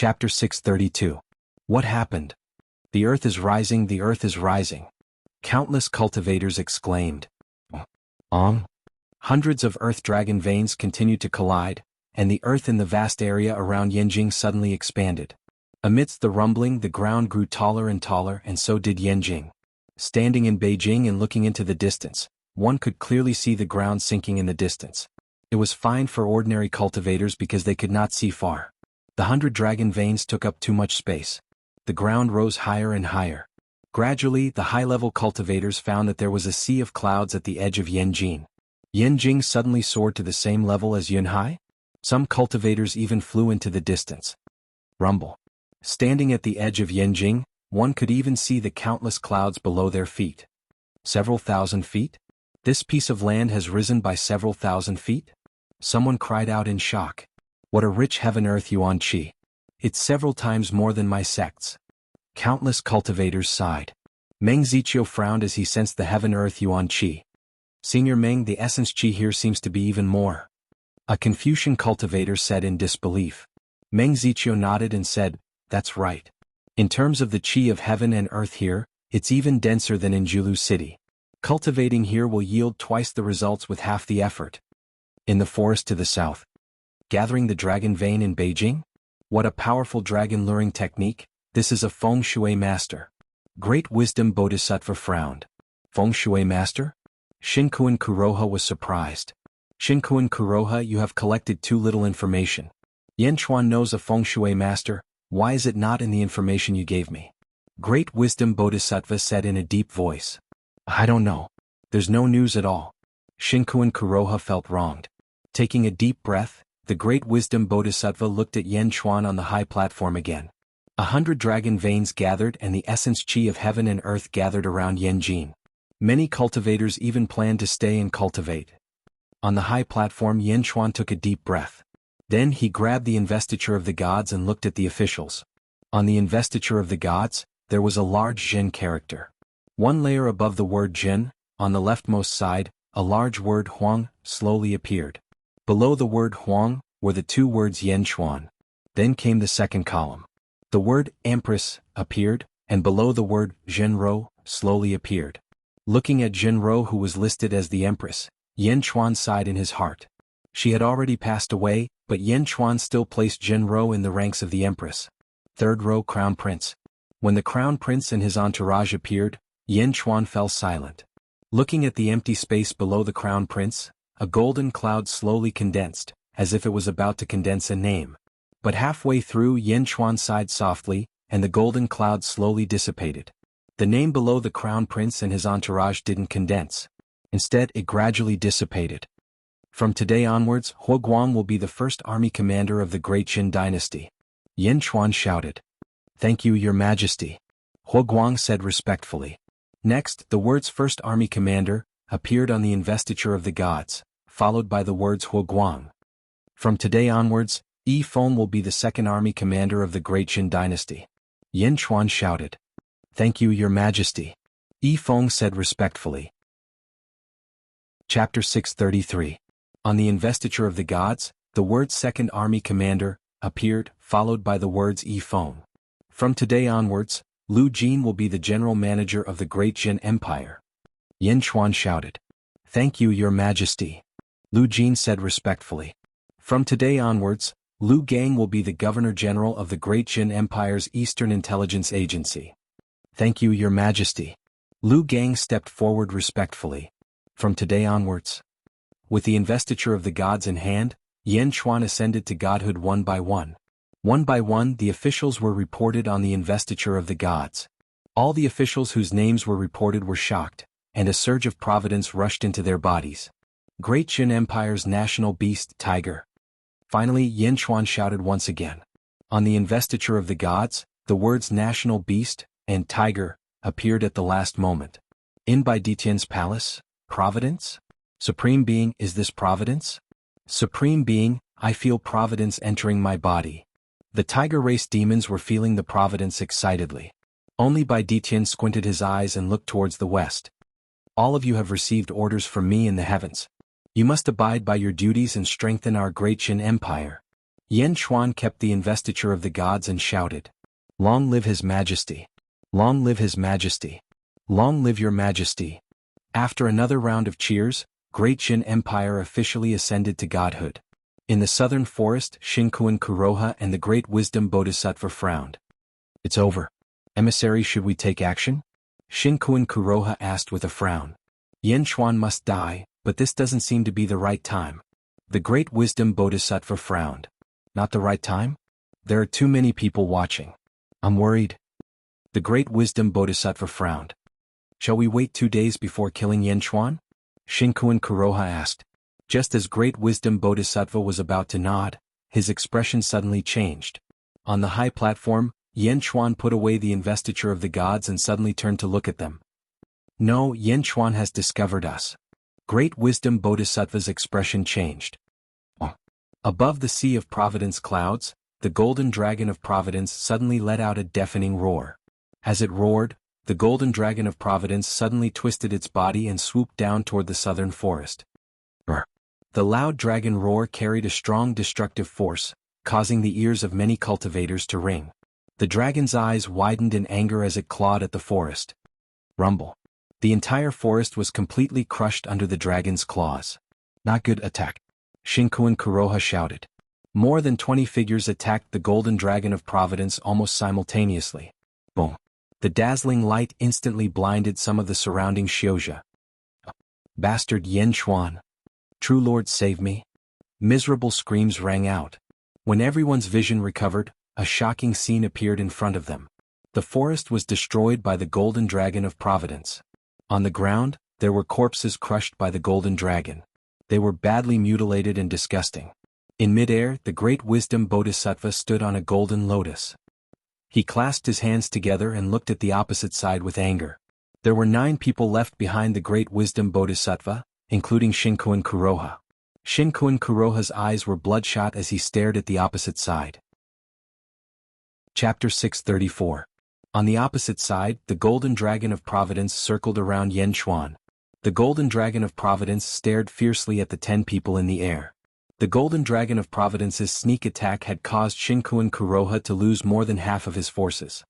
Chapter 632. What happened? The earth is rising, the earth is rising. Countless cultivators exclaimed. Hundreds of earth dragon veins continued to collide, and the earth in the vast area around Yanjing suddenly expanded. Amidst the rumbling, the ground grew taller, and so did Yanjing. Standing in Beijing and looking into the distance, one could clearly see the ground sinking in the distance. It was fine for ordinary cultivators because they could not see far. The 100 dragon veins took up too much space. The ground rose higher and higher. Gradually, the high-level cultivators found that there was a sea of clouds at the edge of Yanjing. Yanjing suddenly soared to the same level as Yunhai? Some cultivators even flew into the distance. Rumble. Standing at the edge of Yanjing, one could even see the countless clouds below their feet. Several thousand feet? This piece of land has risen by several thousand feet? Someone cried out in shock. What a rich heaven-earth yuan qi. It's several times more than my sect's. Countless cultivators sighed. Meng Ziqiu frowned as he sensed the heaven-earth yuan qi. Senior Meng, the essence qi here seems to be even more. A Confucian cultivator said in disbelief. Meng Ziqiu nodded and said, that's right. In terms of the qi of heaven and earth here, it's even denser than in Julu City. Cultivating here will yield twice the results with half the effort. In the forest to the south. Gathering the dragon vein in Beijing? What a powerful dragon luring technique. This is a feng shui master. Great wisdom Bodhisattva frowned. Feng shui master? Shinkuan Kuroha was surprised. Shinkuan Kuroha, you have collected too little information. Yan Chuan knows a feng shui master, why is it not in the information you gave me? Great wisdom Bodhisattva said in a deep voice. I don't know. There's no news at all. Shinkuan Kuroha felt wronged. Taking a deep breath, the great wisdom Bodhisattva looked at Yan Chuan on the high platform again. 100 dragon veins gathered and the essence qi of heaven and earth gathered around Yanjing. Many cultivators even planned to stay and cultivate. On the high platform, Yan Chuan took a deep breath. Then he grabbed the investiture of the gods and looked at the officials. On the investiture of the gods, there was a large Jin character. One layer above the word Jin, on the leftmost side, a large word Huang slowly appeared. Below the word Huang were the two words Yan Chuan. Then came the second column. The word Empress appeared, and below the word Zhenro slowly appeared. Looking at Zhenro, who was listed as the Empress, Yan Chuan sighed in his heart. She had already passed away, but Yan Chuan still placed Zhenro in the ranks of the Empress. Third row Crown Prince. When the Crown Prince and his entourage appeared, Yan Chuan fell silent. Looking at the empty space below the Crown Prince, a golden cloud slowly condensed, as if it was about to condense a name. But halfway through, Yan Chuan sighed softly, and the golden cloud slowly dissipated. The name below the Crown Prince and his entourage didn't condense. Instead, it gradually dissipated. From today onwards, Huo Guang will be the first army commander of the Great Qin dynasty. Yan Chuan shouted. Thank you, Your Majesty. Huo Guang said respectfully. Next, the words First Army Commander appeared on the investiture of the gods, followed by the words Huo Guang. From today onwards, Yi Feng will be the second army commander of the Great Qin dynasty. Yan Chuan shouted. Thank you, Your Majesty. Yi Feng said respectfully. Chapter 633. On the investiture of the gods, the words Second Army Commander appeared, followed by the words Yi Feng. From today onwards, Lu Jin will be the general manager of the Great Qin Empire. Yan Chuan shouted. Thank you, Your Majesty. Lu Jin said respectfully. From today onwards, Lu Gang will be the Governor-General of the Great Qin Empire's Eastern Intelligence Agency. Thank you, Your Majesty. Lu Gang stepped forward respectfully. From today onwards. With the investiture of the gods in hand, Yan Chuan ascended to godhood one by one. One by one, the officials were reported on the investiture of the gods. All the officials whose names were reported were shocked, and a surge of providence rushed into their bodies. Great Qin Empire's national beast, tiger. Finally, Yan Chuan shouted once again. On the investiture of the gods, the words national beast and tiger appeared at the last moment. In by Ditian's palace, providence? Supreme Being, is this providence? Supreme Being, I feel providence entering my body. The tiger race demons were feeling the providence excitedly. Only Bai Ditian squinted his eyes and looked towards the west. All of you have received orders from me in the heavens. You must abide by your duties and strengthen our Great Qin Empire. Yan Xuan kept the investiture of the gods and shouted, "Long live His Majesty! Long live His Majesty! Long live Your Majesty!" After another round of cheers, Great Jin Empire officially ascended to godhood. In the southern forest, Shinkuan Kuroha and the Great Wisdom Bodhisattva frowned. "It's over. Emissary, should we take action?" Shinkuan Kuroha asked with a frown. "Yan Xuan must die, but this doesn't seem to be the right time." The Great Wisdom Bodhisattva frowned. "Not the right time? There are too many people watching. I'm worried." The Great Wisdom Bodhisattva frowned. "Shall we wait 2 days before killing Yan Xuan?" Shinkuan Kuroha asked. Just as Great Wisdom Bodhisattva was about to nod, his expression suddenly changed. On the high platform, Yan Xuan put away the investiture of the gods and suddenly turned to look at them. "No, Yan Xuan has discovered us." Great Wisdom Bodhisattva's expression changed. Oh. Above the Sea of Providence clouds, the Golden Dragon of Providence suddenly let out a deafening roar. As it roared, the Golden Dragon of Providence suddenly twisted its body and swooped down toward the southern forest. The loud dragon roar carried a strong destructive force, causing the ears of many cultivators to ring. The dragon's eyes widened in anger as it clawed at the forest. Rumble. The entire forest was completely crushed under the dragon's claws. "Not good attack," Shinkuan Kuroha shouted. More than 20 figures attacked the Golden Dragon of Providence almost simultaneously. Boom. The dazzling light instantly blinded some of the surrounding Xiuzha. "Bastard Yan Xuan! True Lord, save me!" Miserable screams rang out. When everyone's vision recovered, a shocking scene appeared in front of them. The forest was destroyed by the Golden Dragon of Providence. On the ground, there were corpses crushed by the Golden Dragon. They were badly mutilated and disgusting. In midair, the Great Wisdom Bodhisattva stood on a golden lotus. He clasped his hands together and looked at the opposite side with anger. There were 9 people left behind the Great Wisdom Bodhisattva, including Shinkuan Kuroha. Shinkuan Kuroha's eyes were bloodshot as he stared at the opposite side. Chapter 634. On the opposite side, the Golden Dragon of Providence circled around Yan Xuan. The Golden Dragon of Providence stared fiercely at the 10 people in the air. The Golden Dragon of Providence's sneak attack had caused Shinkuan Kuroha to lose more than half of his forces.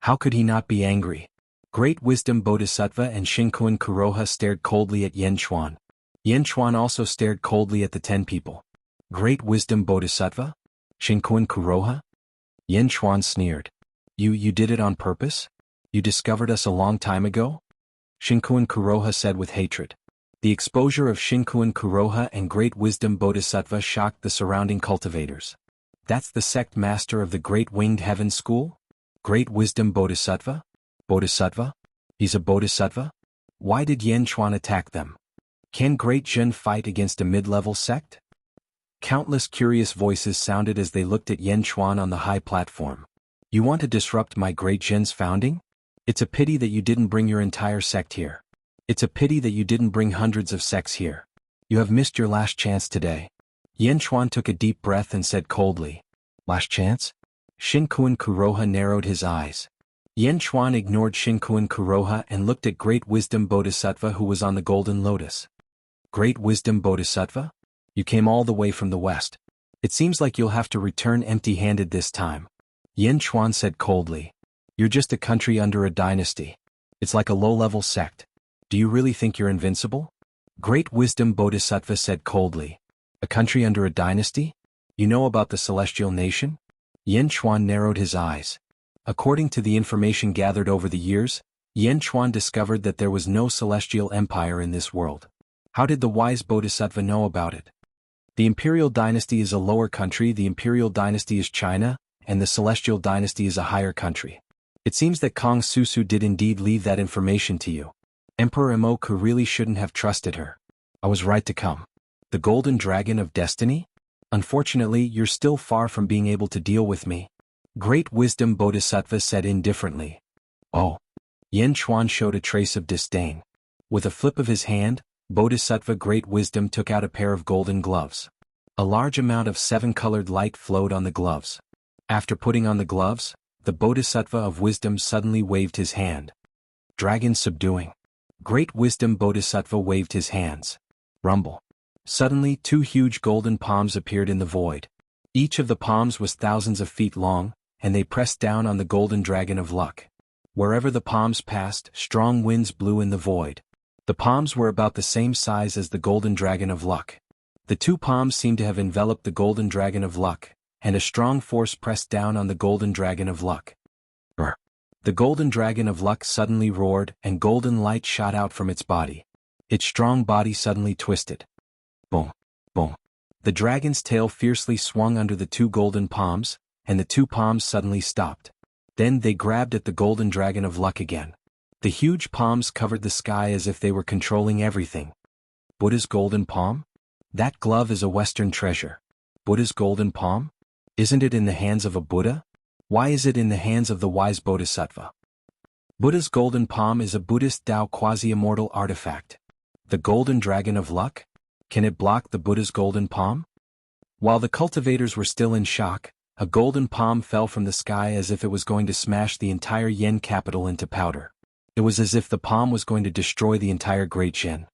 How could he not be angry? Great Wisdom Bodhisattva and Shinkuan Kuroha stared coldly at Yan Xuan. Yan Xuan also stared coldly at the 10 people. "Great Wisdom Bodhisattva? Shinkuan Kuroha?" Yan Xuan sneered. You did it on purpose? You discovered us a long time ago?" Shinkuan Kuroha said with hatred. The exposure of Shinkuan Kuroha and Great Wisdom Bodhisattva shocked the surrounding cultivators. "That's the sect master of the Great Winged Heaven School? Great Wisdom Bodhisattva? Bodhisattva? He's a Bodhisattva? Why did Yan Xuan attack them? Can Great Jin fight against a mid-level sect?" Countless curious voices sounded as they looked at Yan Xuan on the high platform. "You want to disrupt my Great Jin's founding? It's a pity that you didn't bring your entire sect here. It's a pity that you didn't bring hundreds of sects here. You have missed your last chance today." Yan Xuan took a deep breath and said coldly, "Last chance?" Shinkuan Kuroha narrowed his eyes. Yan Xuan ignored Shinkuan Kuroha and looked at Great Wisdom Bodhisattva who was on the golden lotus. "Great Wisdom Bodhisattva? You came all the way from the west. It seems like you'll have to return empty-handed this time." Yan Xuan said coldly, "You're just a country under a dynasty. It's like a low-level sect. Do you really think you're invincible?" Great Wisdom Bodhisattva said coldly, "A country under a dynasty? You know about the celestial nation?" Yan Xuan narrowed his eyes. According to the information gathered over the years, Yan Xuan discovered that there was no celestial empire in this world. How did the wise Bodhisattva know about it? The imperial dynasty is a lower country, the imperial dynasty is China, and the celestial dynasty is a higher country. It seems that Kong Susu did indeed leave that information to you. Emperor Imoku really shouldn't have trusted her. I was right to come. The Golden Dragon of Destiny? Unfortunately, you're still far from being able to deal with me." Great Wisdom Bodhisattva said indifferently. "Oh." Yan Xuan showed a trace of disdain. With a flip of his hand, Bodhisattva Great Wisdom took out a pair of golden gloves. A large amount of 7-colored light flowed on the gloves. After putting on the gloves, the Bodhisattva of Wisdom suddenly waved his hand. "Dragon subduing." Great Wisdom Bodhisattva waved his hands. Rumble. Suddenly 2 huge golden palms appeared in the void. Each of the palms was thousands of feet long, and they pressed down on the golden dragon of luck. Wherever the palms passed, strong winds blew in the void. The palms were about the same size as the golden dragon of luck. The two palms seemed to have enveloped the golden dragon of luck, and a strong force pressed down on the golden dragon of luck. The golden dragon of luck suddenly roared, and golden light shot out from its body. Its strong body suddenly twisted. Boom, boom. The dragon's tail fiercely swung under the two golden palms, and the two palms suddenly stopped. Then they grabbed at the golden dragon of luck again. The huge palms covered the sky as if they were controlling everything. Buddha's golden palm? That glove is a Western treasure. Buddha's golden palm? Isn't it in the hands of a Buddha? Why is it in the hands of the wise Bodhisattva? Buddha's golden palm is a Buddhist Tao quasi-immortal artifact. The golden dragon of luck? Can it block the Buddha's golden palm? While the cultivators were still in shock, a golden palm fell from the sky as if it was going to smash the entire Yen capital into powder. It was as if the palm was going to destroy the entire Great Yen.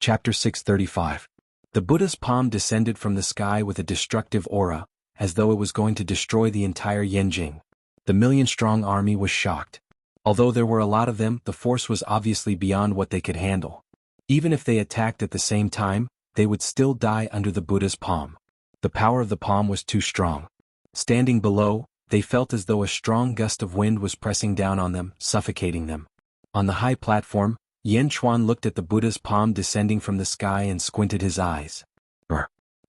Chapter 635. The Buddha's palm descended from the sky with a destructive aura, as though it was going to destroy the entire Yenjing. The million-strong army was shocked. Although there were a lot of them, the force was obviously beyond what they could handle. Even if they attacked at the same time, they would still die under the Buddha's palm. The power of the palm was too strong. Standing below, they felt as though a strong gust of wind was pressing down on them, suffocating them. On the high platform, Yen Chuan looked at the Buddha's palm descending from the sky and squinted his eyes.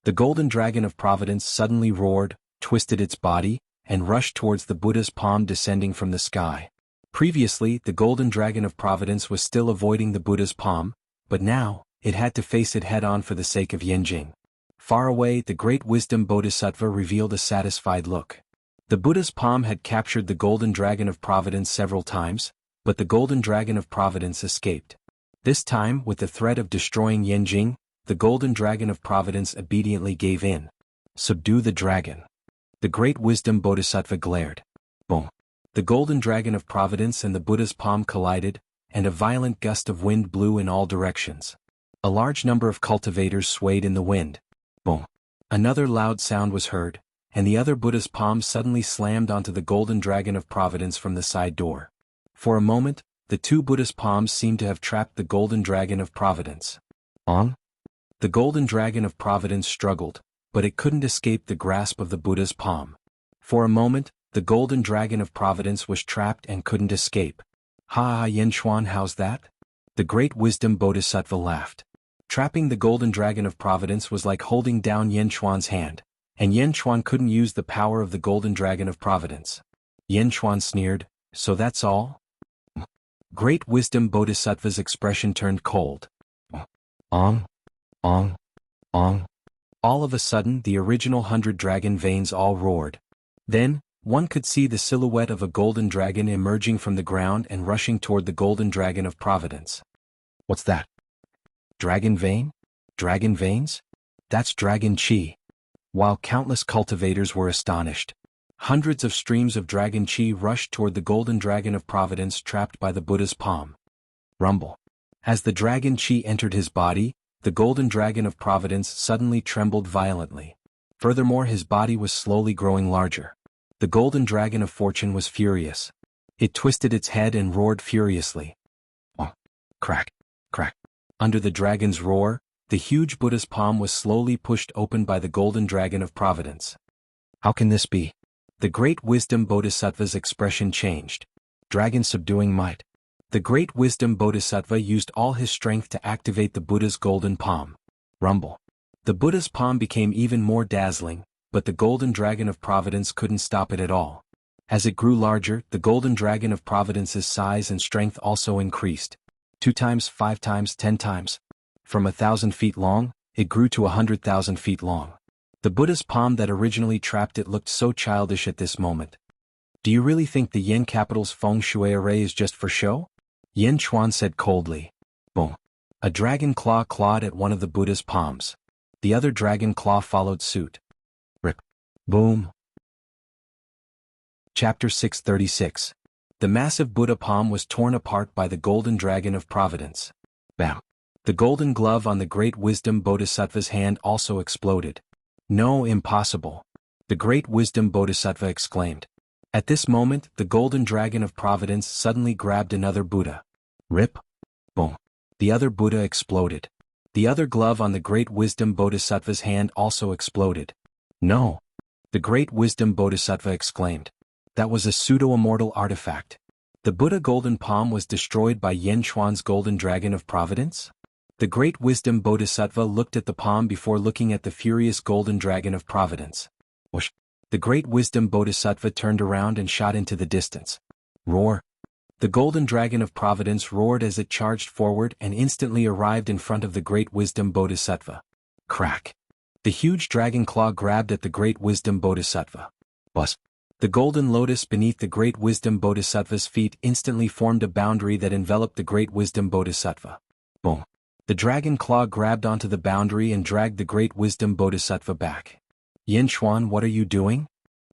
The golden dragon of providence suddenly roared, twisted its body, and rushed towards the Buddha's palm descending from the sky. Previously, the golden dragon of providence was still avoiding the Buddha's palm, but now, it had to face it head-on for the sake of Yenjing. Far away, the great wisdom Bodhisattva revealed a satisfied look. The Buddha's palm had captured the golden dragon of providence several times, but the golden dragon of providence escaped. This time, with the threat of destroying Yenjing, the golden dragon of providence obediently gave in. Subdue the dragon. The great wisdom Bodhisattva glared. Boom. The golden dragon of providence and the Buddha's palm collided, and a violent gust of wind blew in all directions. A large number of cultivators swayed in the wind. Boom. Another loud sound was heard, and the other Buddha's palm suddenly slammed onto the golden dragon of providence from the side door. For a moment, the two Buddha's palms seemed to have trapped the golden dragon of providence. The golden dragon of providence struggled, but it couldn't escape the grasp of the Buddha's palm. For a moment, the golden dragon of providence was trapped and couldn't escape. Ha, Yen Chuan, how's that? The great wisdom Bodhisattva laughed. Trapping the golden dragon of providence was like holding down Yen Chuan's hand, and Yen Chuan couldn't use the power of the golden dragon of providence. Yen Chuan sneered, so that's all? Great wisdom Bodhisattva's expression turned cold. Ong. All of a sudden, the original 100 dragon veins all roared. Then, one could see the silhouette of a golden dragon emerging from the ground and rushing toward the golden dragon of providence. What's that? Dragon vein? Dragon veins? That's dragon chi. While countless cultivators were astonished, hundreds of streams of dragon chi rushed toward the golden dragon of providence trapped by the Buddha's palm. Rumble. As the dragon chi entered his body, the golden dragon of providence suddenly trembled violently. Furthermore, his body was slowly growing larger. The golden dragon of fortune was furious. It twisted its head and roared furiously. Crack, crack. Under the dragon's roar, the huge Buddha's palm was slowly pushed open by the golden dragon of providence. How can this be? The great wisdom Bodhisattva's expression changed. Dragon subduing might. The great wisdom Bodhisattva used all his strength to activate the Buddha's golden palm. Rumble. The Buddha's palm became even more dazzling, but the golden dragon of providence couldn't stop it at all. As it grew larger, the golden dragon of providence's size and strength also increased. 2 times, 5 times, 10 times. From 1,000 feet long, it grew to 100,000 feet long. The Buddha's palm that originally trapped it looked so childish at this moment. Do you really think the Yen capital's feng shui array is just for show? Yen Chuan said coldly. Boom. A dragon claw clawed at one of the Buddha's palms. The other dragon claw followed suit. Rip. Boom. Chapter 636. The massive Buddha palm was torn apart by the golden dragon of providence. Bam. The golden glove on the great wisdom Bodhisattva's hand also exploded. No, impossible. The great wisdom Bodhisattva exclaimed. At this moment, the golden dragon of providence suddenly grabbed another Buddha. Rip. Boom. The other Buddha exploded. The other glove on the great wisdom Bodhisattva's hand also exploded. No. The great wisdom Bodhisattva exclaimed. That was a pseudo-immortal artifact. The Buddha golden palm was destroyed by Yen Chuan's golden dragon of providence? The great wisdom Bodhisattva looked at the palm before looking at the furious golden dragon of providence. Whoosh. The great wisdom Bodhisattva turned around and shot into the distance. Roar. The golden dragon of providence roared as it charged forward and instantly arrived in front of the great wisdom Bodhisattva. Crack. The huge dragon claw grabbed at the great wisdom Bodhisattva. Buzz. The golden lotus beneath the great wisdom Bodhisattva's feet instantly formed a boundary that enveloped the great wisdom Bodhisattva. Boom. The dragon claw grabbed onto the boundary and dragged the great wisdom Bodhisattva back. Yen Chuan, what are you doing?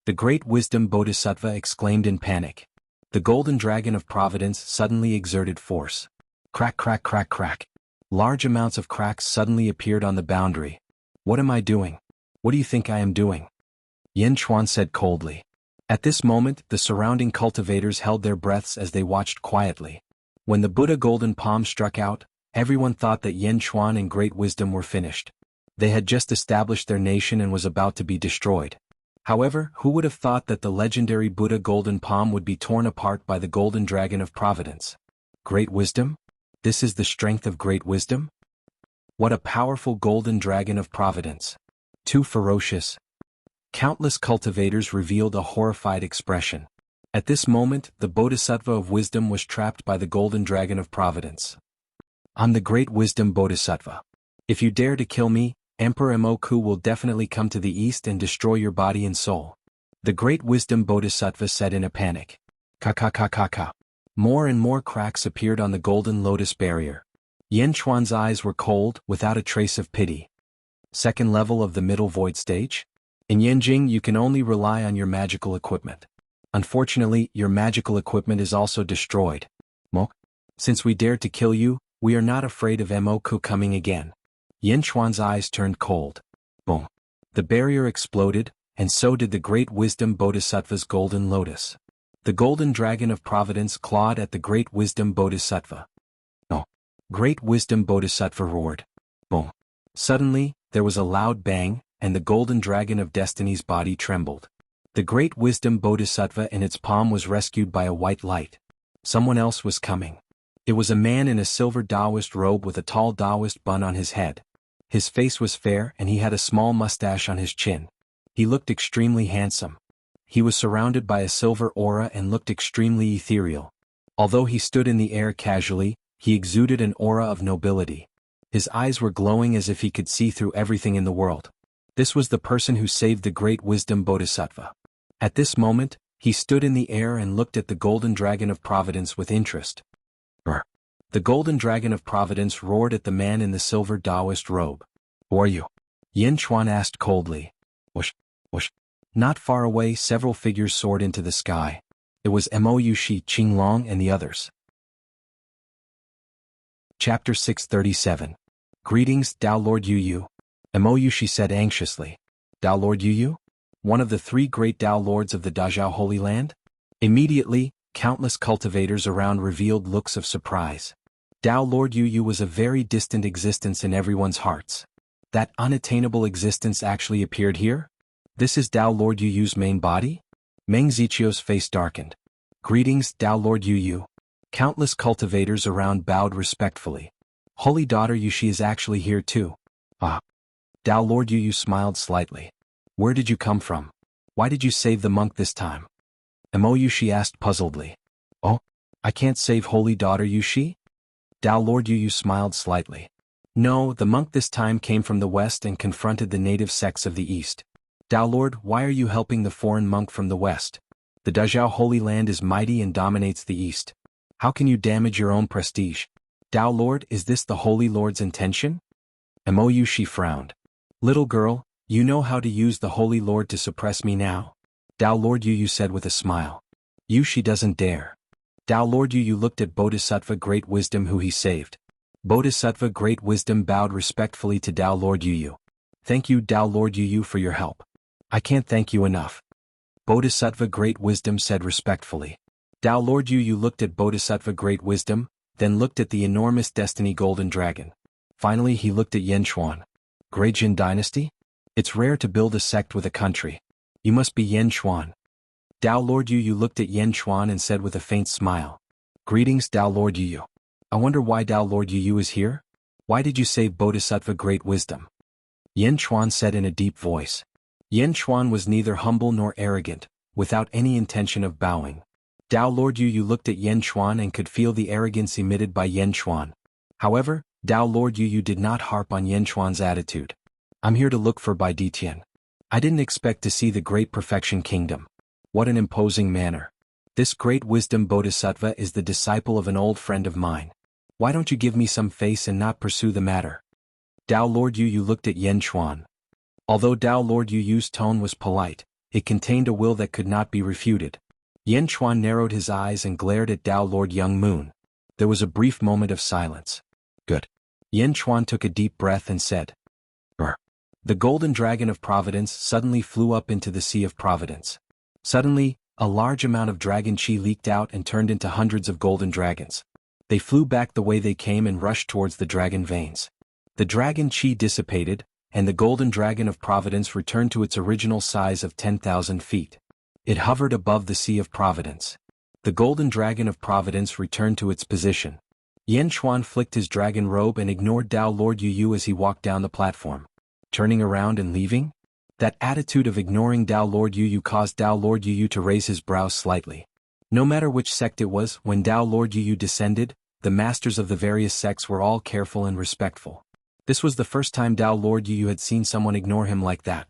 The great wisdom Bodhisattva exclaimed in panic. The golden dragon of providence suddenly exerted force. Crack, crack, crack, crack. Large amounts of cracks suddenly appeared on the boundary. What am I doing? What do you think I am doing? Yen Chuan said coldly. At this moment, the surrounding cultivators held their breaths as they watched quietly. When the Buddha golden palm struck out, everyone thought that Yen Chuan and great wisdom were finished. They had just established their nation and was about to be destroyed. However, who would have thought that the legendary Buddha golden palm would be torn apart by the golden dragon of providence? Great wisdom? This is the strength of great wisdom? What a powerful golden dragon of providence. Too ferocious. Countless cultivators revealed a horrified expression. At this moment, the Bodhisattva of wisdom was trapped by the golden dragon of providence. I'm the great wisdom Bodhisattva. If you dare to kill me, Emperor Emoku will definitely come to the east and destroy your body and soul. The great wisdom Bodhisattva said in a panic. Ka. More and more cracks appeared on the golden lotus barrier. Yen Chuan's eyes were cold, without a trace of pity. Second level of the middle void stage? In Yenjing you can only rely on your magical equipment. Unfortunately, your magical equipment is also destroyed. Mok. Since we dared to kill you, we are not afraid of Emoku coming again. Yen Chuan's eyes turned cold. Boom. The barrier exploded, and so did the great wisdom Bodhisattva's golden lotus. The golden dragon of providence clawed at the great wisdom Bodhisattva. No. Great wisdom Bodhisattva roared. Boom. Suddenly, there was a loud bang, and the golden dragon of destiny's body trembled. The great wisdom Bodhisattva in its palm was rescued by a white light. Someone else was coming. It was a man in a silver Taoist robe with a tall Taoist bun on his head. His face was fair and he had a small mustache on his chin. He looked extremely handsome. He was surrounded by a silver aura and looked extremely ethereal. Although he stood in the air casually, he exuded an aura of nobility. His eyes were glowing as if he could see through everything in the world. This was the person who saved the great wisdom Bodhisattva. At this moment, he stood in the air and looked at the golden dragon of providence with interest. Brr. The golden dragon of providence roared at the man in the silver Taoist robe. Who are you? Yen Chuan asked coldly. Whoosh, whoosh. Not far away several figures soared into the sky. It was Mouxia, Qinglong and the others. Chapter 637. Greetings, Tao Lord Yu. Mouxia said anxiously. Tao Lord Yu? One of the three great Tao Lords of the Dazhao Holy Land? Immediately, countless cultivators around revealed looks of surprise. Tao Lord Yu was a very distant existence in everyone's hearts. That unattainable existence actually appeared here? This is Tao Lord Yu's main body? Meng Zichio's face darkened. Greetings, Tao Lord Yu. Countless cultivators around bowed respectfully. Holy daughter Yushi is actually here too. Ah. Tao Lord Yu smiled slightly. Where did you come from? Why did you save the monk this time? Mouxia asked puzzledly. Oh, I can't save holy daughter Yushi? Tao Lord Yu smiled slightly. No, the monk this time came from the west and confronted the native sects of the east. Tao Lord, why are you helping the foreign monk from the west? The Dazhao Holy Land is mighty and dominates the east. How can you damage your own prestige? Tao Lord, is this the Holy Lord's intention? Mouxia frowned. Little girl, you know how to use the Holy Lord to suppress me now? Tao Lord Yu said with a smile. Yushi doesn't dare. Tao Lord Yu looked at Bodhisattva Great Wisdom who he saved. Bodhisattva Great Wisdom bowed respectfully to Tao Lord Yu. Thank you Tao Lord Yu for your help. I can't thank you enough. Bodhisattva Great Wisdom said respectfully. Tao Lord Yu looked at Bodhisattva Great Wisdom, then looked at the enormous Destiny Golden Dragon. Finally he looked at Yen Xuan. Great Jin Dynasty? It's rare to build a sect with a country. You must be Yen Xuan. Tao Lord Yu looked at Yen Xuan and said with a faint smile. Greetings Tao Lord Yu. I wonder why Tao Lord Yu is here? Why did you save Bodhisattva Great Wisdom? Yen Xuan said in a deep voice. Yen Xuan was neither humble nor arrogant, without any intention of bowing. Tao Lord Yu looked at Yen Xuan and could feel the arrogance emitted by Yen Xuan. However, Tao Lord Yu did not harp on Yen Xuan's attitude. I'm here to look for Bai Ditian. I didn't expect to see the Great Perfection Kingdom. What an imposing manner. This Great Wisdom Bodhisattva is the disciple of an old friend of mine. Why don't you give me some face and not pursue the matter? Tao Lord Yu looked at Yen Xuan. Although Tao Lord Yu's tone was polite, it contained a will that could not be refuted. Yen Xuan narrowed his eyes and glared at Tao Lord Young Moon. There was a brief moment of silence. Good. Yen Xuan took a deep breath and said. The golden dragon of providence suddenly flew up into the sea of providence. Suddenly, a large amount of dragon chi leaked out and turned into hundreds of golden dragons. They flew back the way they came and rushed towards the dragon veins. The dragon chi dissipated, and the golden dragon of providence returned to its original size of 10,000 feet. It hovered above the sea of providence. The golden dragon of providence returned to its position. Yen Xuan flicked his dragon robe and ignored Tao Lord Yu as he walked down the platform. Turning around and leaving? That attitude of ignoring Tao Lord Yu caused Tao Lord Yu to raise his brows slightly. No matter which sect it was, when Tao Lord Yu descended, the masters of the various sects were all careful and respectful. This was the first time Tao Lord Yu had seen someone ignore him like that.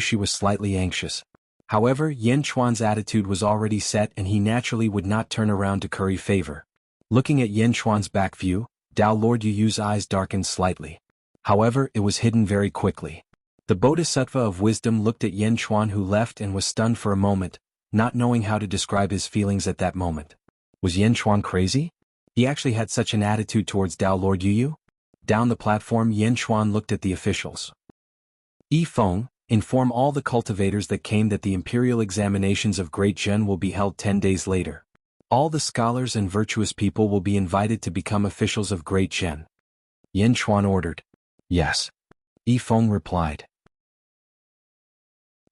She was slightly anxious. However, Yen Xuan's attitude was already set and he naturally would not turn around to curry favor. Looking at Yen Xuan's back view, Tao Lord Yu's eyes darkened slightly. However, it was hidden very quickly. The Bodhisattva of Wisdom looked at Yen Xuan who left and was stunned for a moment, not knowing how to describe his feelings at that moment. Was Yen Xuan crazy? He actually had such an attitude towards Tao Lord Yu? Down the platform Yen Xuan looked at the officials. Yi Feng, inform all the cultivators that came that the imperial examinations of Great Zhen will be held 10 days later. All the scholars and virtuous people will be invited to become officials of Great Zhen. Yen Xuan ordered. Yes. Yi Feng replied.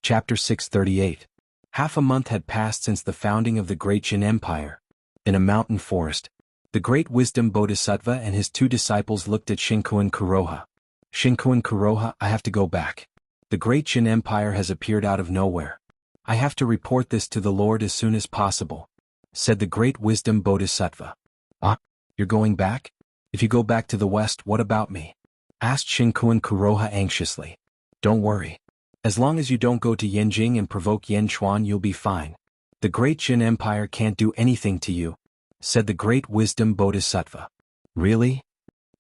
Chapter 638. Half a month had passed since the founding of the Great Jin Empire. In a mountain forest, the Great Wisdom Bodhisattva and his two disciples looked at Shinkuan Kuroha. Shinkuan Kuroha, I have to go back. The Great Jin Empire has appeared out of nowhere. I have to report this to the Lord as soon as possible, said the Great Wisdom Bodhisattva. Ah, you're going back? If you go back to the west, what about me? Asked Shinkuan Kuroha anxiously. Don't worry. As long as you don't go to Yanjing and provoke Yen Xuan, you'll be fine. The Great Jin Empire can't do anything to you, said the Great Wisdom Bodhisattva. Really?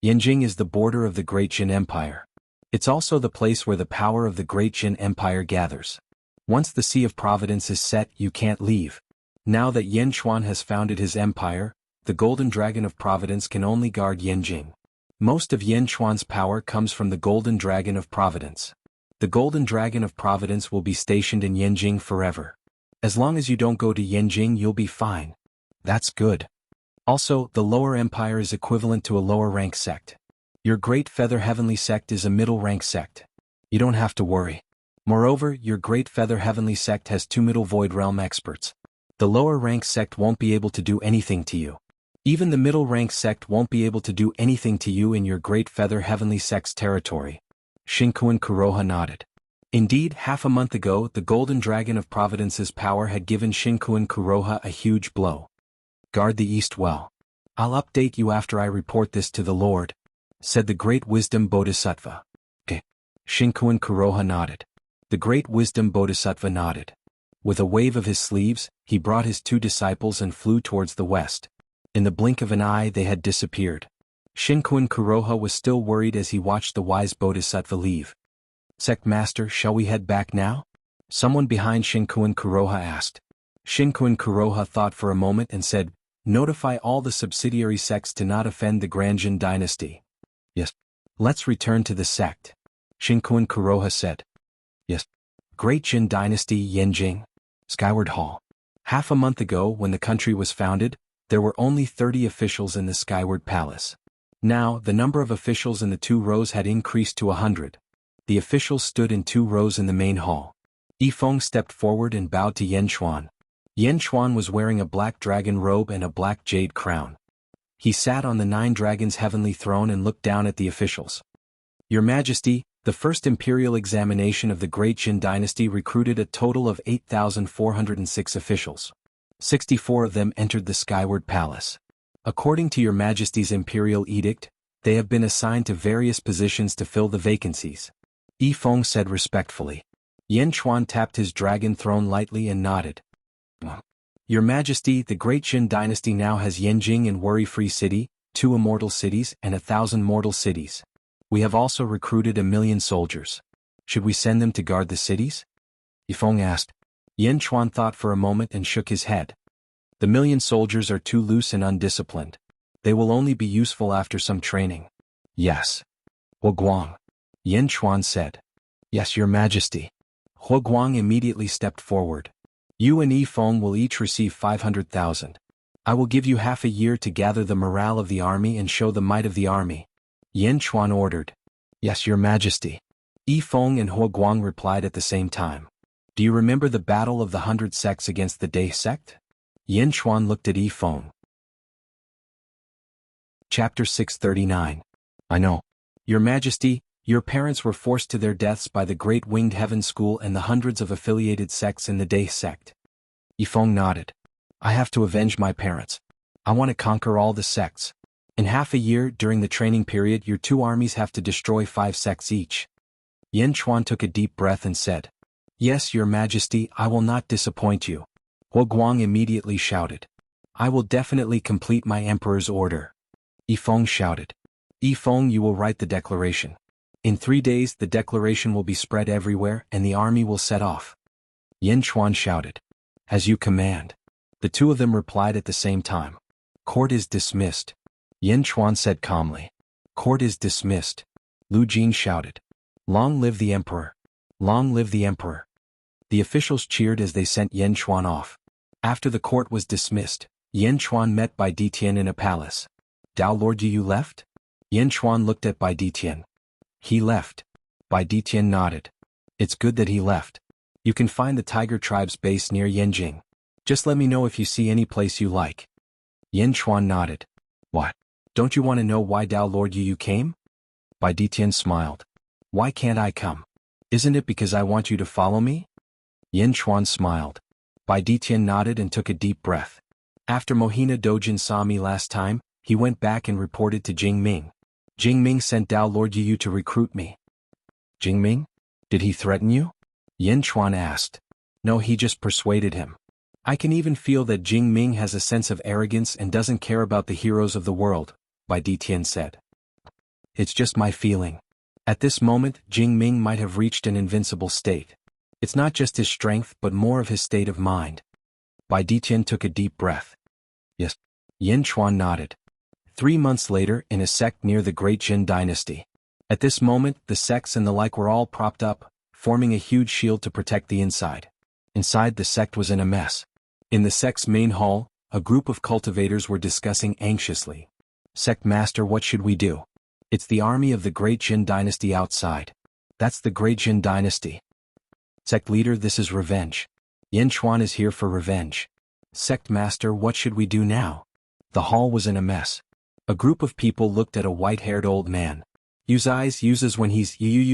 Yanjing is the border of the Great Jin Empire. It's also the place where the power of the Great Jin Empire gathers. Once the Sea of Providence is set, you can't leave. Now that Yen Xuan has founded his empire, the Golden Dragon of Providence can only guard Yanjing. Most of Yen Xuan's power comes from the Golden Dragon of Providence. The Golden Dragon of Providence will be stationed in Yanjing forever. As long as you don't go to Yanjing, you'll be fine. That's good. Also, the lower empire is equivalent to a lower rank sect. Your Great Feather Heavenly sect is a middle rank sect. You don't have to worry. Moreover, your Great Feather Heavenly sect has 2 middle void realm experts. The lower rank sect won't be able to do anything to you. Even the middle rank sect won't be able to do anything to you in your Great Feather Heavenly sect's territory. Shinkuan Kuroha nodded. Indeed, half a month ago, the Golden Dragon of Providence's power had given Shinkuan Kuroha a huge blow. Guard the east well. I'll update you after I report this to the Lord, said the Great Wisdom Bodhisattva. Okay. Shinkuan Kuroha nodded. The Great Wisdom Bodhisattva nodded. With a wave of his sleeves, he brought his 2 disciples and flew towards the west. In the blink of an eye they had disappeared. Shinkuan Kuroha was still worried as he watched the wise Bodhisattva leave. Sect Master, shall we head back now? Someone behind Shinkuan Kuroha asked. Shinkuan Kuroha thought for a moment and said, notify all the subsidiary sects to not offend the Grand Jin dynasty. Yes. Let's return to the sect. Shinkuan Kuroha said. Yes. Great Jin Dynasty Yanjing. Skyward Hall. Half a month ago, when the country was founded, there were only 30 officials in the Skyward Palace. Now, the number of officials in the 2 rows had increased to 100. The officials stood in 2 rows in the main hall. Yifeng stepped forward and bowed to Yan Xuan. Yan Xuan was wearing a black dragon robe and a black jade crown. He sat on the 9 dragons' heavenly throne and looked down at the officials. Your Majesty, the first imperial examination of the Great Jin Dynasty recruited a total of 8,406 officials. 64 of them entered the Skyward Palace. According to Your Majesty's imperial edict, they have been assigned to various positions to fill the vacancies. Yifeng said respectfully. Yan Xuan tapped his dragon throne lightly and nodded. Your Majesty, the Great Jin Dynasty now has Yanjing and Worry-Free City, 2 immortal cities and 1,000 mortal cities. We have also recruited 1,000,000 soldiers. Should we send them to guard the cities? Yifeng asked. Yan Xuan thought for a moment and shook his head. The 1,000,000 soldiers are too loose and undisciplined. They will only be useful after some training. Yes. Huaguang. Yan Xuan said. Yes, Your Majesty. Huaguang immediately stepped forward. You and Yifeng will each receive 500,000. I will give you half a year to gather the morale of the army and show the might of the army. Yan Xuan ordered. Yes, Your Majesty. Yifeng and Huaguang replied at the same time. Do you remember the battle of the 100 sects against the Dai sect? Yan Xuan looked at Yifeng. Chapter 639. I know. Your Majesty, your parents were forced to their deaths by the Great Winged Heaven School and the hundreds of affiliated sects in the Dai sect. Yifeng nodded. I have to avenge my parents. I want to conquer all the sects. In half a year, during the training period, your 2 armies have to destroy 5 sects each. Yan Xuan took a deep breath and said, Yes, Your Majesty, I will not disappoint you. Huaguang immediately shouted. I will definitely complete my emperor's order. Yifeng shouted. Yifeng, you will write the declaration. In 3 days, the declaration will be spread everywhere and the army will set off. Yan Xuan shouted. As you command. The 2 of them replied at the same time. Court is dismissed. Yan Xuan said calmly. Court is dismissed. Lu Jin shouted. Long live the emperor. Long live the emperor. The officials cheered as they sent Yan Xuan off. After the court was dismissed, Yan Xuan met Bai Ditian in a palace. Dao Lord you left? Yan Xuan looked at Bai Ditian. He left. Bai Ditian nodded. It's good that he left. You can find the Tiger Tribe's base near Yanjing. Just let me know if you see any place you like. Yan Xuan nodded. What? Don't you want to know why Dao Lord Yu came? Bai Ditian smiled. Why can't I come? Isn't it because I want you to follow me? Yan Xuan smiled. Bai Ditian nodded and took a deep breath. After Mohina Dojin saw me last time, he went back and reported to Jingming. Jingming sent Dao Lord Yu to recruit me. Jingming? Did he threaten you? Yan Xuan asked. No, he just persuaded him. I can even feel that Jingming has a sense of arrogance and doesn't care about the heroes of the world, Bai Ditian said. It's just my feeling. At this moment, Jingming might have reached an invincible state. It's not just his strength but more of his state of mind. Bai Ditian took a deep breath. Yes. Yan Xuan nodded. 3 months later, in a sect near the Great Jin Dynasty. At this moment, the sects and the like were all propped up, forming a huge shield to protect the inside. Inside, the sect was in a mess. In the sect's main hall, a group of cultivators were discussing anxiously. Sect Master, what should we do? It's the army of the Great Jin Dynasty outside. That's the Great Jin Dynasty. Sect Leader, this is revenge. Yan Xuan is here for revenge. Sect Master, what should we do now? The hall was in a mess. A group of people looked at a white-haired old man. Use eyes uses when he's you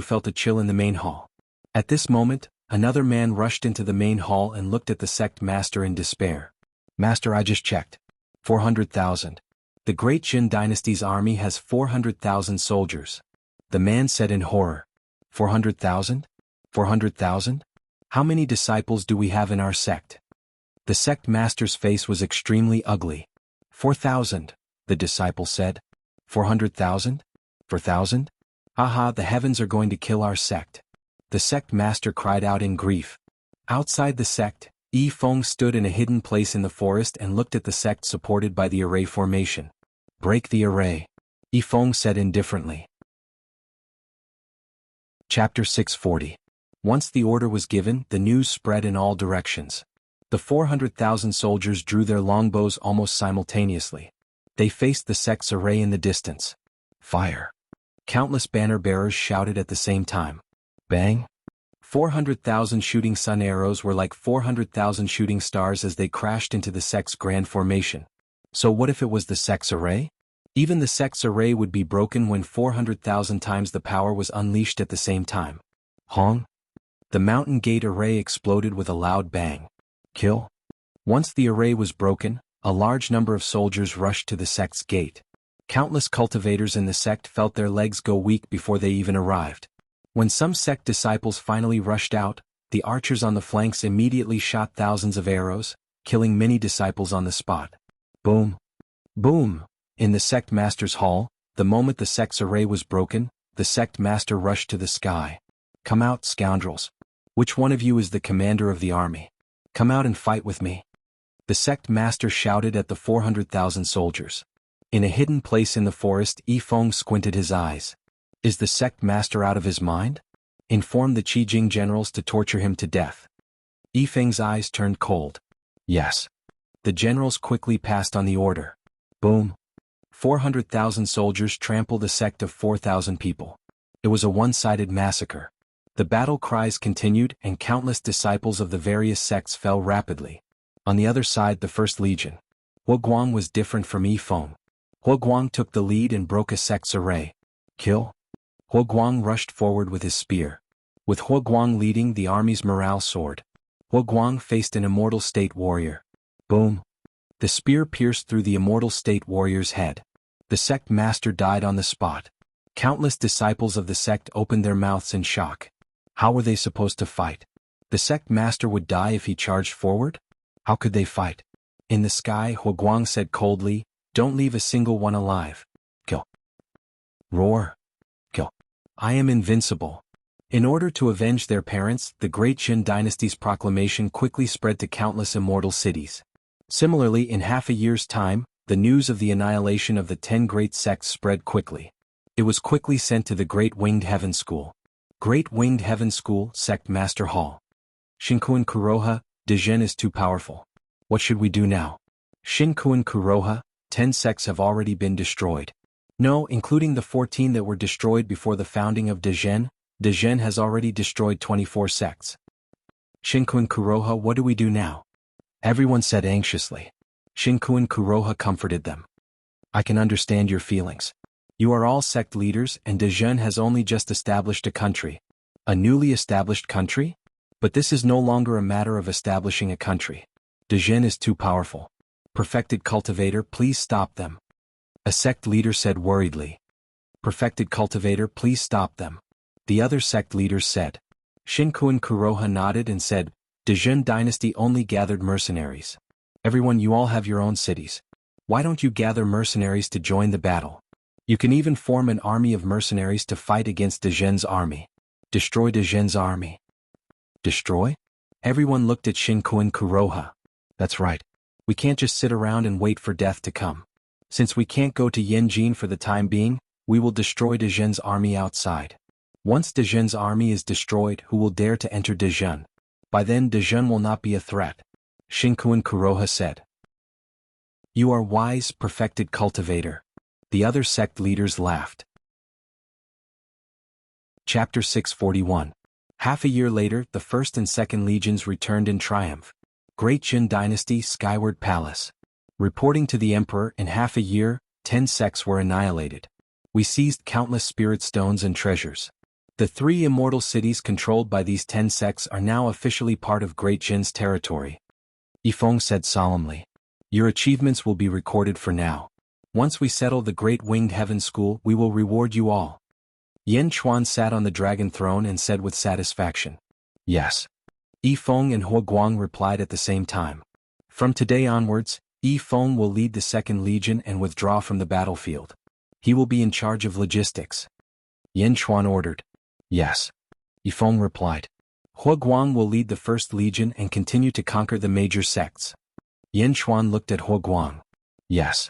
felt a chill in the main hall. At this moment, another man rushed into the main hall and looked at the sect master in despair. Master, I just checked. 400,000. The Great Jin Dynasty's army has 400,000 soldiers. The man said in horror. 400,000? 400,000? How many disciples do we have in our sect? The sect master's face was extremely ugly. 4,000, the disciple said. 400,000? 4,000? Haha, the heavens are going to kill our sect. The sect master cried out in grief. Outside the sect, Yifeng stood in a hidden place in the forest and looked at the sect supported by the array formation. Break the array. Yifeng said indifferently. Chapter 640. Once the order was given, the news spread in all directions. The 400,000 soldiers drew their longbows almost simultaneously. They faced the sect's array in the distance. Fire! Countless banner-bearers shouted at the same time. Bang! 400,000 shooting sun arrows were like 400,000 shooting stars as they crashed into the sect's grand formation. So what if it was the sect's array? Even the sect's array would be broken when 400,000 times the power was unleashed at the same time. Hong! The mountain gate array exploded with a loud bang. Kill! Once the array was broken, a large number of soldiers rushed to the sect's gate. Countless cultivators in the sect felt their legs go weak before they even arrived. When some sect disciples finally rushed out, the archers on the flanks immediately shot thousands of arrows, killing many disciples on the spot. Boom! Boom! In the sect master's hall, the moment the sect's array was broken, the sect master rushed to the sky. Come out, scoundrels! Which one of you is the commander of the army? Come out and fight with me! The sect master shouted at the 400,000 soldiers. In a hidden place in the forest, Yifeng squinted his eyes. Is the sect master out of his mind? Inform the Qijing generals to torture him to death. Yifeng's eyes turned cold. Yes. The generals quickly passed on the order. Boom! 400,000 soldiers trampled a sect of 4,000 people. It was a one-sided massacre. The battle cries continued and countless disciples of the various sects fell rapidly. On the other side, the First Legion. Huoguang was different from Yifeng. Huoguang took the lead and broke a sect's array. Kill! Huoguang rushed forward with his spear. With Huoguang leading, the army's morale soared. Huoguang faced an immortal state warrior. Boom! The spear pierced through the immortal state warrior's head. The sect master died on the spot. Countless disciples of the sect opened their mouths in shock. How were they supposed to fight? The sect master would die if he charged forward? How could they fight? In the sky, Huoguang said coldly, "Don't leave a single one alive. Kill." Roar! Kill! I am invincible. In order to avenge their parents, the Great Jin dynasty's proclamation quickly spread to countless immortal cities. Similarly, in half a year's time, the news of the annihilation of the 10 great sects spread quickly. It was quickly sent to the Great Winged Heaven School. Great Winged Heaven School, Sect Master Hall. Shinkuan Kuroha, Dezhen is too powerful. What should we do now? Shinkuan Kuroha, 10 sects have already been destroyed. No, including the 14 that were destroyed before the founding of Dezhen, Dezhen has already destroyed 24 sects. Shinkuan Kuroha, what do we do now? Everyone said anxiously. Shinkuan Kuroha comforted them. I can understand your feelings. You are all sect leaders and Dezhen has only just established a country. A newly established country? But this is no longer a matter of establishing a country. Dezhen is too powerful. Perfected cultivator, please stop them. A sect leader said worriedly. Perfected cultivator, please stop them. The other sect leaders said. Shinkuan Kuroha nodded and said, Dezhen dynasty only gathered mercenaries. Everyone, you all have your own cities. Why don't you gather mercenaries to join the battle? You can even form an army of mercenaries to fight against Dezhen's army. Destroy Dezhen's army. Destroy? Everyone looked at Shinkuan Kuroha. That's right. We can't just sit around and wait for death to come. Since we can't go to Yanjin for the time being, we will destroy Dezhen's army outside. Once Dezhen's army is destroyed, who will dare to enter Dezhen? By then Dezhen will not be a threat. Shinkuan Kuroha said. You are wise, perfected cultivator. The other sect leaders laughed. Chapter 641. Half a year later, the First and Second Legions returned in triumph. Great Jin Dynasty, Skyward Palace. Reporting to the Emperor, in half a year, 10 sects were annihilated. We seized countless spirit stones and treasures. The 3 immortal cities controlled by these 10 sects are now officially part of Great Jin's territory. Yifeng said solemnly. Your achievements will be recorded for now. Once we settle the Great Winged Heaven School, we will reward you all. Yen Chuan sat on the dragon throne and said with satisfaction. Yes. Yifeng and Huoguang replied at the same time. From today onwards, Yifeng will lead the Second Legion and withdraw from the battlefield. He will be in charge of logistics. Yen Chuan ordered. Yes. Yifeng replied. Huoguang will lead the First Legion and continue to conquer the major sects. Yen Chuan looked at Huoguang. Yes.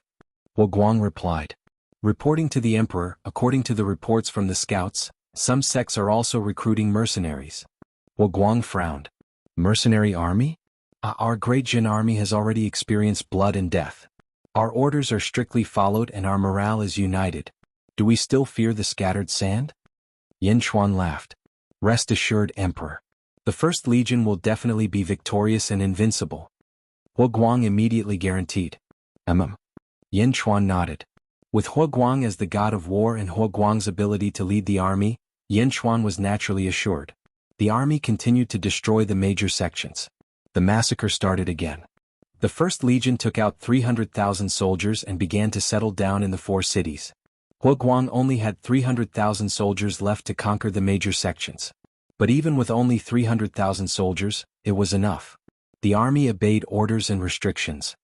Huoguang replied. Reporting to the emperor, according to the reports from the scouts, some sects are also recruiting mercenaries. Huoguang frowned. Mercenary army? Our great Jin army has already experienced blood and death. Our orders are strictly followed and our morale is united. Do we still fear the scattered sand? Yin Chuan laughed. Rest assured, Emperor. The First Legion will definitely be victorious and invincible. Huoguang immediately guaranteed. Yin Chuan nodded. With Huoguang as the god of war and Huoguang's ability to lead the army, Yin Chuan was naturally assured. The army continued to destroy the major sections. The massacre started again. The First Legion took out 300,000 soldiers and began to settle down in the 4 cities. Huoguang only had 300,000 soldiers left to conquer the major sections. But even with only 300,000 soldiers, it was enough. The army obeyed orders and restrictions.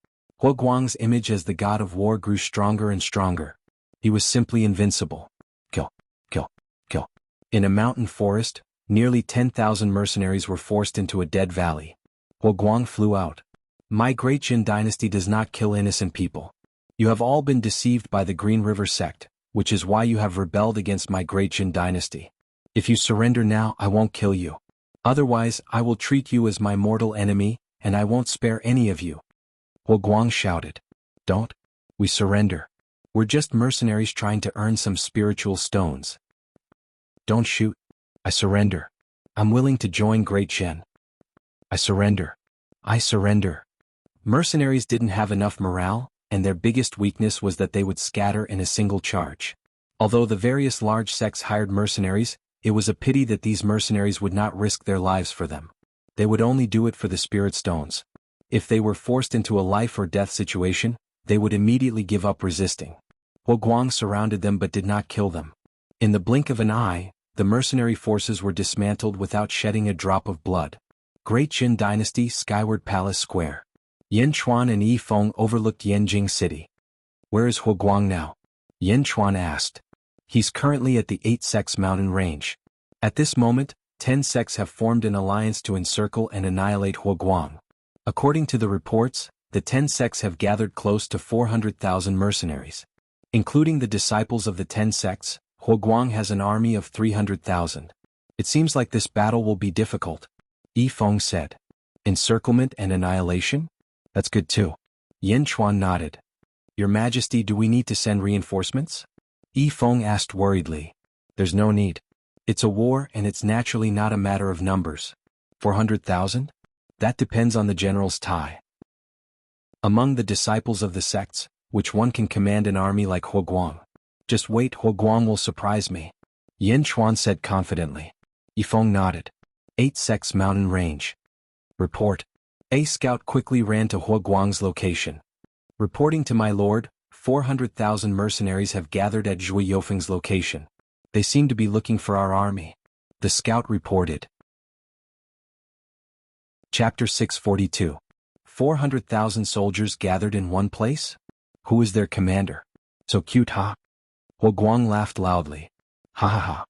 Huoguang's image as the god of war grew stronger and stronger. He was simply invincible. Kill, kill, kill. In a mountain forest, nearly 10,000 mercenaries were forced into a dead valley. Huoguang flew out. My great Jin dynasty does not kill innocent people. You have all been deceived by the Green River sect, which is why you have rebelled against my great Jin dynasty. If you surrender now, I won't kill you. Otherwise, I will treat you as my mortal enemy, and I won't spare any of you. Huoguang shouted. Don't. We surrender. We're just mercenaries trying to earn some spiritual stones. Don't shoot. I surrender. I'm willing to join Great Jin. I surrender. I surrender. Mercenaries didn't have enough morale, and their biggest weakness was that they would scatter in a single charge. Although the various large sects hired mercenaries, it was a pity that these mercenaries would not risk their lives for them. They would only do it for the spirit stones. If they were forced into a life or death situation, they would immediately give up resisting. Huoguang surrounded them but did not kill them. In the blink of an eye, the mercenary forces were dismantled without shedding a drop of blood. Great Jin Dynasty, Skyward Palace Square. Yin Chuan and Yi Feng overlooked Yanjing City. Where is Huoguang now? Yin Chuan asked. He's currently at the 8 sects mountain range. At this moment, 10 sects have formed an alliance to encircle and annihilate Huoguang. According to the reports, the 10 sects have gathered close to 400,000 mercenaries. Including the disciples of the 10 sects, Huoguang has an army of 300,000. It seems like this battle will be difficult. Yi Feng said. Encirclement and annihilation? That's good too. Yin Chuan nodded. Your Majesty, do we need to send reinforcements? Yi Feng asked worriedly. There's no need. It's a war and it's naturally not a matter of numbers. 400,000? That depends on the general's tie. Among the disciples of the sects, which one can command an army like Huoguang? Just wait, Huoguang will surprise me. Yin Chuan said confidently. Yi Feng nodded. 8 sects mountain range. Report. A scout quickly ran to Huoguang's location. Reporting to my lord, 400,000 mercenaries have gathered at Zhui Yofeng's location. They seem to be looking for our army. The scout reported. Chapter 642. 400,000 soldiers gathered in one place? Who is their commander? So cute, huh? Huoguang laughed loudly. Ha ha ha.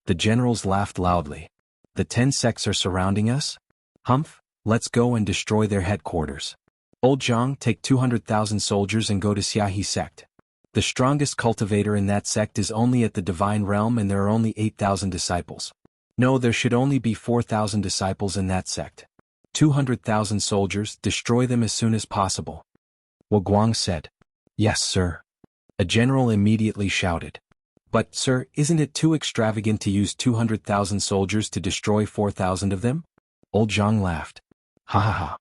The generals laughed loudly. The 10 sects are surrounding us? Humph, let's go and destroy their headquarters. Old Zhang, take 200,000 soldiers and go to Xiahe sect. The strongest cultivator in that sect is only at the divine realm and there are only 8,000 disciples. No, there should only be 4,000 disciples in that sect. 200,000 soldiers, destroy them as soon as possible. Huoguang said. Yes, sir. A general immediately shouted. But, sir, isn't it too extravagant to use 200,000 soldiers to destroy 4,000 of them? Old Zhang laughed. Ha ha ha.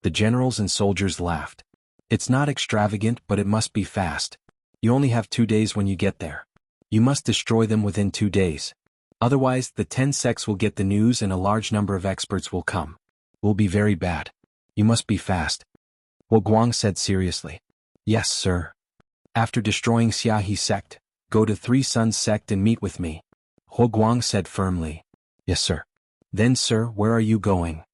The generals and soldiers laughed. It's not extravagant, but it must be fast. You only have 2 days when you get there. You must destroy them within 2 days. Otherwise, the 10 sects will get the news and a large number of experts will come. Will be very bad. You must be fast. Huoguang said seriously. Yes, sir. After destroying Xiahe sect, go to Three Suns sect and meet with me. Huoguang said firmly. Yes, sir. Then, sir, where are you going?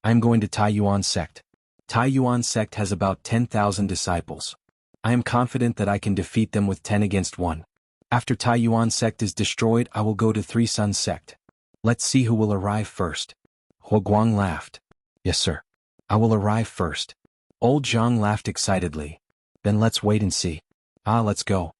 I'm going to Taiyuan sect. Taiyuan sect has about 10,000 disciples. I am confident that I can defeat them with 10 against 1. After Taiyuan sect is destroyed, I will go to Three Suns sect. Let's see who will arrive first. Huoguang laughed. Yes, sir. I will arrive first. Old Zhang laughed excitedly. Then let's wait and see. Let's go.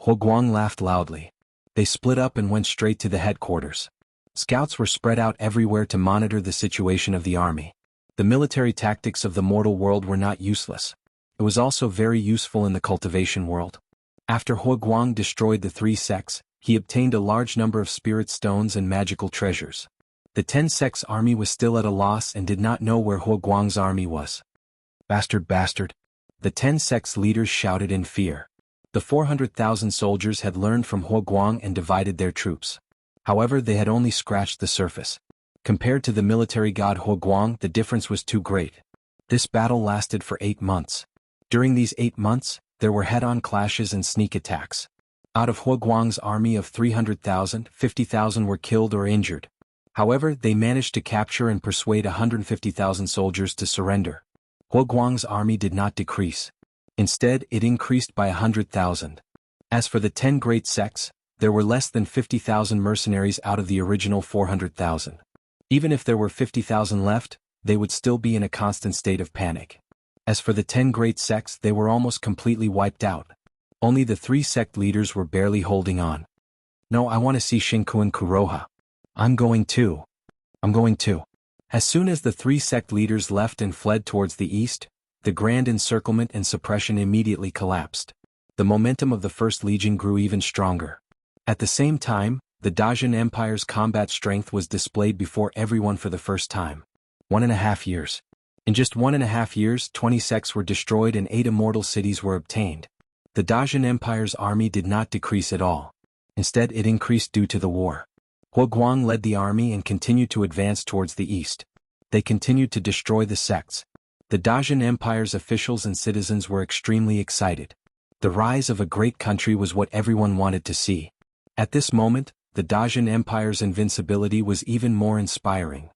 Guang laughed loudly. They split up and went straight to the headquarters. Scouts were spread out everywhere to monitor the situation of the army. The military tactics of the mortal world were not useless. It was also very useful in the cultivation world. After Guang destroyed the 3 sects, he obtained a large number of spirit stones and magical treasures. The 10 sects army was still at a loss and did not know where Guang's army was. Bastard, bastard! The 10 sects leaders shouted in fear. The 400,000 soldiers had learned from Guang and divided their troops. However, they had only scratched the surface. Compared to the military god Guang, the difference was too great. This battle lasted for 8 months. During these 8 months, there were head-on clashes and sneak attacks. Out of Guang's army of 300,000, 50,000 were killed or injured. However, they managed to capture and persuade 150,000 soldiers to surrender. Guang's army did not decrease. Instead, it increased by 100,000. As for the 10 great sects, there were less than 50,000 mercenaries out of the original 400,000. Even if there were 50,000 left, they would still be in a constant state of panic. As for the 10 great sects, they were almost completely wiped out. Only the 3 sect leaders were barely holding on. No, I want to see Shinkuan Kuroha. I'm going too. As soon as the 3 sect leaders left and fled towards the east, the grand encirclement and suppression immediately collapsed. The momentum of the First Legion grew even stronger. At the same time, the Dajin Empire's combat strength was displayed before everyone for the first time. 1.5 years. In just 1.5 years, 20 sects were destroyed and 8 immortal cities were obtained. The Dajin Empire's army did not decrease at all. Instead, it increased due to the war. Guang led the army and continued to advance towards the east. They continued to destroy the sects. The Dajin Empire's officials and citizens were extremely excited. The rise of a great country was what everyone wanted to see. At this moment, the Dajin Empire's invincibility was even more inspiring.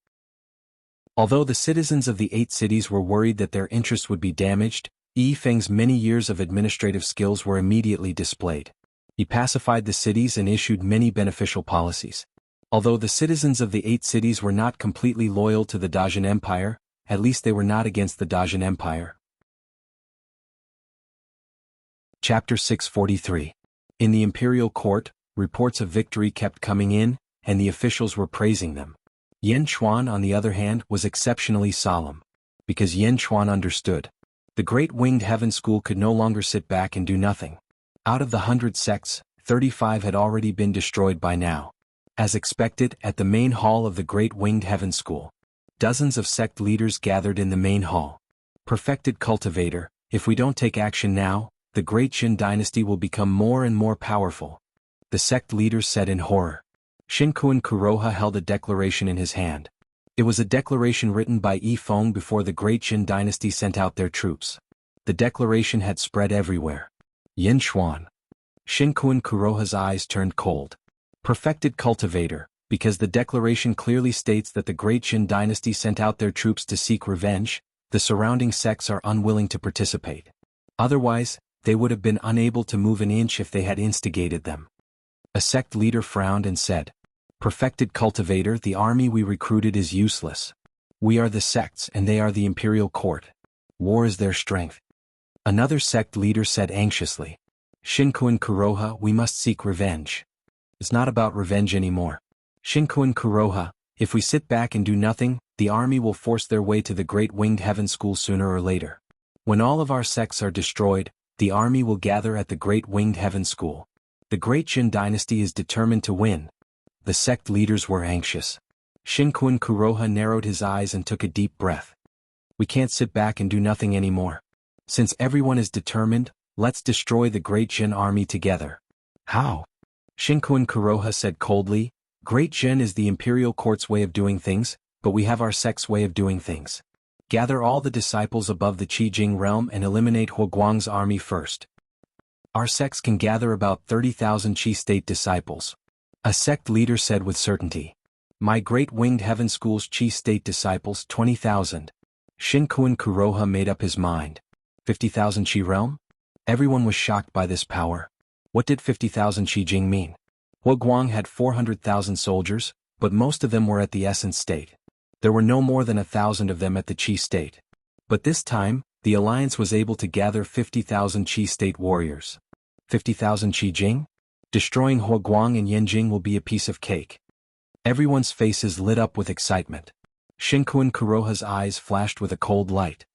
Although the citizens of the 8 cities were worried that their interests would be damaged, Yi Feng's many years of administrative skills were immediately displayed. He pacified the cities and issued many beneficial policies. Although the citizens of the 8 cities were not completely loyal to the Dajin Empire, at least they were not against the Dajin Empire. Chapter 643. In the imperial court, reports of victory kept coming in, and the officials were praising them. Yan Chuan, on the other hand, was exceptionally solemn. Because Yan Chuan understood. The Great Winged Heaven School could no longer sit back and do nothing. Out of the 100 sects, 35 had already been destroyed by now. As expected, at the main hall of the Great Winged Heaven School, dozens of sect leaders gathered in the main hall. Perfected cultivator, if we don't take action now, the Great Qin dynasty will become more and more powerful. The sect leaders said in horror. Shinkuan Kuroha held a declaration in his hand. It was a declaration written by Yi Feng before the Great Qin dynasty sent out their troops. The declaration had spread everywhere. Yin Chuan. Shinkuan Kuroha's eyes turned cold. Perfected cultivator, because the declaration clearly states that the Great Qin dynasty sent out their troops to seek revenge, the surrounding sects are unwilling to participate. Otherwise, they would have been unable to move an inch if they had instigated them. A sect leader frowned and said, Perfected cultivator, the army we recruited is useless. We are the sects and they are the imperial court. War is their strength. Another sect leader said anxiously, Shinkuan Kuroha, we must seek revenge. It's not about revenge anymore. Shinkuan Kuroha, if we sit back and do nothing, the army will force their way to the Great Winged Heaven School sooner or later. When all of our sects are destroyed, the army will gather at the Great Winged Heaven School. The Great Qin dynasty is determined to win. The sect leaders were anxious. Shinkuan Kuroha narrowed his eyes and took a deep breath. We can't sit back and do nothing anymore. Since everyone is determined, let's destroy the Great Qin army together. How? Shinkuan Kuroha said coldly, Great Qin is the imperial court's way of doing things, but we have our sect's way of doing things. Gather all the disciples above the Qijing realm and eliminate Guang's army first. Our sects can gather about 30,000 Qi state disciples. A sect leader said with certainty. My Great Winged Heaven School's Qi state disciples 20,000. Shinkuan Kuroha made up his mind. 50,000 Qi realm? Everyone was shocked by this power. What did 50,000 Qijing mean? Guang had 400,000 soldiers, but most of them were at the Essence state. There were no more than 1,000 of them at the Qi state. But this time, the alliance was able to gather 50,000 Qi state warriors. 50,000 Qi Jing? Destroying Huoguang and Yanjing will be a piece of cake. Everyone's faces lit up with excitement. Shinkuan Kuroha's eyes flashed with a cold light.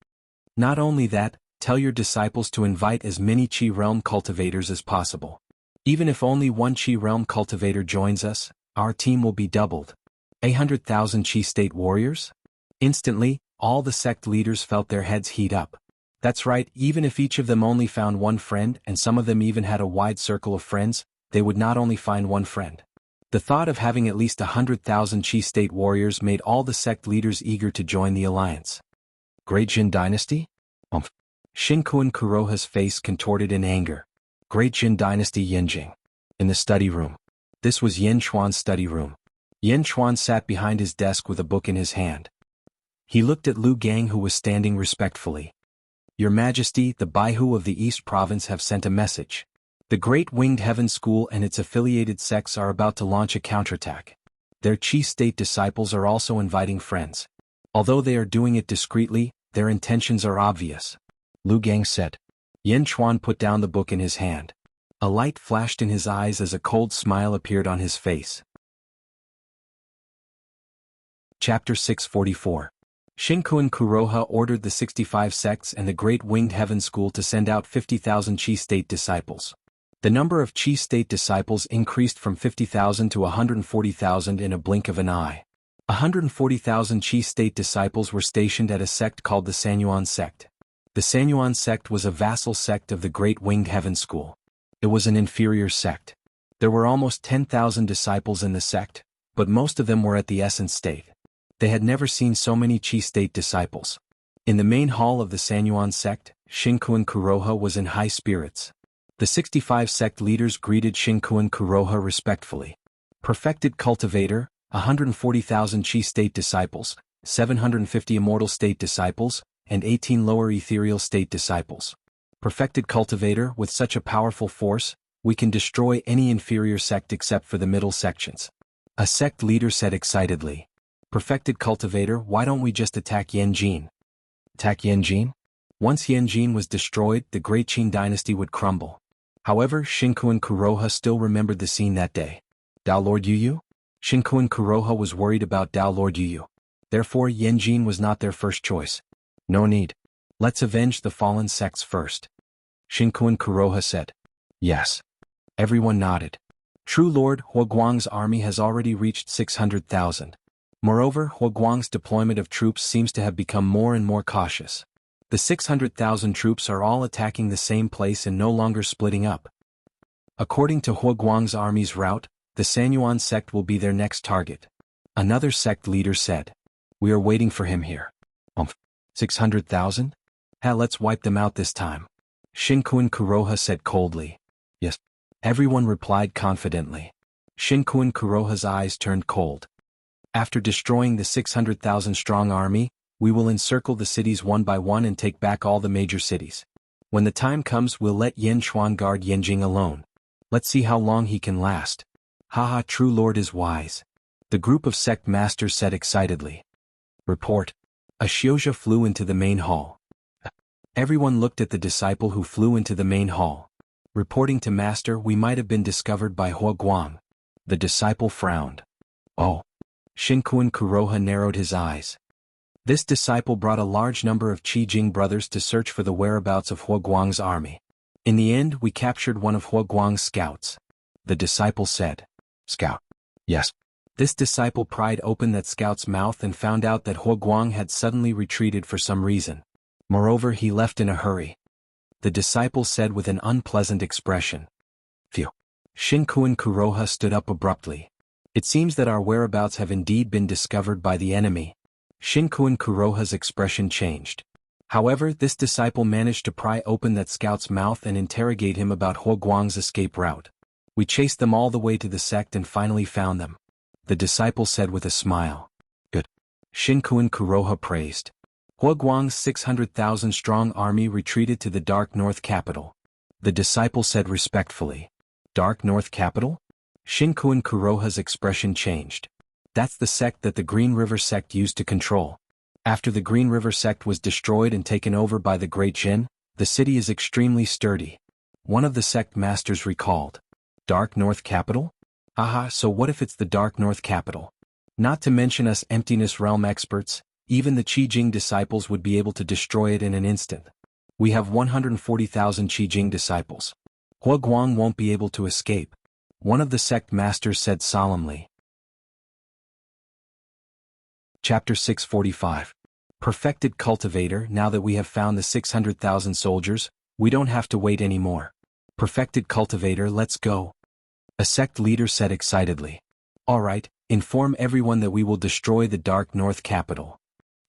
Not only that, tell your disciples to invite as many Qi realm cultivators as possible. Even if only one Qi realm cultivator joins us, our team will be doubled. 800,000 Qi state warriors? Instantly, all the sect leaders felt their heads heat up. That's right, even if each of them only found one friend and some of them even had a wide circle of friends, they would not only find one friend. The thought of having at least 100,000 Qi state warriors made all the sect leaders eager to join the alliance. Great Jin dynasty? Shinkuan Kuroha's face contorted in anger. Great Jin dynasty Yanjing. In the study room. This was Yin Chuan's study room. Yin Chuan sat behind his desk with a book in his hand. He looked at Lu Gang, who was standing respectfully. Your Majesty, the Baihu of the East Province have sent a message. The Great Winged Heaven School and its affiliated sects are about to launch a counterattack. Their Qi state disciples are also inviting friends. Although they are doing it discreetly, their intentions are obvious. Lu Gang said. Yin Chuan put down the book in his hand. A light flashed in his eyes as a cold smile appeared on his face. Chapter 644. Shinkuan Kuroha ordered the 65 sects and the Great Winged Heaven School to send out 50,000 Qi state disciples. The number of Qi state disciples increased from 50,000 to 140,000 in a blink of an eye. 140,000 Qi state disciples were stationed at a sect called the Sanyuan sect. The Sanyuan sect was a vassal sect of the Great Winged Heaven School. It was an inferior sect. There were almost 10,000 disciples in the sect, but most of them were at the essence state. They had never seen so many Qi state disciples. In the main hall of the Sanyuan sect, Shinkuan Kuroha was in high spirits. The 65 sect leaders greeted Shinkuan Kuroha respectfully. Perfected cultivator, 140,000 Qi state disciples, 750 immortal state disciples, and 18 lower ethereal state disciples. Perfected cultivator, with such a powerful force, we can destroy any inferior sect except for the middle sections. A sect leader said excitedly. Perfected cultivator, why don't we just attack Yanjin? Attack Yanjin? Once Yanjin was destroyed, the Great Qin dynasty would crumble. However, Shinkuan Kuroha still remembered the scene that day. Dao Lord Yuyu? Shinkuan Kuroha was worried about Dao Lord Yuyu. Therefore, Yanjin was not their first choice. No need. Let's avenge the fallen sects first. Shinkuan Kuroha said. Yes. Everyone nodded. True Lord, Huoguang's army has already reached 600,000. Moreover, Huoguang's deployment of troops seems to have become more and more cautious. The 600,000 troops are all attacking the same place and no longer splitting up. According to Huoguang's army's route, the Sanyuan sect will be their next target. Another sect leader said. We are waiting for him here. 600,000? Let's wipe them out this time. Shinkuan Kuroha said coldly. Yes. Everyone replied confidently. Shinkuan Kuroha's eyes turned cold. After destroying the 600,000 strong army, we will encircle the cities one by one and take back all the major cities. When the time comes, we'll let Yin Chuan guard Yanjing alone. Let's see how long he can last. Haha, true lord is wise. The group of sect masters said excitedly. Report. A Xiozha flew into the main hall. Everyone looked at the disciple who flew into the main hall. Reporting to master, we might have been discovered by Huoguang. The disciple frowned. Oh. Shinkuan Kuroha narrowed his eyes. This disciple brought a large number of Qi Jing brothers to search for the whereabouts of Huoguang's army. In the end, we captured one of Huoguang's scouts. The disciple said. Scout. Yes. This disciple pried open that scout's mouth and found out that Huoguang had suddenly retreated for some reason. Moreover, he left in a hurry. The disciple said with an unpleasant expression. Phew. Shinkuan Kuroha stood up abruptly. It seems that our whereabouts have indeed been discovered by the enemy. Shinkuan Kuroha's expression changed. However, this disciple managed to pry open that scout's mouth and interrogate him about Huoguang's escape route. We chased them all the way to the sect and finally found them. The disciple said with a smile. Good. Shinkuan Kuroha praised. Huoguang's 600,000 strong army retreated to the Dark North capital. The disciple said respectfully. Dark North capital? Shinkuan Kuroha's expression changed. That's the sect that the Green River sect used to control. After the Green River sect was destroyed and taken over by the Great Jin, the city is extremely sturdy. One of the sect masters recalled. Dark North Capital? Aha, so what if it's the Dark North Capital? Not to mention us emptiness realm experts, even the Qi-Jing disciples would be able to destroy it in an instant. We have 140,000 Qi-Jing disciples. Hua Guang won't be able to escape. One of the sect masters said solemnly. Chapter 645. Perfected Cultivator. Now that we have found the 600,000 soldiers, we don't have to wait anymore. Perfected Cultivator, let's go. A sect leader said excitedly. All right, inform everyone that we will destroy the Dark North Capital.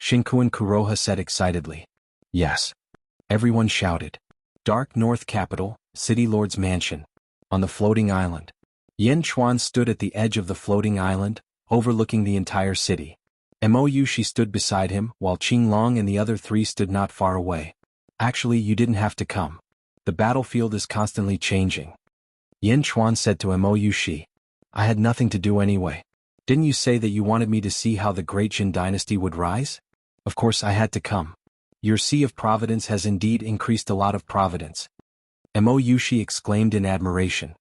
Shinkuan Kuroha said excitedly. Yes. Everyone shouted. Dark North Capital, City Lord's Mansion. On the floating island. Yen Chuan stood at the edge of the floating island, overlooking the entire city. Mo Yushi stood beside him, while Qing Long and the other three stood not far away. Actually, you didn't have to come. The battlefield is constantly changing. Yen Chuan said to Mo Yushi. I had nothing to do anyway. Didn't you say that you wanted me to see how the great Jin dynasty would rise? Of course I had to come. Your Sea of Providence has indeed increased a lot of providence. Mo Yushi exclaimed in admiration.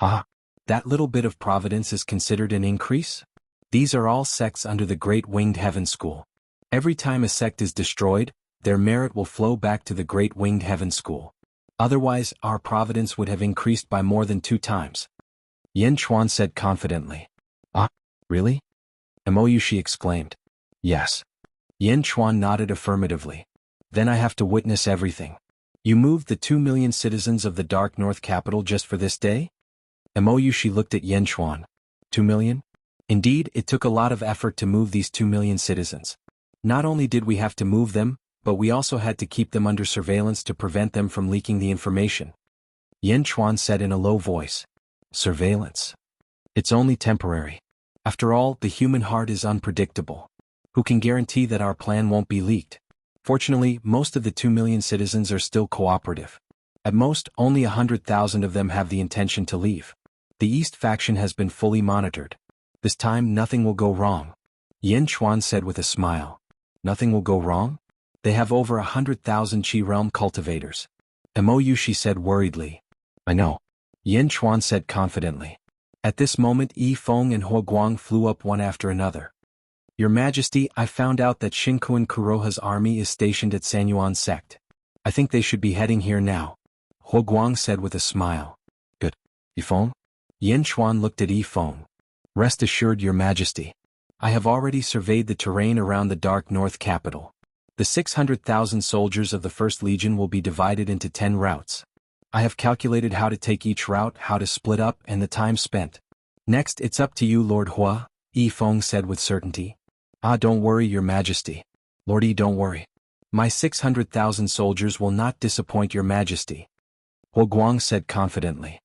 Ah, that little bit of providence is considered an increase? These are all sects under the Great Winged Heaven School. Every time a sect is destroyed, their merit will flow back to the Great Winged Heaven School. Otherwise, our providence would have increased by more than 2 times. Yen Chuan said confidently. Ah, really? Mo Yushi exclaimed. Yes. Yen Chuan nodded affirmatively. Then I have to witness everything. You moved the 2 million citizens of the Dark North Capital just for this day? Mo Yushi looked at Yen Chuan. 2 million? Indeed, it took a lot of effort to move these 2 million citizens. Not only did we have to move them, but we also had to keep them under surveillance to prevent them from leaking the information. Yen Chuan said in a low voice. Surveillance. It's only temporary. After all, the human heart is unpredictable. Who can guarantee that our plan won't be leaked? Fortunately, most of the 2 million citizens are still cooperative. At most, only 100,000 of them have the intention to leave. The East faction has been fully monitored. This time nothing will go wrong. Yen Chuan said with a smile. Nothing will go wrong? They have over 100,000 Qi realm cultivators. Mo Yushi said worriedly. I know. Yen Chuan said confidently. At this moment Yi Feng and Hua Guang flew up one after another. Your Majesty, I found out that Shinkuan Kuroha's army is stationed at Sanyuan sect. I think they should be heading here now. Hua Guang said with a smile. Good. Yi Feng? Yen Chuan looked at Yi Feng. Rest assured, Your Majesty. I have already surveyed the terrain around the Dark North Capital. The 600,000 soldiers of the First Legion will be divided into 10 routes. I have calculated how to take each route, how to split up, and the time spent. Next, it's up to you, Lord Hua, Yi Feng said with certainty. Ah, don't worry, Your Majesty. Lord Yi, don't worry. My 600,000 soldiers will not disappoint Your Majesty. Hua Guang said confidently.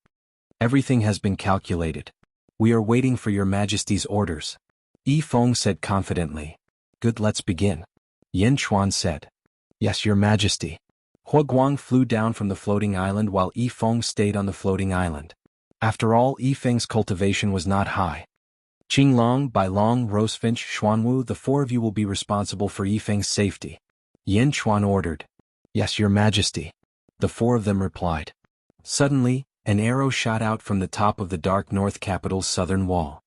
Everything has been calculated. We are waiting for Your Majesty's orders. Yi Feng said confidently. Good, let's begin. Yen Chuan said. Yes, Your Majesty. Hua Guang flew down from the floating island while Yi Feng stayed on the floating island. After all, Yi Feng's cultivation was not high. Qing Long, Bai Long, Rosefinch, Xuanwu, the 4 of you will be responsible for Yi Feng's safety. Yen Chuan ordered. Yes, Your Majesty. The 4 of them replied. Suddenly, an arrow shot out from the top of the Dark North Capital's southern wall.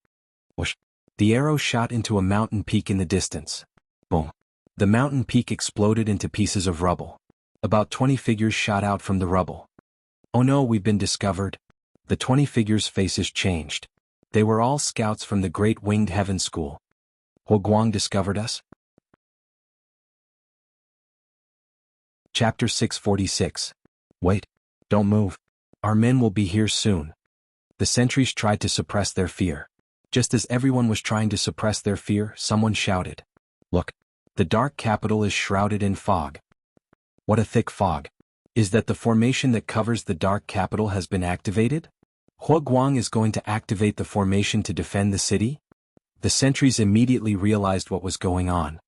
Whoosh! The arrow shot into a mountain peak in the distance. Boom! The mountain peak exploded into pieces of rubble. About 20 figures shot out from the rubble. Oh no, we've been discovered. The 20 figures' faces changed. They were all scouts from the Great Winged Heaven School. Hua Guang discovered us? Chapter 646. Wait. Don't move. Our men will be here soon. The sentries tried to suppress their fear. Just as everyone was trying to suppress their fear, someone shouted. Look. The dark capital is shrouded in fog. What a thick fog. Is that the formation that covers the dark capital has been activated? Hua Guang is going to activate the formation to defend the city? The sentries immediately realized what was going on.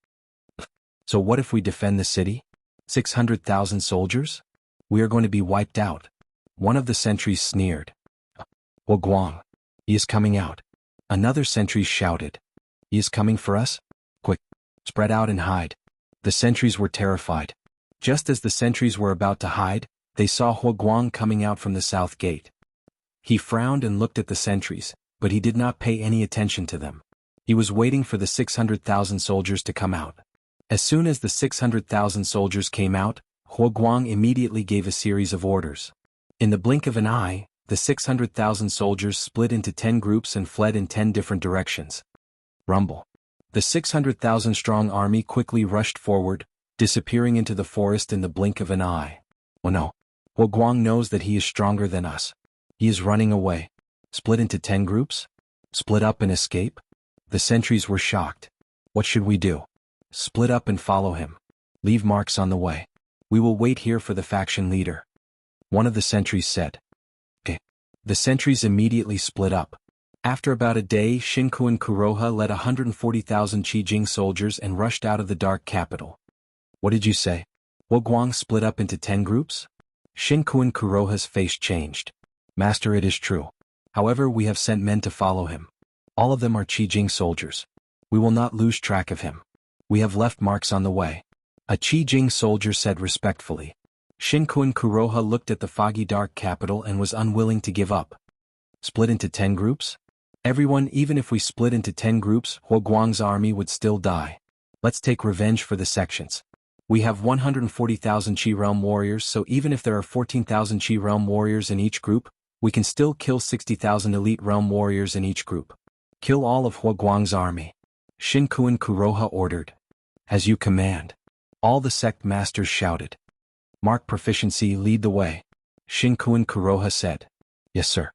So what if we defend the city? 600,000 soldiers? We are going to be wiped out. One of the sentries sneered. Hua Guang. He is coming out. Another sentry shouted. He is coming for us? Quick, spread out and hide. The sentries were terrified. Just as the sentries were about to hide, They saw Huoguang coming out from the south gate. He frowned and looked at the sentries, but he did not pay any attention to them. He was waiting for the 600,000 soldiers to come out. As soon as the 600,000 soldiers came out, Huoguang immediately gave a series of orders. In the blink of an eye, the 600,000 soldiers split into 10 groups and fled in 10 different directions. Rumble. The 600,000-strong army quickly rushed forward, disappearing into the forest in the blink of an eye. Oh no. Huoguang knows that he is stronger than us. He is running away. Split into 10 groups? Split up and escape? The sentries were shocked. What should we do? Split up and follow him. Leave marks on the way. We will wait here for the faction leader. One of the sentries said. Okay. The sentries immediately split up. After about a day, Xinkuan Kuroha led 140,000 Qijing soldiers and rushed out of the dark capital. What did you say? Huoguang split up into 10 groups? Xinkuan Kuroha's face changed. Master, it is true. However, we have sent men to follow him. All of them are Qijing soldiers. We will not lose track of him. We have left marks on the way. A Qijing soldier said respectfully. Xinkuan Kuroha looked at the foggy dark capital and was unwilling to give up. Split into 10 groups? Everyone, even if we split into 10 groups, Huoguang's army would still die. Let's take revenge for the sections. We have 140,000 Qi realm warriors, so even if there are 14,000 Qi realm warriors in each group, we can still kill 60,000 elite realm warriors in each group. Kill all of Huoguang's army. Xinkuan Kuroha ordered. As you command. All the sect masters shouted. Mark proficiency, lead the way. Xinkuan Kuroha said. Yes, sir.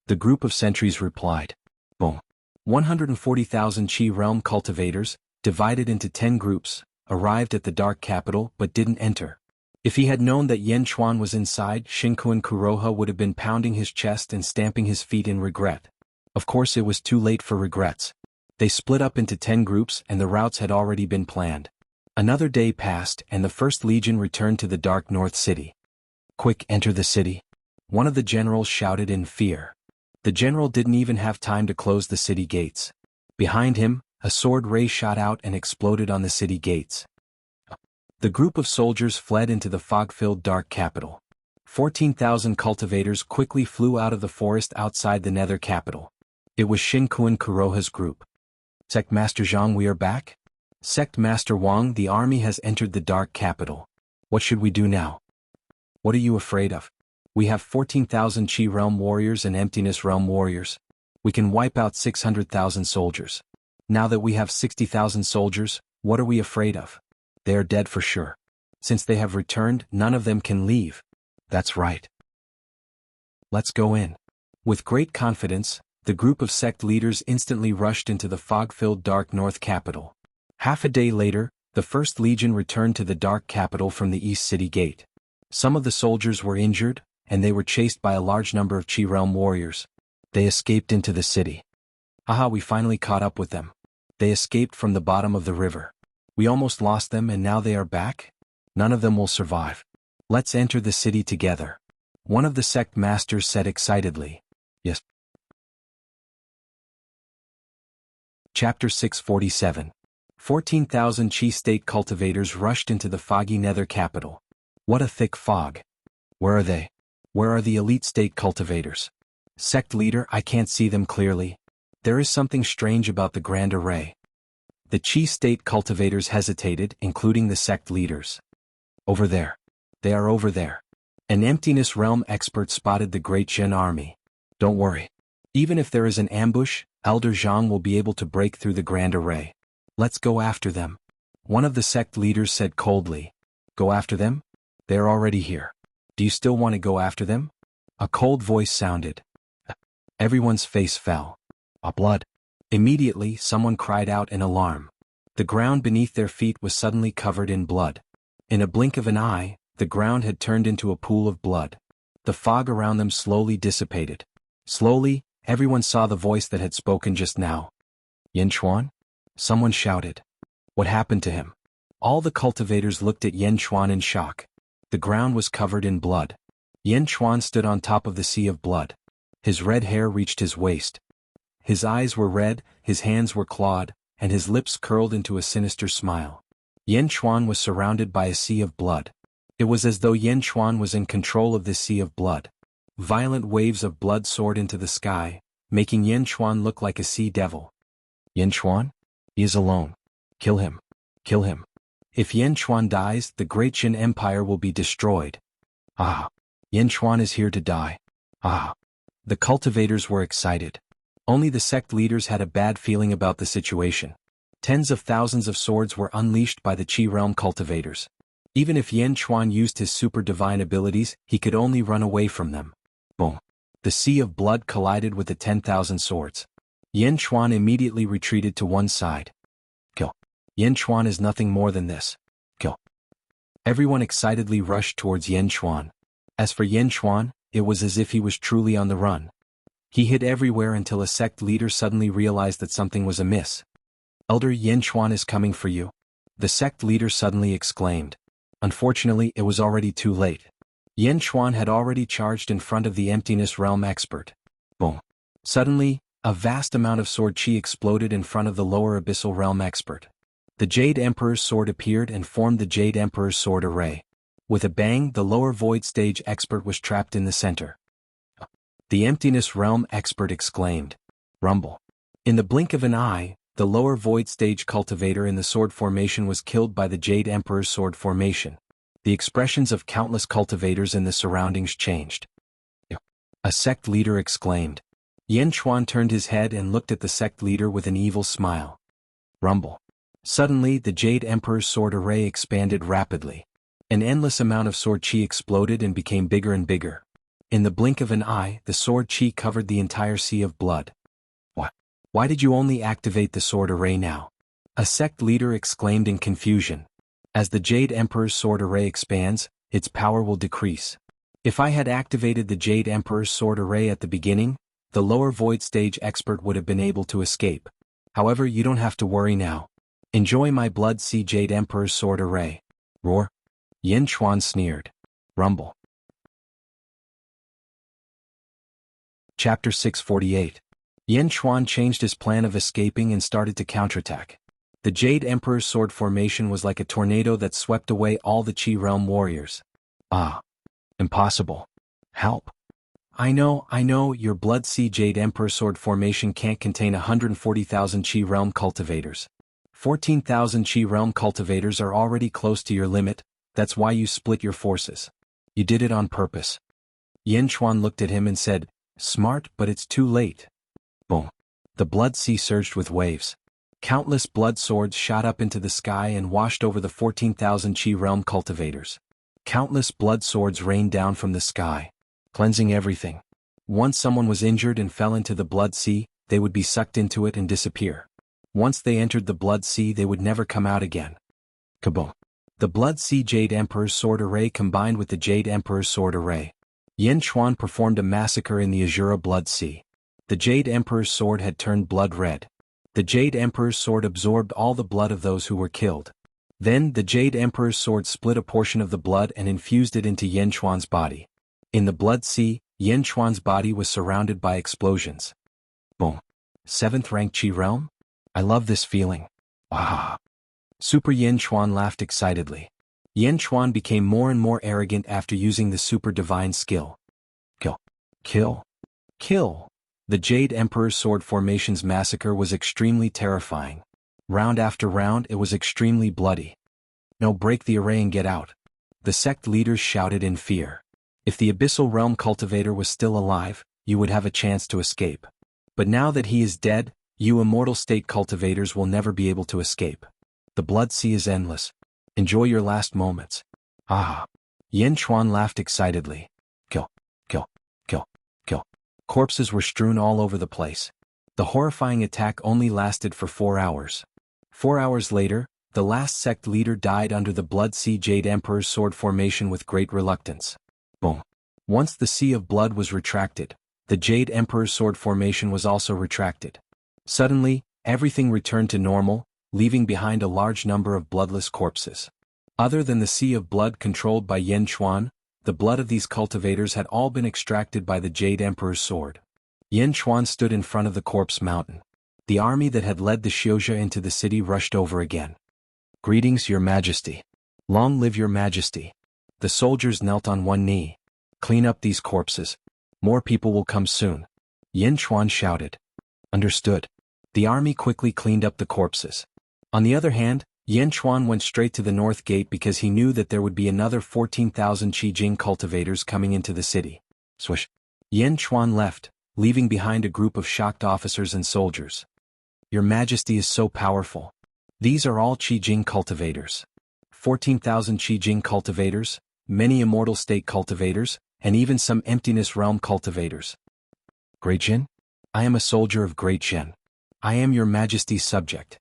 The group of sentries replied. Boom. 140,000 Qi realm cultivators, divided into 10 groups, arrived at the dark capital but didn't enter. If he had known that Yan Chuan was inside, Xinkuan Kuroha would have been pounding his chest and stamping his feet in regret. Of course, it was too late for regrets. They split up into 10 groups and the routes had already been planned. Another day passed and the First Legion returned to the dark north city. Quick, enter the city. One of the generals shouted in fear. The general didn't even have time to close the city gates. Behind him, a sword ray shot out and exploded on the city gates. The group of soldiers fled into the fog-filled dark capital. 14,000 cultivators quickly flew out of the forest outside the nether capital. It was Xinkuan Kuroha's group. Sect Master Zhang, we are back? Sect Master Wang, the army has entered the dark capital. What should we do now? What are you afraid of? We have 14,000 Qi realm warriors and emptiness realm warriors. We can wipe out 600,000 soldiers. Now that we have 60,000 soldiers, what are we afraid of? They are dead for sure. Since they have returned, none of them can leave. That's right. Let's go in. With great confidence, the group of sect leaders instantly rushed into the fog-filled dark north capital. Half a day later, the First Legion returned to the dark capital from the east city gate. Some of the soldiers were injured, and they were chased by a large number of Qi realm warriors. They escaped into the city. Aha, we finally caught up with them. They escaped from the bottom of the river. We almost lost them and now they are back? None of them will survive. Let's enter the city together. One of the sect masters said excitedly. Yes. Chapter 647. 14,000 Qi state cultivators rushed into the foggy nether capital. What a thick fog. Where are they? Where are the elite state cultivators? Sect leader, I can't see them clearly. There is something strange about the grand array. The Qi state cultivators hesitated, including the sect leaders. Over there. They are over there. An emptiness realm expert spotted the Great Zhen army. Don't worry. Even if there is an ambush, Elder Zhang will be able to break through the grand array. Let's go after them. One of the sect leaders said coldly. Go after them? They are already here. Do you still want to go after them? A cold voice sounded. Everyone's face fell. Blood. Immediately, someone cried out in alarm. The ground beneath their feet was suddenly covered in blood. In a blink of an eye, the ground had turned into a pool of blood. The fog around them slowly dissipated. Slowly, everyone saw the voice that had spoken just now. Yan Chuan? Someone shouted. What happened to him? All the cultivators looked at Yan Chuan in shock. The ground was covered in blood. Yan Chuan stood on top of the sea of blood. His red hair reached his waist. His eyes were red, his hands were clawed, and his lips curled into a sinister smile. Yan Chuan was surrounded by a sea of blood. It was as though Yen Chuan was in control of this sea of blood. Violent waves of blood soared into the sky, making Yen Chuan look like a sea devil. Yen Chuan? He is alone. Kill him. Kill him. If Yen Chuan dies, the great Qin Empire will be destroyed. Ah! Yen Chuan is here to die. Ah! The cultivators were excited. Only the sect leaders had a bad feeling about the situation. Tens of thousands of swords were unleashed by the Qi realm cultivators. Even if Yen Chuan used his super divine abilities, he could only run away from them. Boom! The sea of blood collided with the 10,000 swords. Yen Chuan immediately retreated to one side. Kill. Yen Chuan is nothing more than this. Kill. Everyone excitedly rushed towards Yen Chuan. As for Yen Chuan, it was as if he was truly on the run. He hid everywhere until a sect leader suddenly realized that something was amiss. Elder Yen Chuan is coming for you. The sect leader suddenly exclaimed. Unfortunately, it was already too late. Yen Chuan had already charged in front of the Emptiness Realm expert. Boom. Suddenly, a vast amount of sword chi exploded in front of the lower Abyssal Realm expert. The Jade Emperor's sword appeared and formed the Jade Emperor's sword array. With a bang, the lower Void Stage expert was trapped in the center. The Emptiness Realm expert exclaimed. Rumble. In the blink of an eye, the lower Void Stage cultivator in the sword formation was killed by the Jade Emperor's sword formation. The expressions of countless cultivators in the surroundings changed. A sect leader exclaimed. Yen Chuan turned his head and looked at the sect leader with an evil smile. Rumble. Suddenly, the Jade Emperor's sword array expanded rapidly. An endless amount of sword chi exploded and became bigger and bigger. In the blink of an eye, the sword chi covered the entire sea of blood. What? Why did you only activate the sword array now? A sect leader exclaimed in confusion. As the Jade Emperor's sword array expands, its power will decrease. If I had activated the Jade Emperor's sword array at the beginning, the lower Void Stage expert would have been able to escape. However, you don't have to worry now. Enjoy my Blood Sea Jade Emperor's sword array. Roar. Yen Chuan sneered. Rumble. Chapter 648. Yen Chuan changed his plan of escaping and started to counterattack. The Jade Emperor's sword formation was like a tornado that swept away all the Qi realm warriors. Ah. Impossible. Help. I know, your Blood Sea Jade Emperor sword formation can't contain 140,000 Qi realm cultivators. 14,000 Qi realm cultivators are already close to your limit, that's why you split your forces. You did it on purpose. Yen Chuan looked at him and said, Smart, but it's too late. Boom. The blood sea surged with waves. Countless blood swords shot up into the sky and washed over the 14,000 Qi realm cultivators. Countless blood swords rained down from the sky, cleansing everything. Once someone was injured and fell into the blood sea, they would be sucked into it and disappear. Once they entered the blood sea, they would never come out again. Kaboom. The Blood Sea Jade Emperor's sword array combined with the Jade Emperor's sword array. Yen Chuan performed a massacre in the Azura Blood Sea. The Jade Emperor's sword had turned blood red. The Jade Emperor's sword absorbed all the blood of those who were killed. Then, the Jade Emperor's sword split a portion of the blood and infused it into Yen Chuan's body. In the Blood Sea, Yen Chuan's body was surrounded by explosions. Boom. 7th rank Qi realm? I love this feeling. Ah. Super Yen Chuan laughed excitedly. Yen Chuan became more and more arrogant after using the super divine skill. Kill. Kill. Kill. The Jade Emperor's sword formation's massacre was extremely terrifying. Round after round, it was extremely bloody. No, break the array and get out. The sect leaders shouted in fear. If the Abyssal Realm cultivator was still alive, you would have a chance to escape. But now that he is dead, you Immortal State cultivators will never be able to escape. The blood sea is endless. Enjoy your last moments. Ah. Yen Chuan laughed excitedly. Kill. Kill. Kill. Kill. Corpses were strewn all over the place. The horrifying attack only lasted for 4 hours. 4 hours later, the last sect leader died under the Blood Sea Jade Emperor's sword formation with great reluctance. Boom. Once the sea of blood was retracted, the Jade Emperor's sword formation was also retracted. Suddenly, everything returned to normal, leaving behind a large number of bloodless corpses. Other than the sea of blood controlled by Yen Chuan, the blood of these cultivators had all been extracted by the Jade Emperor's sword. Yen Chuan stood in front of the corpse mountain. The army that had led the Xiuzha into the city rushed over again. Greetings, Your Majesty. Long live Your Majesty. The soldiers knelt on one knee. Clean up these corpses. More people will come soon. Yin Chuan shouted. Understood. The army quickly cleaned up the corpses. On the other hand, Yin Chuan went straight to the north gate because he knew that there would be another 14,000 Qijing cultivators coming into the city. Swish. Yin Chuan left, leaving behind a group of shocked officers and soldiers. Your Majesty is so powerful. These are all Qijing cultivators. 14,000 Qijing cultivators, many immortal state cultivators, and even some emptiness realm cultivators. Great Jin? I am a soldier of Great Jin. I am your Majesty's subject.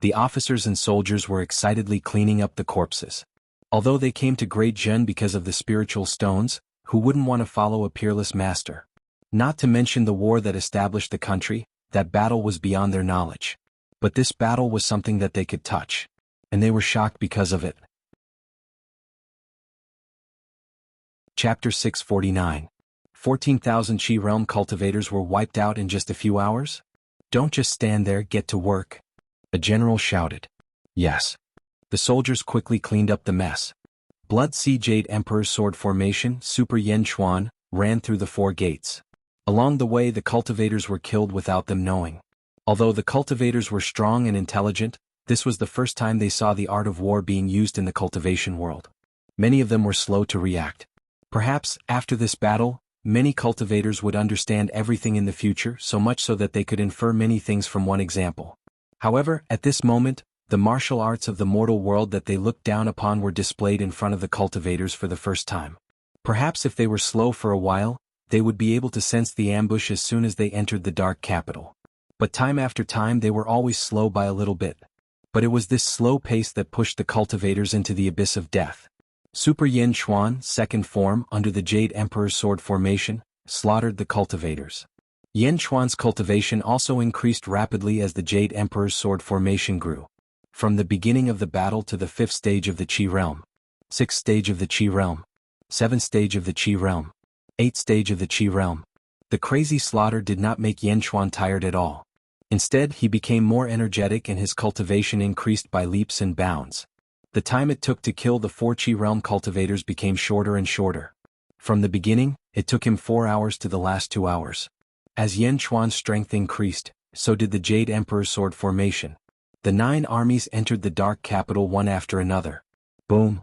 The officers and soldiers were excitedly cleaning up the corpses. Although they came to Great Jin because of the spiritual stones, who wouldn't want to follow a peerless master? Not to mention the war that established the country, that battle was beyond their knowledge. But this battle was something that they could touch. And they were shocked because of it. Chapter 649. 14,000 Qi realm cultivators were wiped out in just a few hours? Don't just stand there, get to work. A general shouted. Yes. The soldiers quickly cleaned up the mess. Blood Sea Jade Emperor's sword formation, Super Yin Chuan, ran through the 4 gates. Along the way the cultivators were killed without them knowing. Although the cultivators were strong and intelligent, this was the first time they saw the art of war being used in the cultivation world. Many of them were slow to react. Perhaps, after this battle, many cultivators would understand everything in the future, so much so that they could infer many things from one example. However, at this moment, the martial arts of the mortal world that they looked down upon were displayed in front of the cultivators for the first time. Perhaps if they were slow for a while, they would be able to sense the ambush as soon as they entered the dark capital. But time after time they were always slow by a little bit. But it was this slow pace that pushed the cultivators into the abyss of death. Super Yin Chuan, second form, under the Jade Emperor's sword formation, slaughtered the cultivators. Yin Chuan's cultivation also increased rapidly as the Jade Emperor's sword formation grew. From the beginning of the battle to the 5th stage of the Qi realm, 6th stage of the Qi realm, 7th stage of the Qi realm, 8th stage of the Qi realm. The crazy slaughter did not make Yin Chuan tired at all. Instead, he became more energetic and his cultivation increased by leaps and bounds. The time it took to kill the 4 Qi realm cultivators became shorter and shorter. From the beginning, it took him 4 hours to the last 2 hours. As Yin Chuan's strength increased, so did the Jade Emperor's sword formation. The 9 armies entered the dark capital one after another. Boom!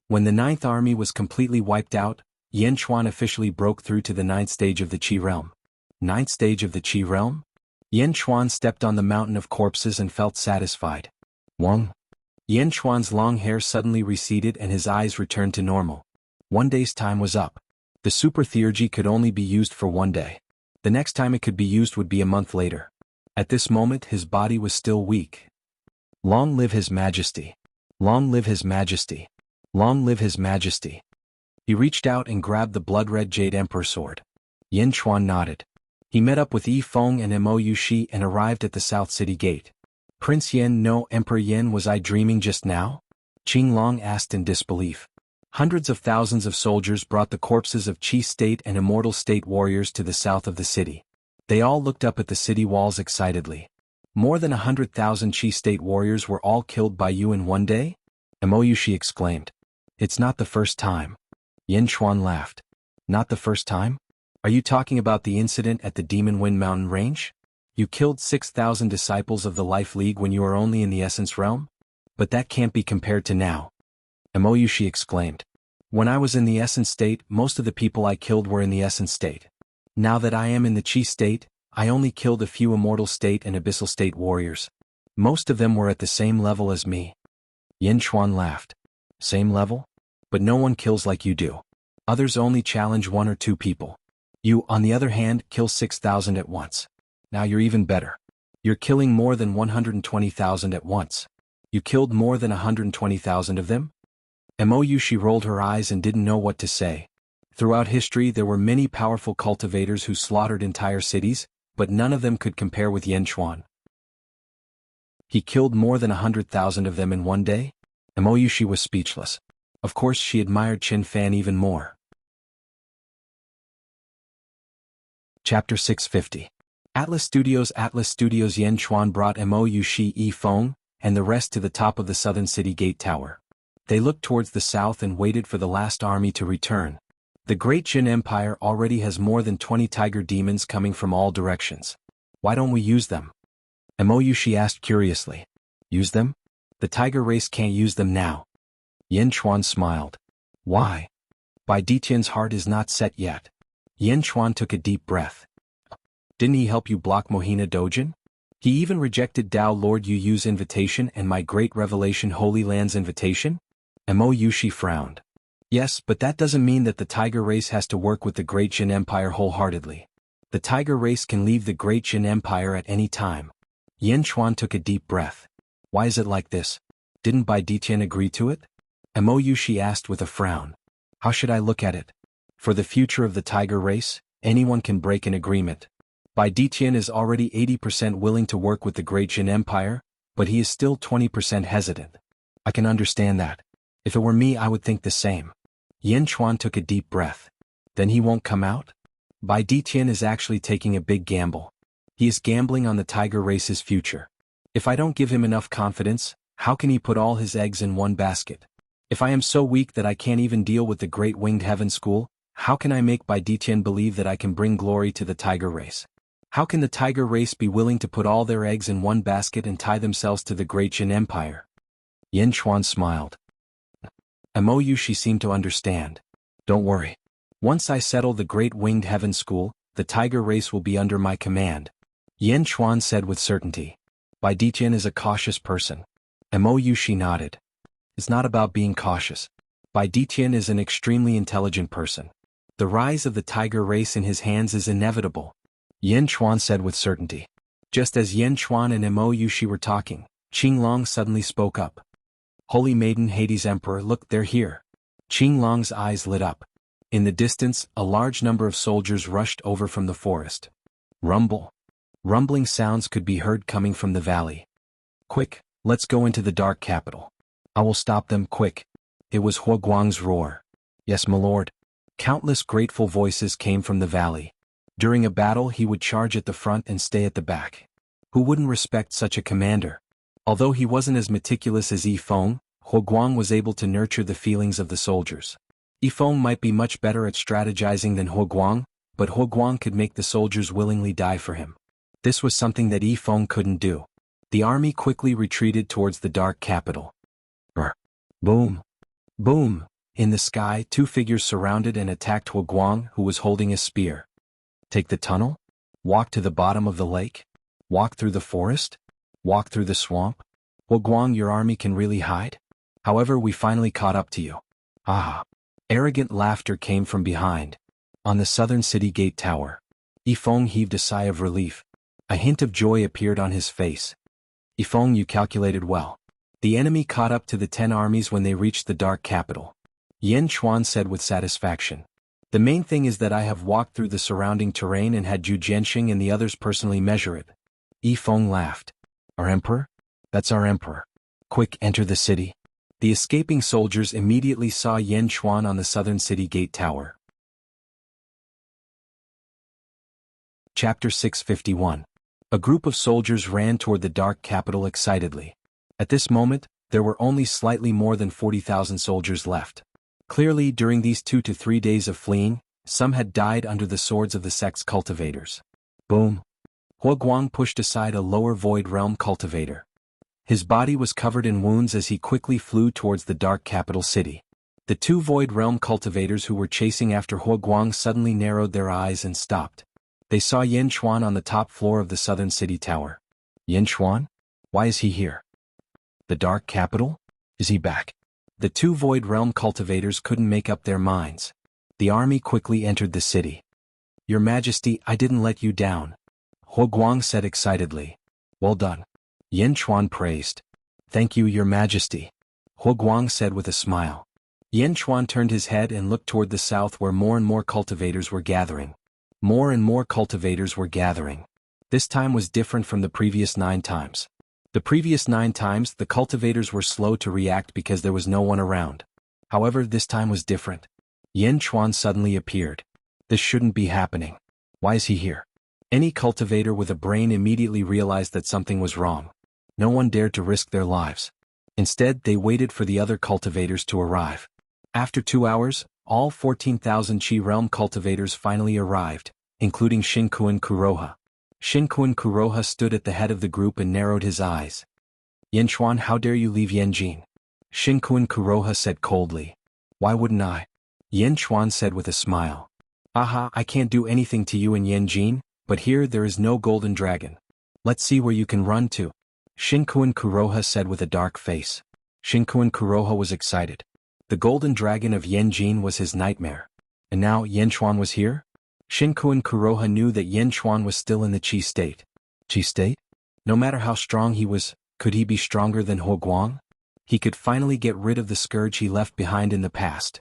When the 9th army was completely wiped out, Yin Chuan officially broke through to the 9th stage of the Qi realm. 9th stage of the Qi realm? Yin Chuan stepped on the mountain of corpses and felt satisfied. Wang! Yin Chuan's long hair suddenly receded and his eyes returned to normal. 1 day's time was up. The super theurgy could only be used for 1 day. The next time it could be used would be a month later. At this moment his body was still weak. Long live His Majesty! Long live His Majesty! Long live His Majesty! He reached out and grabbed the blood-red Jade Emperor sword. Yin Chuan nodded. He met up with Yi Feng and Mo Shi and arrived at the South City Gate. Prince Yin, no, Emperor Yin, was I dreaming just now? Qing Long asked in disbelief. Hundreds of thousands of soldiers brought the corpses of Qi State and Immortal State warriors to the south of the city. They all looked up at the city walls excitedly. More than 100,000 Qi State warriors were all killed by you in 1 day? Mo Shi exclaimed. It's not the first time. Yin Chuan laughed. Not the first time? Are you talking about the incident at the Demon Wind Mountain Range? You killed 6,000 disciples of the Life League when you were only in the Essence Realm? But that can't be compared to now. Mo Shi exclaimed. When I was in the Essence State, most of the people I killed were in the Essence State. Now that I am in the Qi State, I only killed a few Immortal State and Abyssal State warriors. Most of them were at the same level as me. Yin Chuan laughed. Same level? But no one kills like you do. Others only challenge 1 or 2 people. You, on the other hand, kill 6,000 at once. Now you're even better. You're killing more than 120,000 at once. You killed more than 120,000 of them? Mo Shi rolled her eyes and didn't know what to say. Throughout history there were many powerful cultivators who slaughtered entire cities, but none of them could compare with Yin Chuan. He killed more than 100,000 of them in 1 day? Mo Shi was speechless. Of course she admired Qin Fan even more. Chapter 650. Atlas Studios Yin Chuan brought Mo Shi, Yi Feng, and the rest to the top of the southern city gate tower. They looked towards the south and waited for the last army to return. The Great Jin Empire already has more than 20 tiger demons coming from all directions. Why don't we use them? Emoyushi asked curiously. Use them? The tiger race can't use them now. Yin Chuan smiled. Why? Bai Ditian's heart is not set yet. Yin Chuan took a deep breath. Didn't he help you block Mohina Dojin? He even rejected Dao Lord Yu Yu's invitation and my Great Revelation Holy Land's invitation? Emoyushi frowned. Yes, but that doesn't mean that the tiger race has to work with the Great Jin Empire wholeheartedly. The tiger race can leave the Great Jin Empire at any time. Yin Chuan took a deep breath. Why is it like this? Didn't Bai Ditian agree to it? Emoyushi asked with a frown. How should I look at it? For the future of the tiger race, anyone can break an agreement. Bai Ditian is already 80% willing to work with the Great Jin Empire, but he is still 20% hesitant. I can understand that. If it were me, I would think the same. Yin Chuan took a deep breath. Then he won't come out? Bai Ditian is actually taking a big gamble. He is gambling on the tiger race's future. If I don't give him enough confidence, how can he put all his eggs in one basket? If I am so weak that I can't even deal with the Great Winged Heaven School, how can I make Bai Ditian believe that I can bring glory to the tiger race? How can the tiger race be willing to put all their eggs in one basket and tie themselves to the Great Jin Empire? Yin Chuan smiled. Emoyushi seemed to understand. Don't worry. Once I settle the Great Winged Heaven School, the tiger race will be under my command. Yin Chuan said with certainty. Bai Ditian is a cautious person. Emoyushi nodded. It's not about being cautious. Bai Ditian is an extremely intelligent person. The rise of the tiger race in his hands is inevitable. Yin Chuan said with certainty. Just as Yin Chuan and Emoyushi were talking, Qinglong suddenly spoke up. Holy Maiden Hades Emperor, look, they're here. Qinglong's eyes lit up. In the distance, a large number of soldiers rushed over from the forest. Rumble. Rumbling sounds could be heard coming from the valley. Quick, let's go into the dark capital. I will stop them, quick. It was Huoguang's roar. Yes, my lord. Countless grateful voices came from the valley. During a battle he would charge at the front and stay at the back. Who wouldn't respect such a commander? Although he wasn't as meticulous as Yifeng, Huoguang was able to nurture the feelings of the soldiers. Yifeng might be much better at strategizing than Huoguang, but Huoguang could make the soldiers willingly die for him. This was something that Yifeng couldn't do. The army quickly retreated towards the dark capital. Boom! Boom! In the sky, two figures surrounded and attacked Huoguang, who was holding a spear. Take the tunnel? Walk to the bottom of the lake? Walk through the forest? Walk through the swamp? Huoguang, your army can really hide? However, we finally caught up to you. Ah! Arrogant laughter came from behind. On the southern city gate tower. Yifeng heaved a sigh of relief. A hint of joy appeared on his face. Yifeng, you calculated well. The enemy caught up to the 10 armies when they reached the dark capital. Yin Chuan said with satisfaction. The main thing is that I have walked through the surrounding terrain and had Zhu Jianxing and the others personally measure it. Yifeng laughed. Our emperor? That's our emperor. Quick, enter the city. The escaping soldiers immediately saw Yin Chuan on the southern city gate tower. Chapter 651. A group of soldiers ran toward the dark capital excitedly. At this moment, there were only slightly more than 40,000 soldiers left. Clearly, during these 2 to 3 days of fleeing, some had died under the swords of the sect's cultivators. Boom! Huoguang pushed aside a lower void realm cultivator. His body was covered in wounds as he quickly flew towards the dark capital city. The 2 void realm cultivators who were chasing after Huoguang suddenly narrowed their eyes and stopped. They saw Yin Chuan on the top floor of the southern city tower. Yin Chuan? Why is he here? The dark capital? Is he back? The 2 void realm cultivators couldn't make up their minds. The army quickly entered the city. Your Majesty, I didn't let you down. Huoguang said excitedly. Well done. Yin Chuan praised. Thank you, Your Majesty. Huoguang said with a smile. Yin Chuan turned his head and looked toward the south where more and more cultivators were gathering. More and more cultivators were gathering. This time was different from the previous 9 times. The previous 9 times, the cultivators were slow to react because there was no one around. However, this time was different. Yin Chuan suddenly appeared. This shouldn't be happening. Why is he here? Any cultivator with a brain immediately realized that something was wrong. No one dared to risk their lives. Instead, they waited for the other cultivators to arrive. After 2 hours, all 14,000 Qi realm cultivators finally arrived, including Shinkuan Kuroha. Shinkuan Kuroha stood at the head of the group and narrowed his eyes. Yanchuan, how dare you leave Yanjin? Shinkuan Kuroha said coldly. Why wouldn't I? Yanchuan said with a smile. Aha, I can't do anything to you in Yanjin, but here there is no golden dragon. Let's see where you can run to. Shinkuan Kuroha said with a dark face. Shinkuan Kuroha was excited. The golden dragon of Yanjin was his nightmare. And now Yanchuan was here? Shinkuan Kuroha knew that Yanchuan was still in the Qi state. Qi state? No matter how strong he was, could he be stronger than Ho Guang? He could finally get rid of the scourge he left behind in the past.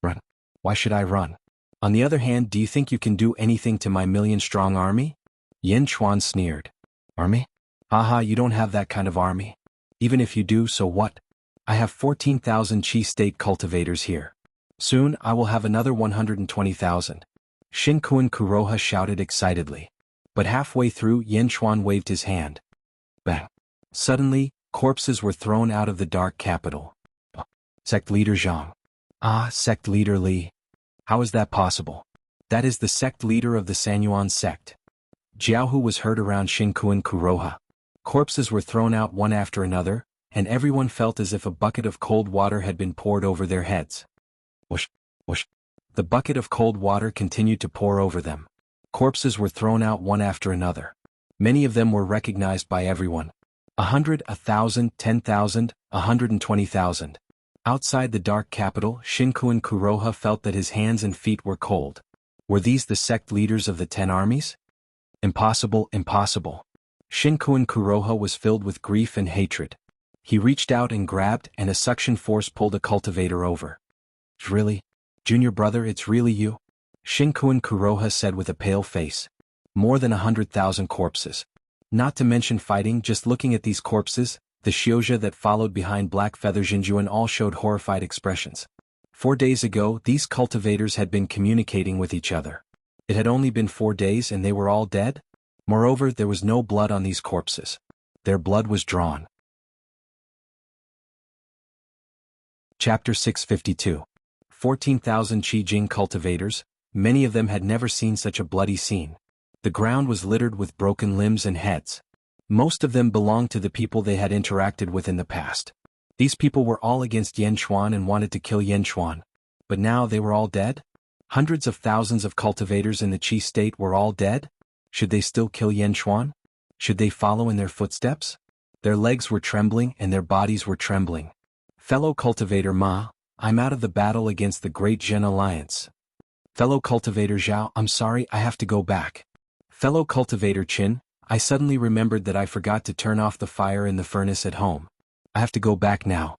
Run. Why should I run? On the other hand, do you think you can do anything to my million-strong army? Yanchuan sneered. Army? Haha, you don't have that kind of army. Even if you do, so what? I have 14,000 Qi state cultivators here. Soon, I will have another 120,000. Shinkuan Kuroha shouted excitedly. But halfway through, Yanchuan waved his hand. Bang. Suddenly, corpses were thrown out of the dark capital. Sect leader Zhang. Ah, sect leader Li. How is that possible? That is the sect leader of the Sanyuan sect. Jiaohu was heard around Shinkuan Kuroha. Corpses were thrown out one after another, and everyone felt as if a bucket of cold water had been poured over their heads. Whoosh, whoosh. The bucket of cold water continued to pour over them. Corpses were thrown out one after another. Many of them were recognized by everyone. 100, 1,000, 10,000, 120,000. Outside the dark capital, Shinkuan Kuroha felt that his hands and feet were cold. Were these the sect leaders of the 10 armies? Impossible, impossible. Shinkuan Kuroha was filled with grief and hatred. He reached out and grabbed, and a suction force pulled a cultivator over. Really? Junior brother, it's really you? Shinkuan Kuroha said with a pale face. More than 100,000 corpses. Not to mention fighting, just looking at these corpses, the Xiozha that followed behind Black Feather Jinjuan all showed horrified expressions. 4 days ago, these cultivators had been communicating with each other. It had only been 4 days and they were all dead? Moreover, there was no blood on these corpses. Their blood was drawn. Chapter 652. 14,000 Qijing cultivators, many of them had never seen such a bloody scene. The ground was littered with broken limbs and heads. Most of them belonged to the people they had interacted with in the past. These people were all against Yanchuan and wanted to kill Yanchuan. But now they were all dead? Hundreds of thousands of cultivators in the Qi state were all dead? Should they still kill Yanchuan? Should they follow in their footsteps? Their legs were trembling and their bodies were trembling. Fellow cultivator Ma, I'm out of the battle against the Great Zhen Alliance. Fellow cultivator Zhao, I'm sorry, I have to go back. Fellow cultivator Qin, I suddenly remembered that I forgot to turn off the fire in the furnace at home. I have to go back now.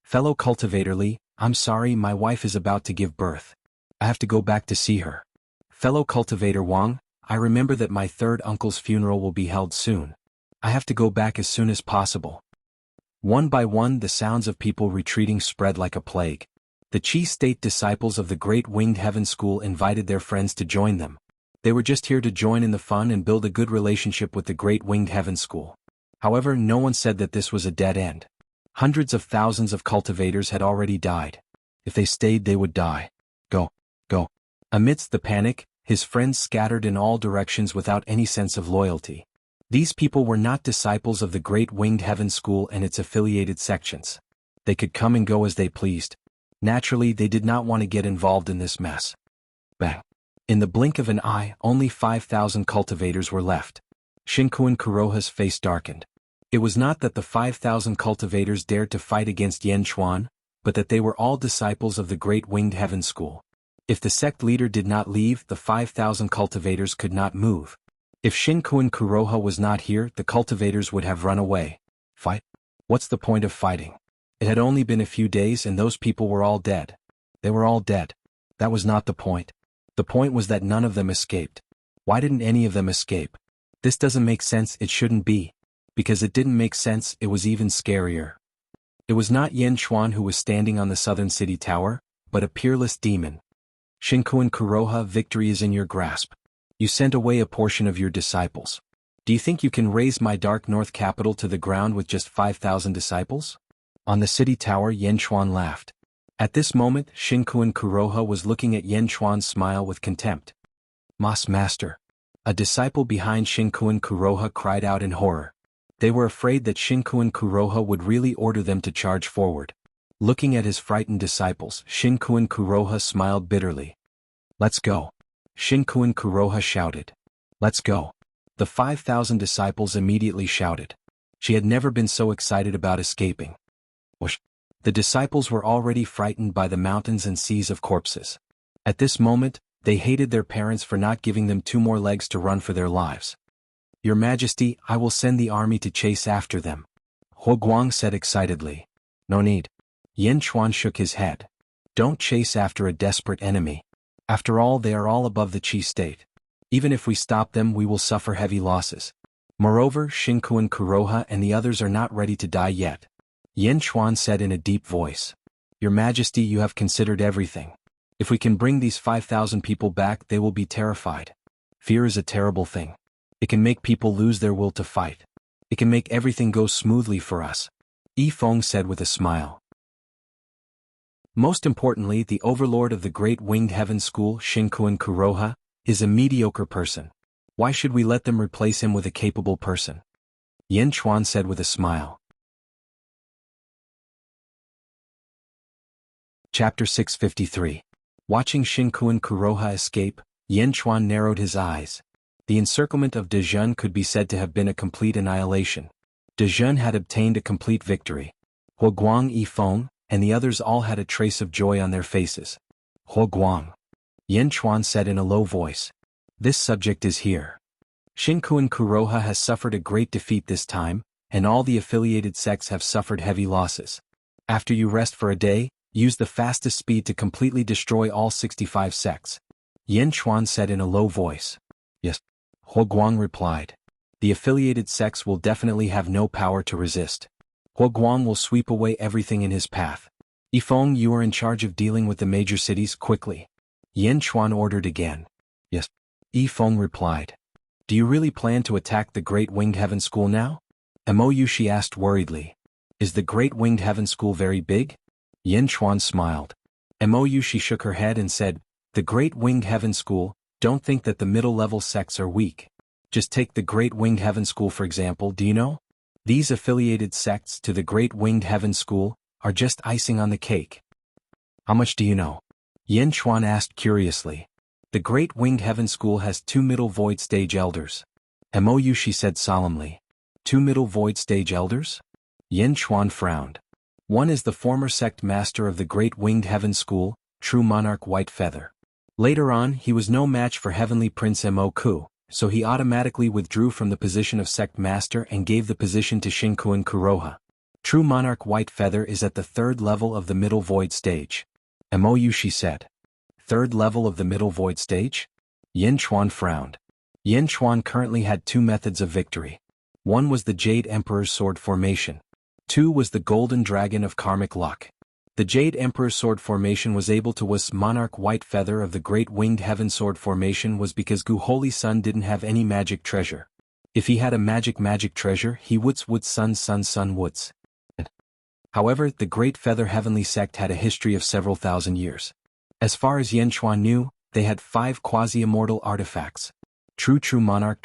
Fellow cultivator Li, I'm sorry, my wife is about to give birth. I have to go back to see her. Fellow cultivator Wang, I remember that my third uncle's funeral will be held soon. I have to go back as soon as possible. One by one, the sounds of people retreating spread like a plague. The Qi state disciples of the Great Winged Heaven School invited their friends to join them. They were just here to join in the fun and build a good relationship with the Great Winged Heaven School. However, no one said that this was a dead end. Hundreds of thousands of cultivators had already died. If they stayed, they would die. Go, go. Amidst the panic, his friends scattered in all directions without any sense of loyalty. These people were not disciples of the Great Winged Heaven School and its affiliated sections. They could come and go as they pleased. Naturally, they did not want to get involved in this mess. Bang. In the blink of an eye, only 5,000 cultivators were left. Shinkuan Kuroha's face darkened. It was not that the 5,000 cultivators dared to fight against Yanchuan, but that they were all disciples of the Great Winged Heaven School. If the sect leader did not leave, the 5,000 cultivators could not move. If Shinkuan Kuroha was not here, the cultivators would have run away. Fight? What's the point of fighting? It had only been a few days and those people were all dead. They were all dead. That was not the point. The point was that none of them escaped. Why didn't any of them escape? This doesn't make sense, it shouldn't be. Because it didn't make sense, it was even scarier. It was not Yanchuan who was standing on the southern city tower, but a peerless demon. Shinkuan Kuroha, victory is in your grasp. You sent away a portion of your disciples. Do you think you can raise my dark north capital to the ground with just 5,000 disciples? On the city tower, Yan Chuan laughed. At this moment, Xingkuan Kuroha was looking at Yan Chuan's smile with contempt. Master. A disciple behind Xingkuan Kuroha cried out in horror. They were afraid that Xingkuan Kuroha would really order them to charge forward. Looking at his frightened disciples, Xingkuan Kuroha smiled bitterly. Let's go. Xingkuan Kuroha shouted. Let's go. The 5,000 disciples immediately shouted. She had never been so excited about escaping. Whoosh. The disciples were already frightened by the mountains and seas of corpses. At this moment, they hated their parents for not giving them 2 more legs to run for their lives. Your Majesty, I will send the army to chase after them. Huo Guang said excitedly. No need. Yan Chuan shook his head. Don't chase after a desperate enemy. After all, they are all above the Qi state. Even if we stop them, we will suffer heavy losses. Moreover, Xingkuan Kuroha and the others are not ready to die yet. Yan Chuan said in a deep voice. Your Majesty, you have considered everything. If we can bring these 5,000 people back, they will be terrified. Fear is a terrible thing. It can make people lose their will to fight. It can make everything go smoothly for us. Yi Feng said with a smile. Most importantly, the overlord of the Great Winged Heaven School, Xingkuan Kuroha, is a mediocre person. Why should we let them replace him with a capable person? Yan Chuan said with a smile. Chapter 653. Watching Xingkuan Kuroha escape, Yan Chuan narrowed his eyes. The encirclement of Dezhun could be said to have been a complete annihilation. Dezhun had obtained a complete victory. Huo Guang, Yi Feng, and the others all had a trace of joy on their faces. Huo Guang. Yan Chuan said in a low voice. This subject is here. Xingkuan Kuroha has suffered a great defeat this time, and all the affiliated sects have suffered heavy losses. After you rest for a day, use the fastest speed to completely destroy all 65 sects. Yan Chuan said in a low voice. Yes. Huo Guang replied. The affiliated sects will definitely have no power to resist. Huo Guang will sweep away everything in his path. Yi Feng, you are in charge of dealing with the major cities quickly. Yan Chuan ordered again. Yes. Yi Feng replied. Do you really plan to attack the Great Winged Heaven School now? Moyushi asked worriedly. Is the Great Winged Heaven School very big? Yan Chuan smiled. Moyushi shook her head and said, The Great Winged Heaven School, don't think that the middle-level sects are weak. Just take the Great Winged Heaven School for example, do you know? These affiliated sects to the Great Winged Heaven School are just icing on the cake. How much do you know? Yan Chuan asked curiously. The Great Winged Heaven School has 2 Middle Void Stage Elders. Moyushi said solemnly. 2 Middle Void Stage Elders? Yan Chuan frowned. One is the former sect master of the Great Winged Heaven School, True Monarch White Feather. Later on, he was no match for Heavenly Prince Mo Ku, so he automatically withdrew from the position of sect master and gave the position to Xingkuan Kuroha. True Monarch White Feather is at the 3rd level of the Middle Void Stage. Moyushi said. 3rd level of the Middle Void Stage? Yan Chuan frowned. Yan Chuan currently had 2 methods of victory. One was the Jade Emperor's Sword Formation. 2 was the Golden Dragon of Karmic Luck. The Jade Emperor's Sword Formation was able to was Monarch White Feather of the Great Winged Heaven Sword Formation was because Gu Holy Sun didn't have any magic treasure. If he had a magic treasure, he would sun woods. However, the Great Feather Heavenly Sect had a history of several thousand years. As far as Yan Chuan knew, they had 5 quasi-immortal artifacts. True Monarch,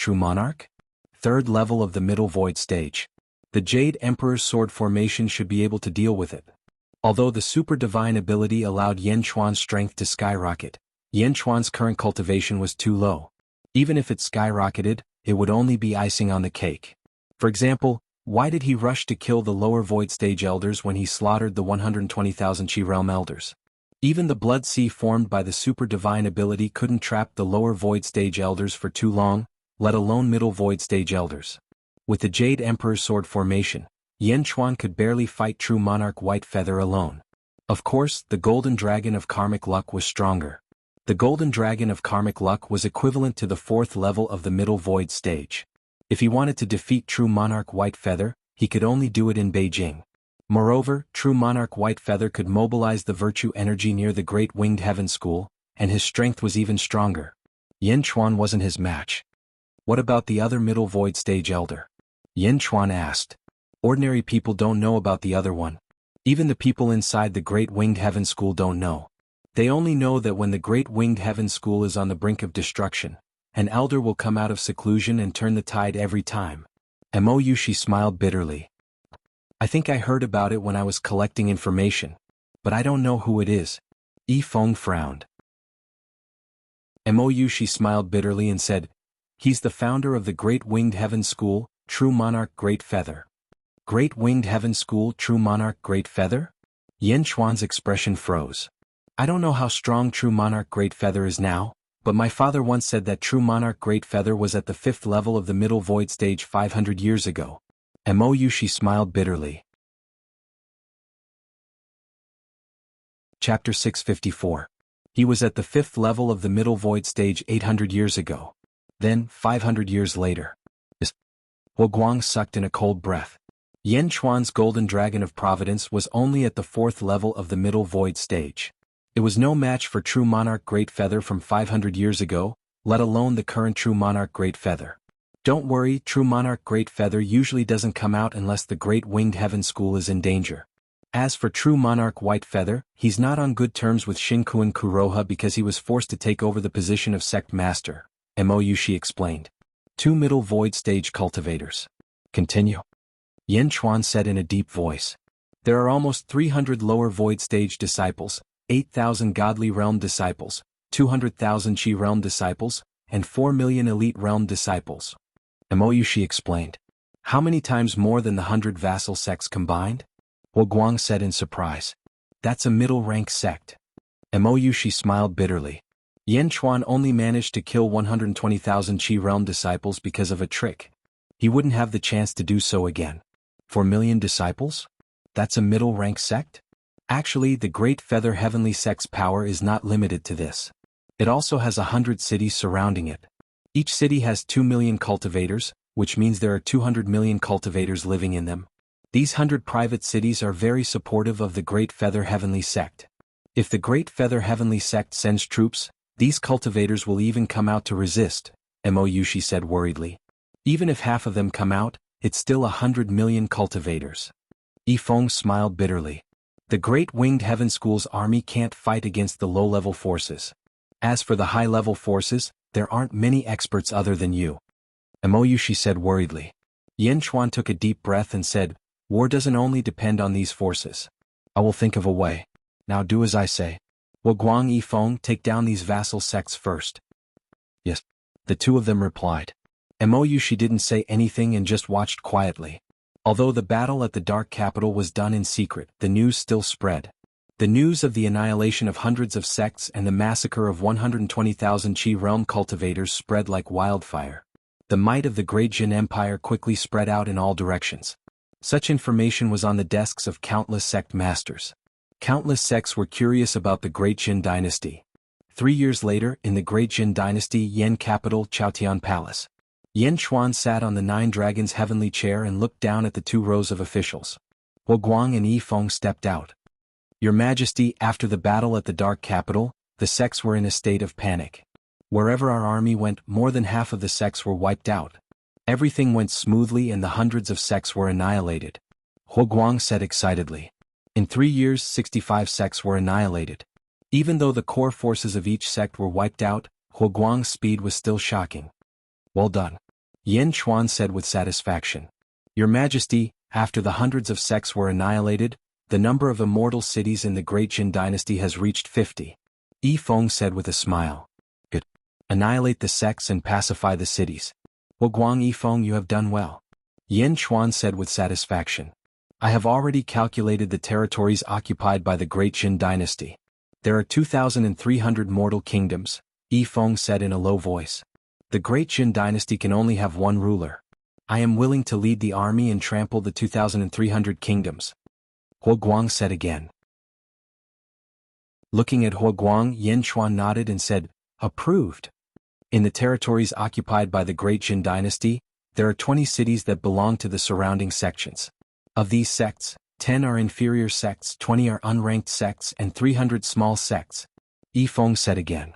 3rd level of the Middle Void Stage. The Jade Emperor's Sword Formation should be able to deal with it. Although the super divine ability allowed Yan Chuan's strength to skyrocket, Yan Chuan's current cultivation was too low. Even if it skyrocketed, it would only be icing on the cake. For example, why did he rush to kill the lower void stage elders when he slaughtered the 120,000 Qi realm elders? Even the blood sea formed by the super divine ability couldn't trap the lower void stage elders for too long, let alone middle void stage elders. With the Jade Emperor's Sword Formation, Yan Chuan could barely fight True Monarch White Feather alone. Of course, the Golden Dragon of Karmic Luck was stronger. The Golden Dragon of Karmic Luck was equivalent to the 4th level of the Middle Void Stage. If he wanted to defeat True Monarch White Feather, he could only do it in Beijing. Moreover, True Monarch White Feather could mobilize the virtue energy near the Great Winged Heaven School, and his strength was even stronger. Yan Chuan wasn't his match. What about the other middle void stage elder? Yin Chuan asked. Ordinary people don't know about the other one. Even the people inside the Great Winged Heaven School don't know. They only know that when the Great Winged Heaven School is on the brink of destruction, an elder will come out of seclusion and turn the tide every time. Mo Yushi smiled bitterly. I think I heard about it when I was collecting information, but I don't know who it is. Yi Feng frowned. Mo Yushi smiled bitterly and said, he's the founder of the Great Winged Heaven School, True Monarch Great Feather. Great Winged Heaven School, True Monarch Great Feather? Yin Chuan's expression froze. I don't know how strong True Monarch Great Feather is now, but my father once said that True Monarch Great Feather was at the 5th level of the middle void stage 500 years ago. Mo Yushi smiled bitterly. Chapter 654. He was at the 5th level of the middle void stage 800 years ago. Then, 500 years later. Guang sucked in a cold breath. Yin Chuan's Golden Dragon of Providence was only at the 4th level of the middle void stage. It was no match for True Monarch Great Feather from 500 years ago, let alone the current True Monarch Great Feather. Don't worry, True Monarch Great Feather usually doesn't come out unless the Great Winged Heaven School is in danger. As for True Monarch White Feather, he's not on good terms with Shinkuan Kuroha because he was forced to take over the position of Sect Master, Mo Yushi explained. 2 middle void stage cultivators. Continue. Yin Chuan said in a deep voice. There are almost 300 lower void stage disciples, 8,000 godly realm disciples, 200,000 Qi realm disciples, and 4 million elite realm disciples. Mo Yushi explained. How many times more than the 100 vassal sects combined? Guang said in surprise. That's a middle rank sect. Mo Yushi smiled bitterly. Yin Chuan only managed to kill 120,000 Qi realm disciples because of a trick. He wouldn't have the chance to do so again. 4 million disciples? That's a middle rank sect? Actually, the Great Feather Heavenly Sect's power is not limited to this. It also has 100 cities surrounding it. Each city has 2 million cultivators, which means there are 200 million cultivators living in them. These 100 private cities are very supportive of the Great Feather Heavenly Sect. If the Great Feather Heavenly Sect sends troops, these cultivators will even come out to resist, Mo Yushi said worriedly. Even if half of them come out, it's still 100 million cultivators. Yi Feng smiled bitterly. The Great Winged Heaven School's army can't fight against the low-level forces. As for the high-level forces, there aren't many experts other than you. Mo Yushi said worriedly. Yin Chuan took a deep breath and said, war doesn't only depend on these forces. I will think of a way. Now do as I say. Will Guang Yi Feng take down these vassal sects first? Yes. The two of them replied. Mo Yushi didn't say anything and just watched quietly. Although the battle at the Dark Capital was done in secret, the news still spread. The news of the annihilation of hundreds of sects and the massacre of 120,000 Qi realm cultivators spread like wildfire. The might of the Great Jin Empire quickly spread out in all directions. Such information was on the desks of countless sect masters. Countless sects were curious about the Great Jin dynasty. 3 years later, in the Great Jin dynasty Yen capital Chaotian Palace, Yin Chuan sat on the 9 dragons' heavenly chair and looked down at the 2 rows of officials. Guang and Yi Feng stepped out. Your Majesty, after the battle at the Dark Capital, the sects were in a state of panic. Wherever our army went, more than half of the sects were wiped out. Everything went smoothly and the hundreds of sects were annihilated. Guang said excitedly. In 3 years, 65 sects were annihilated. Even though the core forces of each sect were wiped out, Guang's speed was still shocking. Well done. Yin Chuan said with satisfaction. Your Majesty, after the hundreds of sects were annihilated, the number of immortal cities in the Great Jin dynasty has reached 50. Yi Feng said with a smile. Good. Annihilate the sects and pacify the cities. Guang Yi Feng, you have done well. Yin Chuan said with satisfaction. I have already calculated the territories occupied by the Great Jin dynasty. There are 2,300 mortal kingdoms, Yi Feng said in a low voice. The Great Jin dynasty can only have one ruler. I am willing to lead the army and trample the 2,300 kingdoms. Guang said again. Looking at Guang, Yin Chuan nodded and said, approved. In the territories occupied by the Great Jin dynasty, there are 20 cities that belong to the surrounding sections. Of these sects, 10 are inferior sects, 20 are unranked sects, and 300 small sects. Yi Feng said again.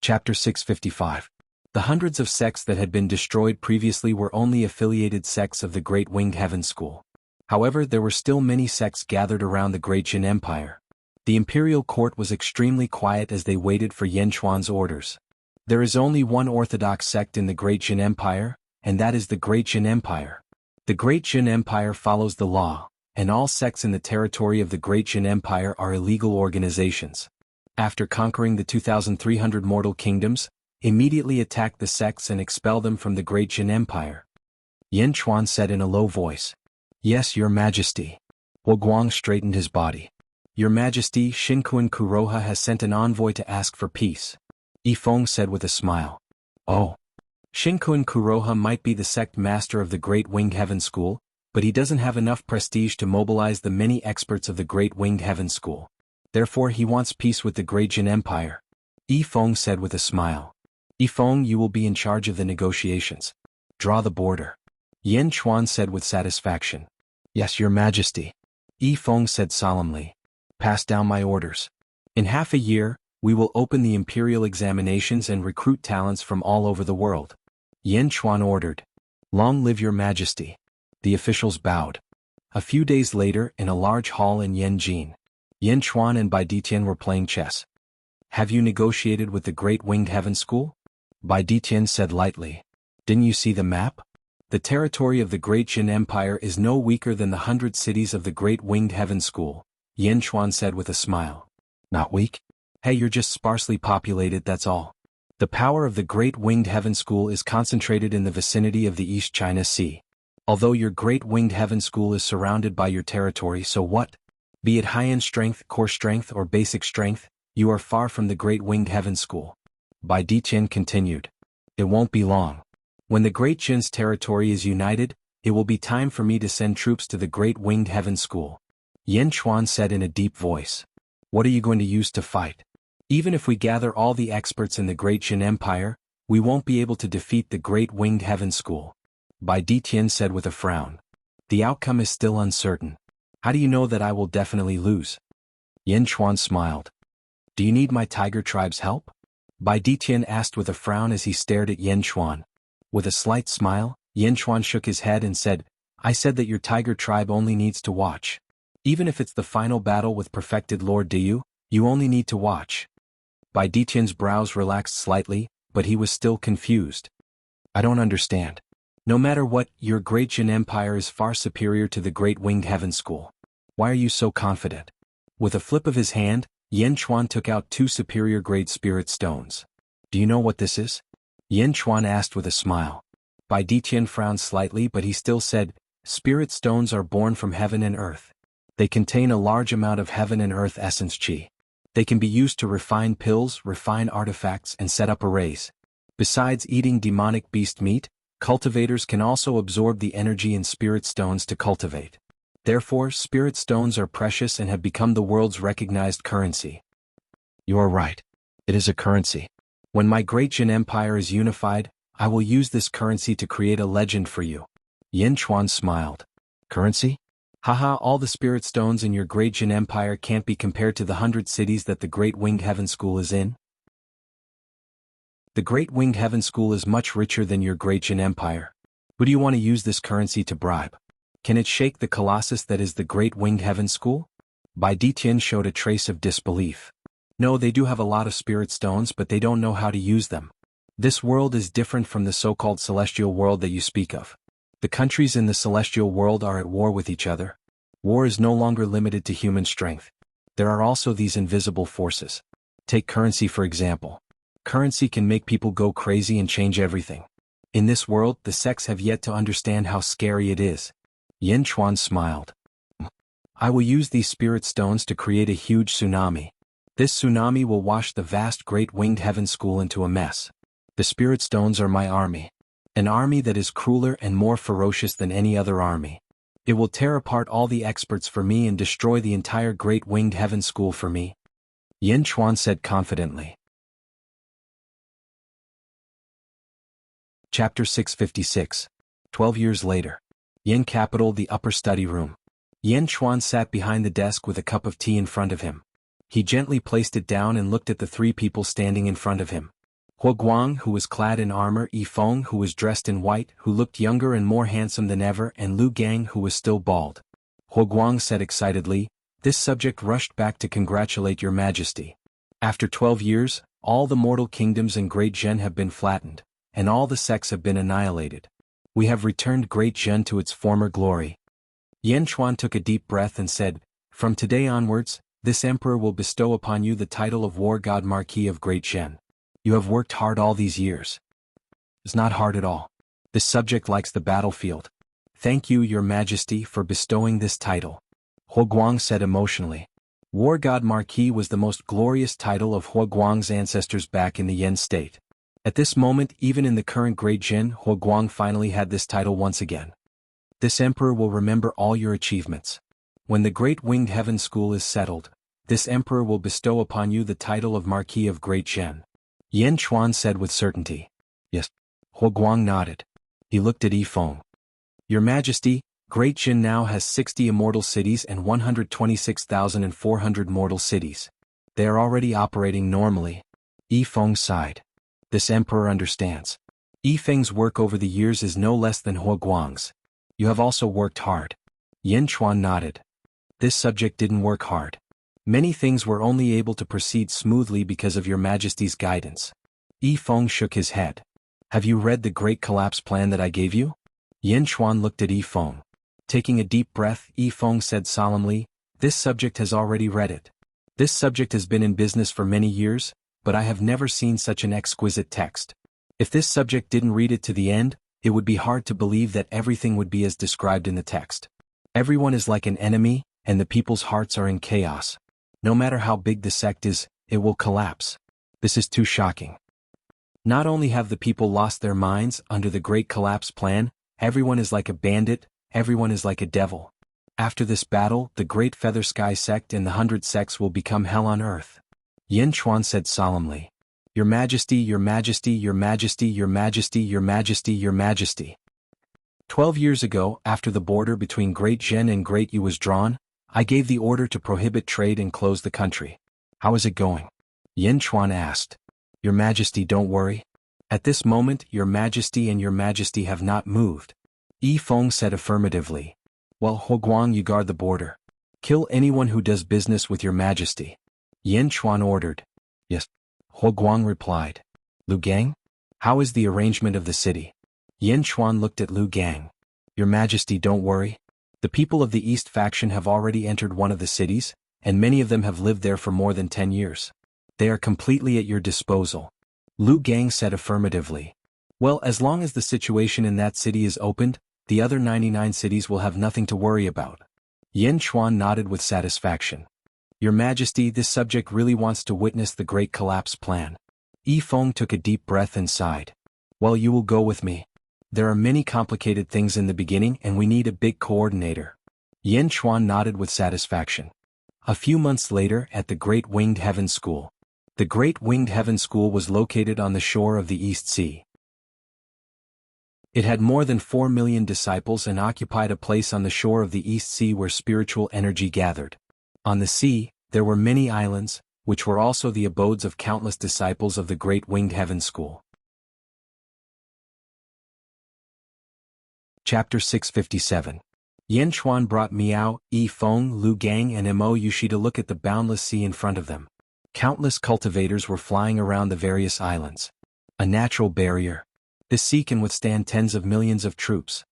Chapter 655. The hundreds of sects that had been destroyed previously were only affiliated sects of the Great Winged Heaven School. However, there were still many sects gathered around the Great Jin Empire. The imperial court was extremely quiet as they waited for Yan Chuan's orders. There is only one orthodox sect in the Great Jin Empire, and that is the Great Jin Empire. The Great Jin Empire follows the law, and all sects in the territory of the Great Jin Empire are illegal organizations. After conquering the 2,300 mortal kingdoms, immediately attack the sects and expel them from the Great Jin Empire. Yan Chuan said in a low voice. Yes, Your Majesty. Wu Guang straightened his body. Your Majesty, Xinquan Kuroha has sent an envoy to ask for peace. Yifeng said with a smile. Oh. Xinquan Kuroha might be the sect master of the Great Winged Heaven School, but he doesn't have enough prestige to mobilize the many experts of the Great Winged Heaven School. Therefore he wants peace with the Great Jin Empire. Yifeng said with a smile. Yifeng, you will be in charge of the negotiations. Draw the border. Yan Chuan said with satisfaction. Yes, Your Majesty. Yifeng said solemnly. Pass down my orders. In half a year, we will open the imperial examinations and recruit talents from all over the world. Yan Chuan ordered. Long live Your Majesty. The officials bowed. A few days later, in a large hall in Yanjin, Yan Chuan and Bai Ditian were playing chess. Have you negotiated with the Great Winged Heaven School? Bai Ditian said lightly. Didn't you see the map? The territory of the Great Jin Empire is no weaker than the 100 cities of the Great Winged Heaven School, Yan Chuan said with a smile. Not weak? Hey, you're just sparsely populated, that's all. The power of the Great Winged Heaven School is concentrated in the vicinity of the East China Sea. Although your Great Winged Heaven School is surrounded by your territory, so what? Be it high-end strength, core strength, or basic strength, you are far from the Great Winged Heaven School. Bai Ditian continued. It won't be long. When the Great Jin's territory is united, it will be time for me to send troops to the Great Winged Heaven School. Yan Chuan said in a deep voice. What are you going to use to fight? Even if we gather all the experts in the Great Jin Empire, we won't be able to defeat the Great Winged Heaven School. Bai Ditian said with a frown. The outcome is still uncertain. How do you know that I will definitely lose? Yan Chuan smiled. Do you need my tiger tribe's help? Bai Ditian asked with a frown as he stared at Yan Chuan. With a slight smile, Yan Chuan shook his head and said, I said that your tiger tribe only needs to watch. Even if it's the final battle with perfected Lord Diyu, you only need to watch. Bai Ditian's brows relaxed slightly, but he was still confused. I don't understand. No matter what, your Great Jin Empire is far superior to the Great Winged Heaven School. Why are you so confident? With a flip of his hand, Yan Chuan took out 2 superior grade spirit stones. Do you know what this is? Yan Chuan asked with a smile. Bai Ditian frowned slightly, but he still said, Spirit stones are born from heaven and earth. They contain a large amount of heaven and earth essence chi. They can be used to refine pills, refine artifacts, and set up arrays. Besides eating demonic beast meat, cultivators can also absorb the energy in spirit stones to cultivate. Therefore, spirit stones are precious and have become the world's recognized currency. You are right. It is a currency. When my Great Jin Empire is unified, I will use this currency to create a legend for you. Yan Chuan smiled. Currency? Haha, all the spirit stones in your Great Jin Empire can't be compared to the 100 cities that the Great Winged Heaven School is in. The Great Winged Heaven School is much richer than your Great Jin Empire. Who do you want to use this currency to bribe? Can it shake the colossus that is the Great Winged Heaven School? Bai Ditian showed a trace of disbelief. No, they do have a lot of spirit stones, but they don't know how to use them. This world is different from the so-called celestial world that you speak of. The countries in the celestial world are at war with each other. War is no longer limited to human strength. There are also these invisible forces. Take currency for example. Currency can make people go crazy and change everything. In this world, the sects have yet to understand how scary it is. Yan Chuan smiled. I will use these spirit stones to create a huge tsunami. This tsunami will wash the vast Great Winged Heaven School into a mess. The spirit stones are my army. An army that is crueler and more ferocious than any other army. It will tear apart all the experts for me and destroy the entire Great Winged Heaven School for me. Yan Chuan said confidently. Chapter 656. 12 years later. Yan Capital, the upper study room. Yan Chuan sat behind the desk with a cup of tea in front of him. He gently placed it down and looked at the 3 people standing in front of him. Hua Guang, who was clad in armor, Yi Feng, who was dressed in white, who looked younger and more handsome than ever, and Lu Gang, who was still bald. Hua Guang said excitedly, "This subject rushed back to congratulate your majesty. After 12 years, all the mortal kingdoms in Great Zhen have been flattened, and all the sects have been annihilated. We have returned Great Zhen to its former glory." Yan Chuan took a deep breath and said, "From today onwards, this emperor will bestow upon you the title of War God Marquis of Great Zhen. You have worked hard all these years." "It's not hard at all. This subject likes the battlefield. Thank you, your majesty, for bestowing this title," Hua Guang said emotionally. War God Marquis was the most glorious title of Hua Guang's ancestors back in the Yan state. At this moment, even in the current Great Zhen, Hua Guang finally had this title once again. "This emperor will remember all your achievements. When the Great Winged Heaven School is settled, this emperor will bestow upon you the title of Marquis of Great Zhen," Yan Chuan said with certainty. "Yes." Hua Guang nodded. He looked at Yi Feng. "Your Majesty, Great Zhen now has 60 immortal cities and 126,400 mortal cities. They are already operating normally." Yi Feng sighed. "This emperor understands. Yi Feng's work over the years is no less than Hua Guang's. You have also worked hard." Yan Chuan nodded. "This subject didn't work hard. Many things were only able to proceed smoothly because of your majesty's guidance." Yi Feng shook his head. "Have you read the Great Collapse Plan that I gave you?" Yan Chuan looked at Yi Feng. Taking a deep breath, Yi Feng said solemnly, "This subject has already read it. This subject has been in business for many years, but I have never seen such an exquisite text. If this subject didn't read it to the end, it would be hard to believe that everything would be as described in the text. Everyone is like an enemy, and the people's hearts are in chaos. No matter how big the sect is, it will collapse. This is too shocking. Not only have the people lost their minds under the Great Collapse Plan, everyone is like a bandit, everyone is like a devil. After this battle, the Great Feather Sky sect and the 100 sects will become hell on earth." Yan Chuan said solemnly, "Your Majesty, your Majesty, your Majesty, your Majesty, your Majesty, your Majesty. 12 years ago, after the border between Great Zhen and Great Yu was drawn, I gave the order to prohibit trade and close the country. How is it going?" Yan Chuan asked. "Your Majesty, don't worry. At this moment, your Majesty and your Majesty have not moved." Yi Feng said affirmatively. "Well, Hua Guang, you guard the border. Kill anyone who does business with your Majesty," Yan Chuan ordered. "Yes," Hua Guang replied. "Lu Gang? How is the arrangement of the city?" Yan Chuan looked at Lu Gang. "Your Majesty, don't worry. The people of the East faction have already entered one of the cities, and many of them have lived there for more than 10 years. They are completely at your disposal." Lu Gang said affirmatively. "Well, as long as the situation in that city is opened, the other 99 cities will have nothing to worry about." Yan Chuan nodded with satisfaction. "Your Majesty, this subject really wants to witness the Great Collapse Plan." Yi Feng took a deep breath and sighed. "Well, you will go with me. There are many complicated things in the beginning and we need a big coordinator." Yan Chuan nodded with satisfaction. A few months later, at the Great Winged Heaven School. The Great Winged Heaven School was located on the shore of the East Sea. It had more than 4 million disciples and occupied a place on the shore of the East Sea where spiritual energy gathered. On the sea, there were many islands, which were also the abodes of countless disciples of the Great Winged Heaven School. Chapter 657. Yan Chuan brought Miao, Yi Feng, Lu Gang and Mo Yushi to look at the boundless sea in front of them. Countless cultivators were flying around the various islands. A natural barrier. This sea can withstand tens of millions of troops.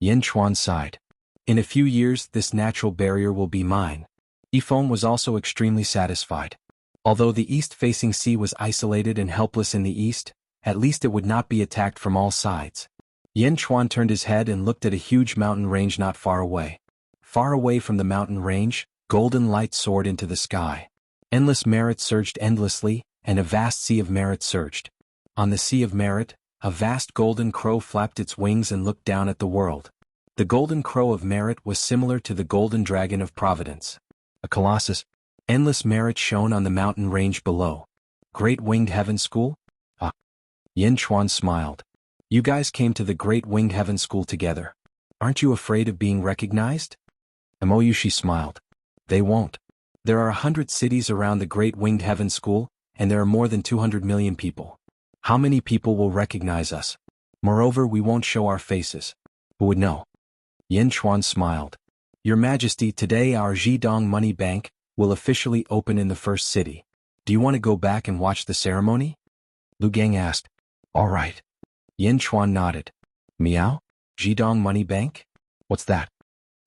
Yan Chuan sighed. "In a few years, this natural barrier will be mine." Yi Feng was also extremely satisfied. Although the east-facing sea was isolated and helpless in the east, at least it would not be attacked from all sides. Yan Chuan turned his head and looked at a huge mountain range not far away. Far away from the mountain range, golden light soared into the sky. Endless merit surged endlessly, and a vast sea of merit surged. On the sea of merit, a vast golden crow flapped its wings and looked down at the world. The golden crow of merit was similar to the golden dragon of providence. A colossus. Endless merit shone on the mountain range below. Great Winged Heaven School? Ah. Yan Chuan smiled. "You guys came to the Great Winged Heaven School together. Aren't you afraid of being recognized?" Mo Yushi smiled. "They won't. There are 100 cities around the Great Winged Heaven School, and there are more than 200 million people. How many people will recognize us? Moreover, we won't show our faces. Who would know? Yin Chuan smiled. Your Majesty, today our Jidong Money Bank will officially open in the first city. Do you want to go back and watch the ceremony? Lu Gang asked. All right. Yin Chuan nodded. Miao? Jidong Money Bank? What's that?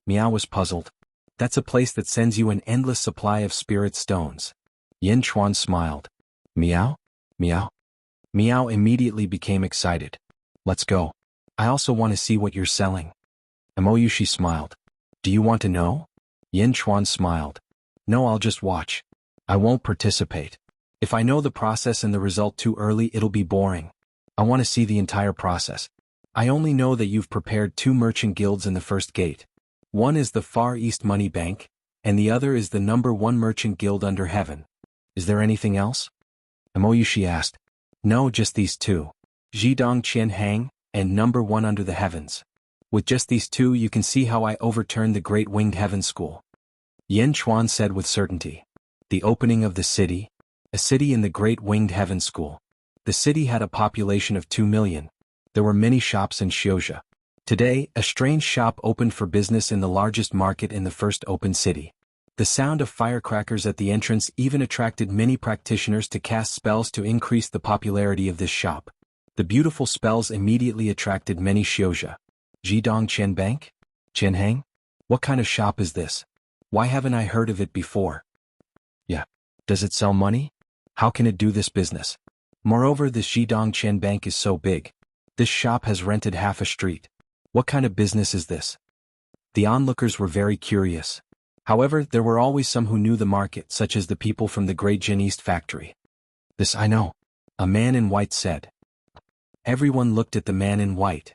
Miao was puzzled. That's a place that sends you an endless supply of spirit stones. Yin Chuan smiled. Miao? Miao? Miao immediately became excited. Let's go. I also want to see what you're selling. Moyushi smiled. Do you want to know? Yin Chuan smiled. No, I'll just watch. I won't participate. If I know the process and the result too early, it'll be boring. I want to see the entire process. I only know that you've prepared 2 merchant guilds in the first gate. One is the Far East Money Bank, and the other is the #1 merchant guild under heaven. Is there anything else? Moyushi asked. No, just these 2. Jidong Qian Hang, and #1 under the heavens. With just these 2 you can see how I overturned the Great Winged Heaven School. Yin Chuan said with certainty. The opening of the city, a city in the Great Winged Heaven School. The city had a population of 2 million. There were many shops in Xiuzha. Today, a strange shop opened for business in the largest market in the first open city. The sound of firecrackers at the entrance even attracted many practitioners to cast spells to increase the popularity of this shop. The beautiful spells immediately attracted many Xiuzha. Jidong Qian Bank? Qianhang? What kind of shop is this? Why haven't I heard of it before? Yeah. Does it sell money? How can it do this business? Moreover, this Jidong Qian Bank is so big. This shop has rented half a street. What kind of business is this? The onlookers were very curious. However, there were always some who knew the market, such as the people from the Great Jin East factory. This I know. A man in white said. Everyone looked at the man in white.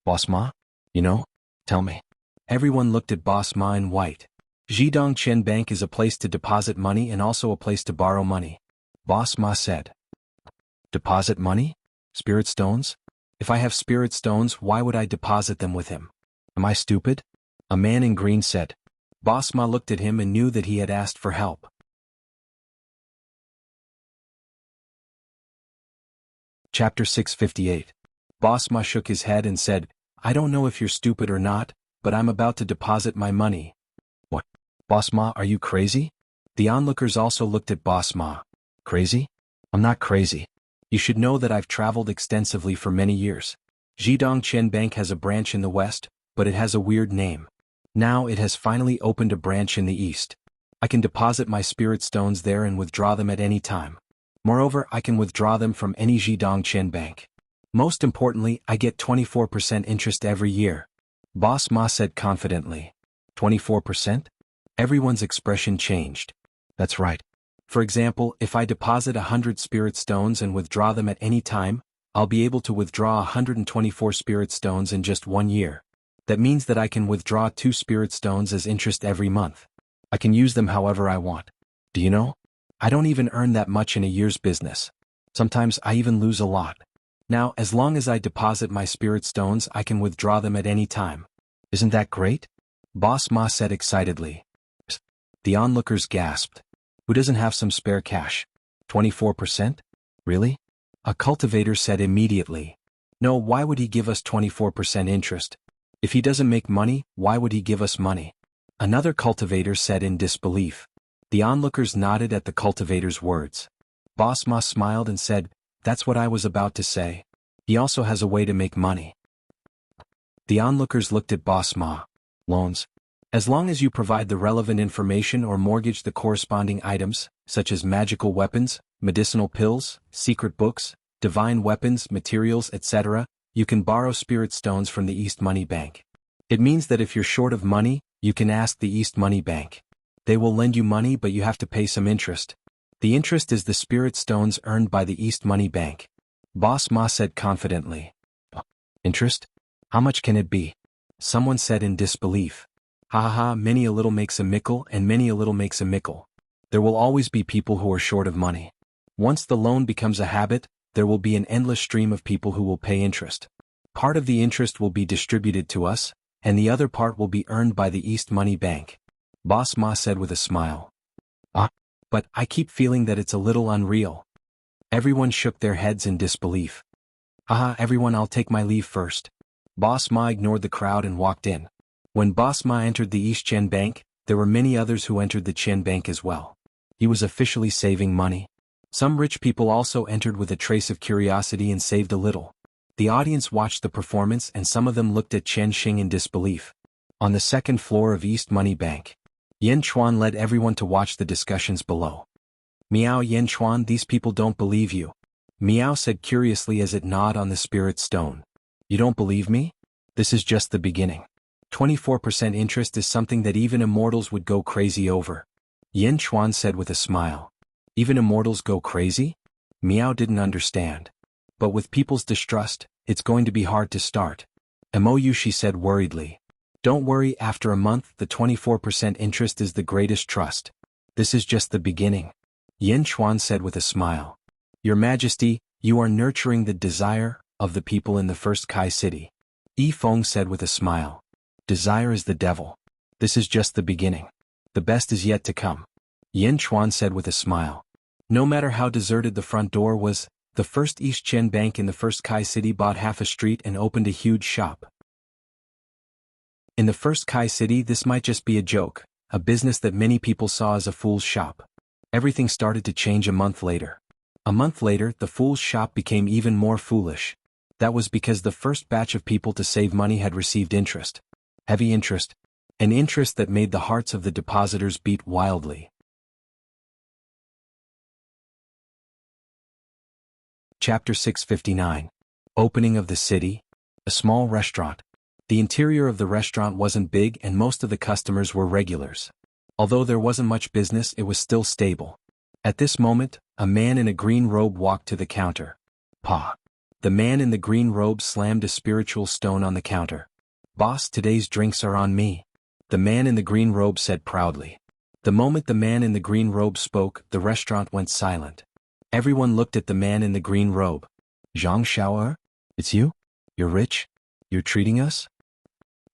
Boss Ma? You know? Tell me. Everyone looked at Boss Ma in white. Jidong Qian Bank is a place to deposit money and also a place to borrow money. Boss Ma said. Deposit money? Spirit stones? If I have spirit stones, why would I deposit them with him? Am I stupid? A man in green said. Boss Ma looked at him and knew that he had asked for help. Chapter 658. Boss Ma shook his head and said, I don't know if you're stupid or not, but I'm about to deposit my money. What? Boss Ma, are you crazy? The onlookers also looked at Boss Ma. Crazy? I'm not crazy. You should know that I've traveled extensively for many years. Jidong Qian Bank has a branch in the west, but it has a weird name. Now it has finally opened a branch in the east. I can deposit my spirit stones there and withdraw them at any time. Moreover, I can withdraw them from any Jidong Qian Bank. Most importantly, I get 24% interest every year. Boss Ma said confidently. 24%? Everyone's expression changed. That's right. For example, if I deposit 100 spirit stones and withdraw them at any time, I'll be able to withdraw 124 spirit stones in just 1 year. That means that I can withdraw 2 spirit stones as interest every month. I can use them however I want. Do you know? I don't even earn that much in a year's business. Sometimes I even lose a lot. Now, as long as I deposit my spirit stones, I can withdraw them at any time. Isn't that great? Boss Ma said excitedly. The onlookers gasped. Who doesn't have some spare cash? 24%? Really? A cultivator said immediately. No, why would he give us 24% interest? If he doesn't make money, why would he give us money? Another cultivator said in disbelief. The onlookers nodded at the cultivator's words. Boss Ma smiled and said, That's what I was about to say. He also has a way to make money. The onlookers looked at Boss Ma. Loans. As long as you provide the relevant information or mortgage the corresponding items, such as magical weapons, medicinal pills, secret books, divine weapons, materials, etc., you can borrow spirit stones from the East Money Bank. It means that if you're short of money, you can ask the East Money Bank. They will lend you money, but you have to pay some interest. The interest is the spirit stones earned by the East Money Bank. Boss Ma said confidently. Interest? How much can it be? Someone said in disbelief. Ha ha ha, many a little makes a mickle and many a little makes a mickle. There will always be people who are short of money. Once the loan becomes a habit, there will be an endless stream of people who will pay interest. Part of the interest will be distributed to us, and the other part will be earned by the East Money Bank. Boss Ma said with a smile. But I keep feeling that it's a little unreal. Everyone shook their heads in disbelief. "Aha, everyone, I'll take my leave first." Boss Ma ignored the crowd and walked in. When Boss Ma entered the East Chen Bank, there were many others who entered the Chen Bank as well. He was officially saving money. Some rich people also entered with a trace of curiosity and saved a little. The audience watched the performance and some of them looked at Chen Xing in disbelief. On the second floor of East Money Bank, Yan Chuan led everyone to watch the discussions below. "Miao, Yan Chuan, these people don't believe you," Miao said curiously as it gnawed on the spirit stone. "You don't believe me? This is just the beginning. 24% interest is something that even immortals would go crazy over," Yan Chuan said with a smile. "Even immortals go crazy?" Miao didn't understand. "But with people's distrust, it's going to be hard to start." "Mou," she said worriedly. "Don't worry, after a month the 24% interest is the greatest trust. This is just the beginning," Yan Chuan said with a smile. "Your Majesty, you are nurturing the desire of the people in the first Kai city," Yi Feng said with a smile. "Desire is the devil. This is just the beginning. The best is yet to come," Yan Chuan said with a smile. No matter how deserted the front door was, the first East Chen Bank in the first Kai city bought half a street and opened a huge shop. In the first Kai city, this might just be a joke, a business that many people saw as a fool's shop. Everything started to change a month later. A month later, the fool's shop became even more foolish. That was because the first batch of people to save money had received interest. Heavy interest. An interest that made the hearts of the depositors beat wildly. Chapter 659. Opening of the city. A small restaurant. The interior of the restaurant wasn't big and most of the customers were regulars. Although there wasn't much business, it was still stable. At this moment, a man in a green robe walked to the counter. "Pa." The man in the green robe slammed a spiritual stone on the counter. "Boss, today's drinks are on me," the man in the green robe said proudly. The moment the man in the green robe spoke, the restaurant went silent. Everyone looked at the man in the green robe. "Zhang Xiao'er? It's you? You're rich? You're treating us?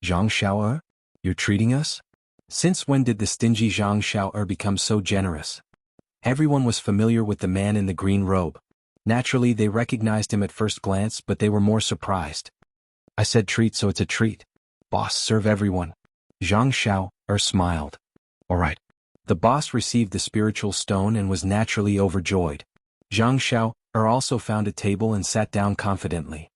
Zhang Xiao'er? You're treating us? Since when did the stingy Zhang Xiao'er become so generous?" Everyone was familiar with the man in the green robe. Naturally, they recognized him at first glance, but they were more surprised. "I said treat, so it's a treat. Boss, serve everyone." Zhang Xiao'er smiled. "All right." The boss received the spiritual stone and was naturally overjoyed. Zhang Xiao'er also found a table and sat down confidently.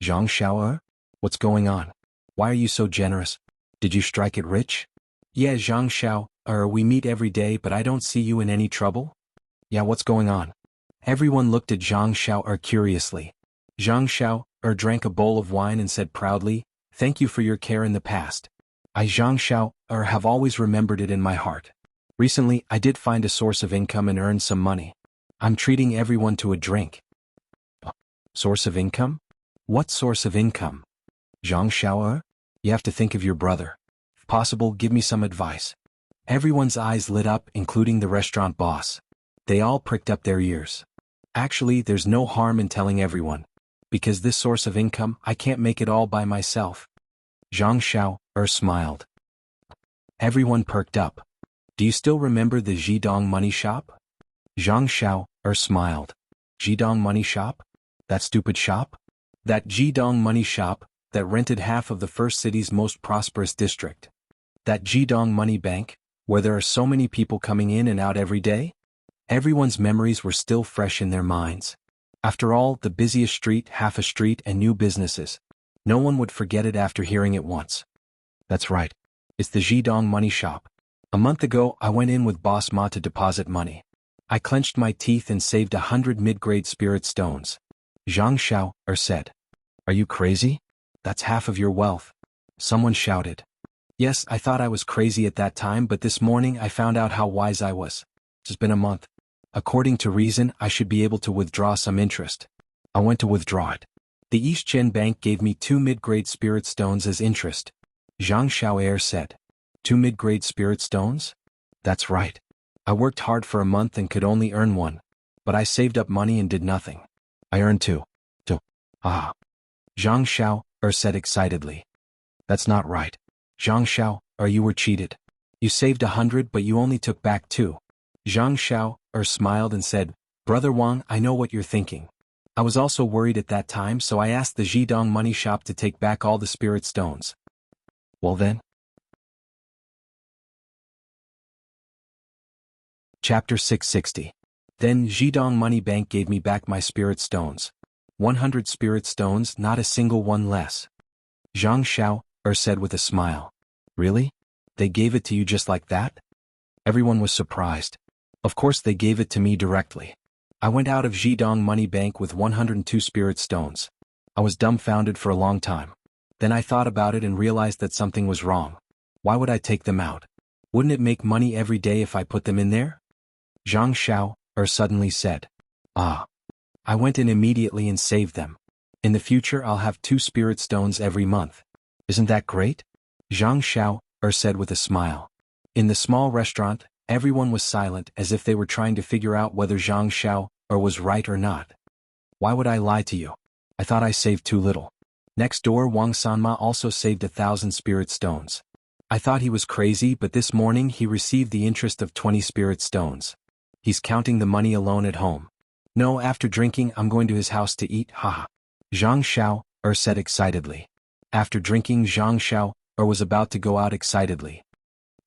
"Zhang Xiao'er? What's going on? Why are you so generous? Did you strike it rich?" "Yeah, Zhang Xiao'er, we meet every day, but I don't see you in any trouble." "Yeah, what's going on?" Everyone looked at Zhang Xiao'er curiously. Zhang Xiao'er drank a bowl of wine and said proudly, "Thank you for your care in the past. I, Zhang Xiao'er, have always remembered it in my heart. Recently, I did find a source of income and earned some money. I'm treating everyone to a drink." "Source of income? What source of income?" "Zhang Xiao'er, you have to think of your brother. If possible, give me some advice." Everyone's eyes lit up, including the restaurant boss. They all pricked up their ears. "Actually, there's no harm in telling everyone. Because this source of income, I can't make it all by myself." Zhang Xiao'er smiled. Everyone perked up. "Do you still remember the Jidong money shop?" Zhang Xiao'er smiled. "Jidong money shop? That stupid shop?" "That Jidong money shop that rented half of the first city's most prosperous district. That Jidong money bank, where there are so many people coming in and out every day?" Everyone's memories were still fresh in their minds. After all, the busiest street, half a street, and new businesses. No one would forget it after hearing it once. "That's right. It's the Jidong money shop. A month ago, I went in with Boss Ma to deposit money. I clenched my teeth and saved 100 mid-grade spirit stones," Zhang Xiao'er said. "Are you crazy? That's half of your wealth." Someone shouted. "Yes, I thought I was crazy at that time, but this morning I found out how wise I was. It's been a month. According to reason, I should be able to withdraw some interest. I went to withdraw it. The East Chen Bank gave me 2 mid-grade spirit stones as interest," Zhang Xiao'er said. 2 mid-grade spirit stones? That's right. I worked hard for a month and could only earn 1. But I saved up money and did nothing. I earned 2. 2. Ah. Zhang Xiao'er said excitedly. "That's not right. Zhang Xiao'er, you were cheated. You saved 100 but you only took back 2. Zhang Xiao'er smiled and said, Brother Wang, I know what you're thinking. I was also worried at that time, so I asked the Jidong money shop to take back all the spirit stones. Well then? Chapter 660. Then Jidong Money Bank gave me back my spirit stones. 100 spirit stones, not a single one less. Zhang Xiao said with a smile. Really? They gave it to you just like that? Everyone was surprised. Of course they gave it to me directly. I went out of Jidong Money Bank with 102 spirit stones. I was dumbfounded for a long time. Then I thought about it and realized that something was wrong. Why would I take them out? Wouldn't it make money every day if I put them in there? Zhang Xiao suddenly said. Ah. I went in immediately and saved them. In the future I'll have 2 spirit stones every month. Isn't that great? Zhang Xiao said with a smile. In the small restaurant, everyone was silent as if they were trying to figure out whether Zhang Xiao was right or not. Why would I lie to you? I thought I saved too little. Next door Wang Sanma also saved 1,000 spirit stones. I thought he was crazy, but this morning he received the interest of 20 spirit stones. He's counting the money alone at home. No, after drinking I'm going to his house to eat, haha. Zhang Xiao said excitedly. After drinking Zhang Xiao was about to go out excitedly.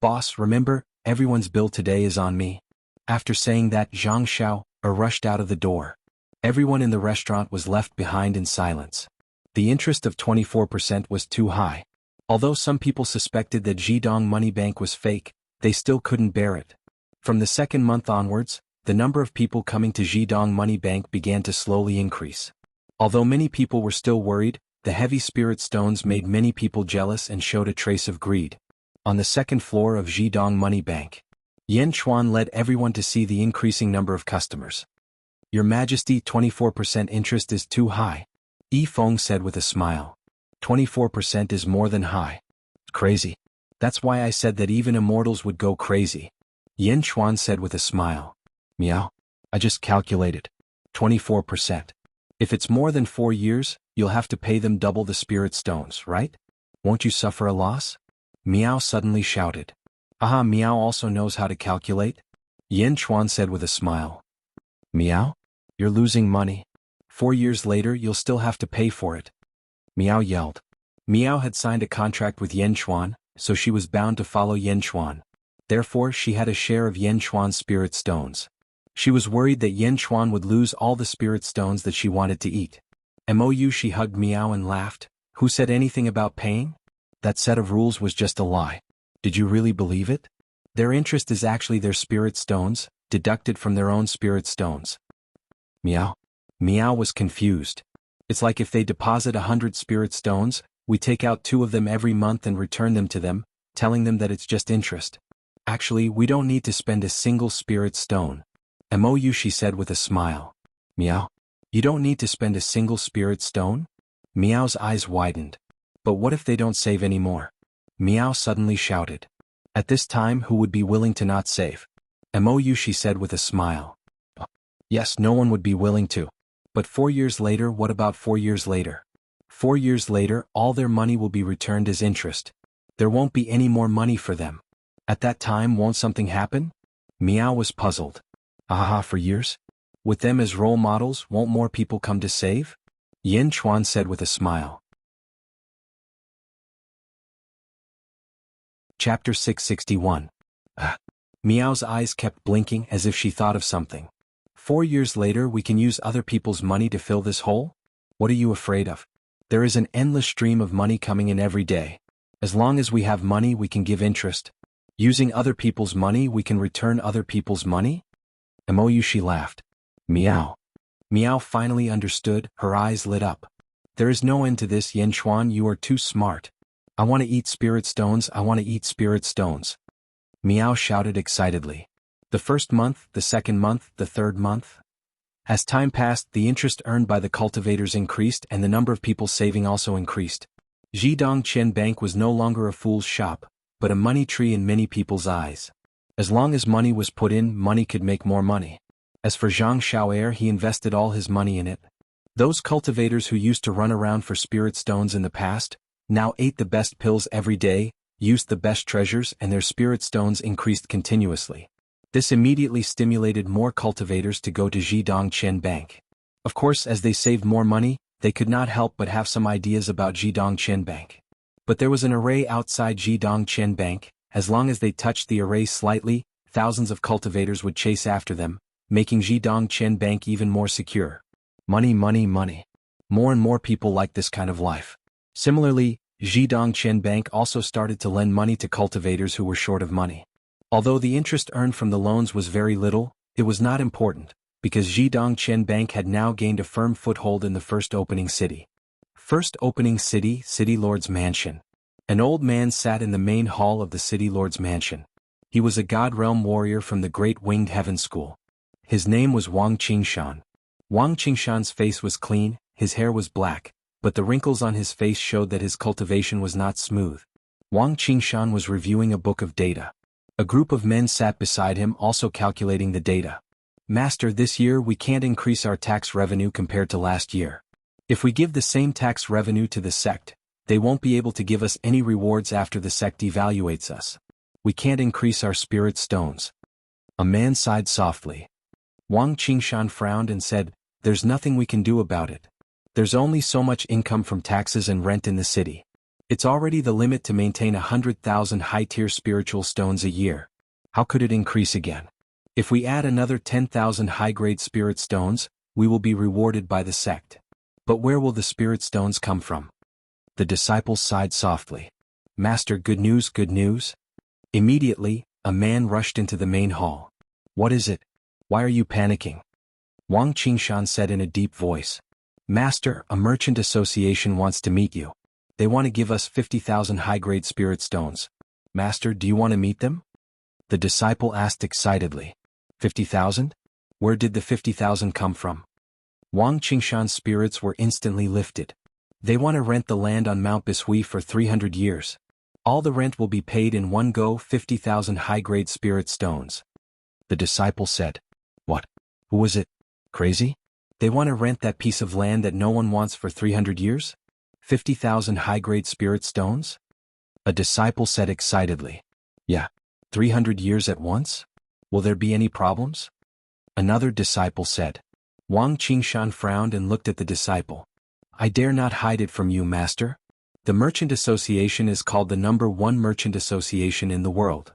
Boss, remember, everyone's bill today is on me. After saying that Zhang Xiao rushed out of the door. Everyone in the restaurant was left behind in silence. The interest of 24% was too high. Although some people suspected that Jidong Money Bank was fake, they still couldn't bear it. From the second month onwards, the number of people coming to Jidong Money Bank began to slowly increase. Although many people were still worried, the heavy spirit stones made many people jealous and showed a trace of greed. On the second floor of Jidong Money Bank, Yan Chuan led everyone to see the increasing number of customers. Your Majesty, 24% interest is too high. Yi Feng said with a smile. 24% is more than high. Crazy. That's why I said that even immortals would go crazy. Yan Chuan said with a smile. Meow. I just calculated. 24%. If it's more than 4 years, you'll have to pay them double the spirit stones, right? Won't you suffer a loss? Meow suddenly shouted. Aha, Meow also knows how to calculate? Yan Chuan said with a smile. Meow? You're losing money. 4 years later you'll still have to pay for it. Meow yelled. Meow had signed a contract with Yan Chuan, so she was bound to follow Yan Chuan. Therefore she had a share of Yan Chuan's spirit stones. She was worried that Yan Chuan would lose all the spirit stones that she wanted to eat. Mou, she hugged Meow and laughed. Who said anything about paying? That set of rules was just a lie. Did you really believe it? Their interest is actually their spirit stones, deducted from their own spirit stones. Meow. Meow was confused. It's like if they deposit 100 spirit stones, we take out 2 of them every month and return them to them, telling them that it's just interest. Actually, we don't need to spend a single spirit stone. Mou, she said with a smile. Meow. You don't need to spend a single spirit stone? Meow's eyes widened. But what if they don't save any more? Meow suddenly shouted. At this time, who would be willing to not save? Mou, she said with a smile. Yes, no one would be willing to. But 4 years later, what about 4 years later? 4 years later, all their money will be returned as interest. There won't be any more money for them. At that time, won't something happen? Meow was puzzled. Ahaha, for years? With them as role models, won't more people come to save? Yan Chuan said with a smile. Chapter 661. Meow's eyes kept blinking as if she thought of something. 4 years later we can use other people's money to fill this hole? What are you afraid of? There is an endless stream of money coming in every day. As long as we have money we can give interest. Using other people's money we can return other people's money? Mou, she laughed. Meow. Meow finally understood, her eyes lit up. There is no end to this, Yan Chuan, you are too smart. I want to eat spirit stones, I want to eat spirit stones. Meow shouted excitedly. The first month, the second month, the third month. As time passed, the interest earned by the cultivators increased and the number of people saving also increased. Jidong Qian Bank was no longer a fool's shop, but a money tree in many people's eyes. As long as money was put in, money could make more money. As for Zhang Xiao, he invested all his money in it. Those cultivators who used to run around for spirit stones in the past, now ate the best pills every day, used the best treasures, and their spirit stones increased continuously. This immediately stimulated more cultivators to go to Jidongqian Bank. Of course, as they saved more money, they could not help but have some ideas about Jidongqian Bank. But there was an array outside Jidongqian Bank. As long as they touched the array slightly, thousands of cultivators would chase after them, making Jidongqian Bank even more secure. Money, money, money. More and more people like this kind of life. Similarly, Jidongqian Bank also started to lend money to cultivators who were short of money. Although the interest earned from the loans was very little, it was not important, because Jidongqian Bank had now gained a firm foothold in the first opening city. First opening city, City Lord's Mansion. An old man sat in the main hall of the City Lord's Mansion. He was a God Realm warrior from the Great Winged Heaven School. His name was Wang Qingshan. Wang Qingshan's face was clean, his hair was black, but the wrinkles on his face showed that his cultivation was not smooth. Wang Qingshan was reviewing a book of data. A group of men sat beside him also calculating the data. Master, this year we can't increase our tax revenue compared to last year. If we give the same tax revenue to the sect, they won't be able to give us any rewards after the sect evaluates us. We can't increase our spirit stones. A man sighed softly. Wang Qingshan frowned and said, "There's nothing we can do about it. There's only so much income from taxes and rent in the city. It's already the limit to maintain 100,000 high-tier spiritual stones a year. How could it increase again? If we add another 10,000 high-grade spirit stones, we will be rewarded by the sect. But where will the spirit stones come from?" The disciples sighed softly. "Master, good news, good news." Immediately, a man rushed into the main hall. "What is it? Why are you panicking?" Wang Qingshan said in a deep voice. "Master, a merchant association wants to meet you. They want to give us 50,000 high-grade spirit stones. Master, do you want to meet them?" The disciple asked excitedly. 50,000? Where did the 50,000 come from? Wang Qingshan's spirits were instantly lifted. They want to rent the land on Mount Bishui for 300 years. All the rent will be paid in one go, 50,000 high-grade spirit stones. The disciple said. "What? Who was it? Crazy? They want to rent that piece of land that no one wants for 300 years? 50,000 high-grade spirit stones?" A disciple said excitedly. "Yeah. 300 years at once? Will there be any problems?" Another disciple said. Wang Qingshan frowned and looked at the disciple. "I dare not hide it from you, master. The merchant association is called the #1 merchant association in the world.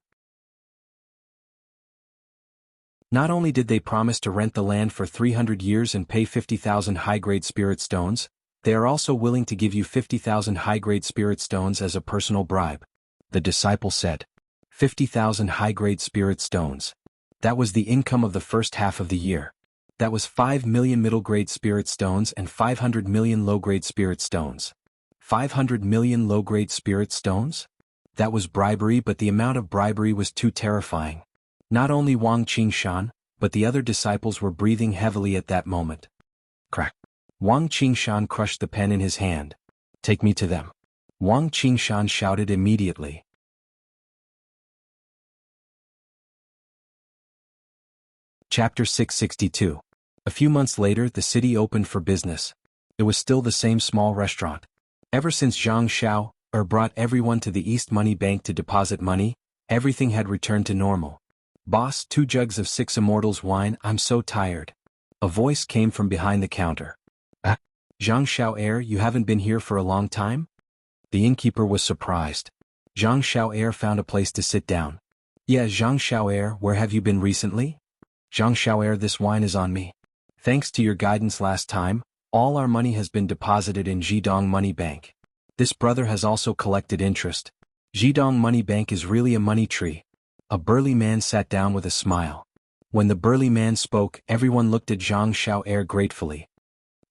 Not only did they promise to rent the land for 300 years and pay 50,000 high-grade spirit stones, they are also willing to give you 50,000 high-grade spirit stones as a personal bribe." The disciple said. 50,000 high-grade spirit stones. That was the income of the first half of the year. That was 5 million middle-grade spirit stones and 500 million low-grade spirit stones. 500 million low-grade spirit stones? That was bribery, but the amount of bribery was too terrifying. Not only Wang Qingshan, but the other disciples were breathing heavily at that moment. Crack. Wang Qingshan crushed the pen in his hand. "Take me to them." Wang Qingshan shouted immediately. Chapter 662. A few months later, the city opened for business. It was still the same small restaurant. Ever since Zhang Xiao brought everyone to the East Money Bank to deposit money, everything had returned to normal. "Boss, 2 jugs of 6 Immortals wine, I'm so tired." A voice came from behind the counter. Zhang Xiao, you haven't been here for a long time?" The innkeeper was surprised. Zhang Xiao found a place to sit down. "Yeah, Zhang Xiao, where have you been recently?" "Zhang Xiao, this wine is on me. Thanks to your guidance last time, all our money has been deposited in Jidong Money Bank. This brother has also collected interest. Jidong Money Bank is really a money tree." A burly man sat down with a smile. When the burly man spoke, everyone looked at Zhang Xiao gratefully.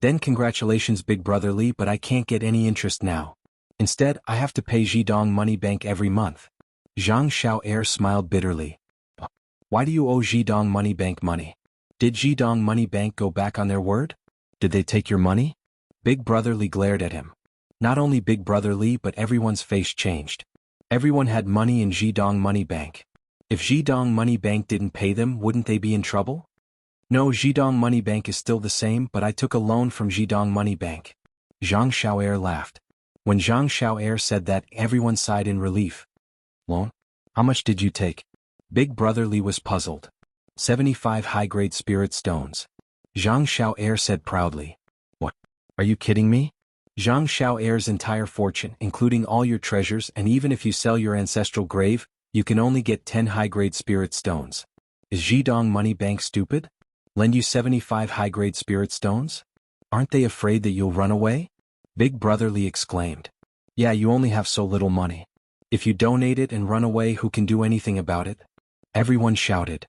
"Then congratulations, big brother Li, but I can't get any interest now. Instead, I have to pay Jidong Money Bank every month." Zhang Xiao smiled bitterly. "Why do you owe Jidong Money Bank money? Did Jidong Money Bank go back on their word? Did they take your money?" Big brother Li glared at him. Not only big brother Li, but everyone's face changed. Everyone had money in Jidong Money Bank. If Jidong Money Bank didn't pay them, wouldn't they be in trouble? "No, Jidong Money Bank is still the same, but I took a loan from Jidong Money Bank." Zhang Xiao laughed. When Zhang Xiao said that, everyone sighed in relief. "Loan? How much did you take?" Big brother Li was puzzled. 75 high-grade spirit stones. Zhang Xiao'er said proudly. What? Are you kidding me? Zhang Xiao'er's entire fortune, including all your treasures, and even if you sell your ancestral grave, you can only get 10 high-grade spirit stones. Is Zhidong Money Bank stupid? Lend you 75 high-grade spirit stones? Aren't they afraid that you'll run away? Big Brother Li exclaimed. Yeah, you only have so little money. If you donate it and run away, who can do anything about it? Everyone shouted.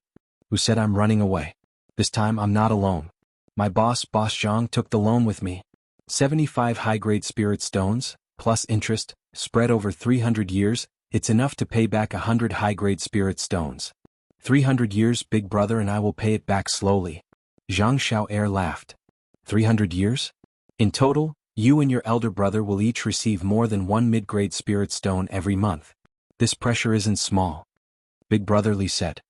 Who said I'm running away? This time I'm not alone. My boss Zhang took the loan with me. 75 high-grade spirit stones, plus interest, spread over 300 years, it's enough to pay back 100 high-grade spirit stones. 300 years, Big Brother, and I will pay it back slowly. Zhang Xiao'er laughed. 300 years? In total, you and your elder brother will each receive more than 1 mid-grade spirit stone every month. This pressure isn't small. Big Brother Li said.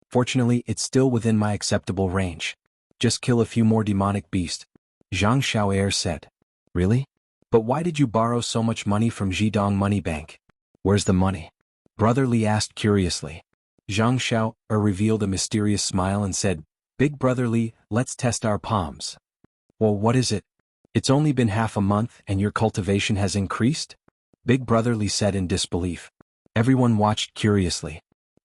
Fortunately, it's still within my acceptable range. Just kill a few more demonic beasts. Zhang Xiao'er said. Really? But why did you borrow so much money from Zhidong Money Bank? Where's the money? Brother Li asked curiously. Zhang Xiao'er revealed a mysterious smile and said, Big Brother Li, let's test our palms. Well, what is it? It's only been half a month and your cultivation has increased? Big Brother Li said in disbelief. Everyone watched curiously.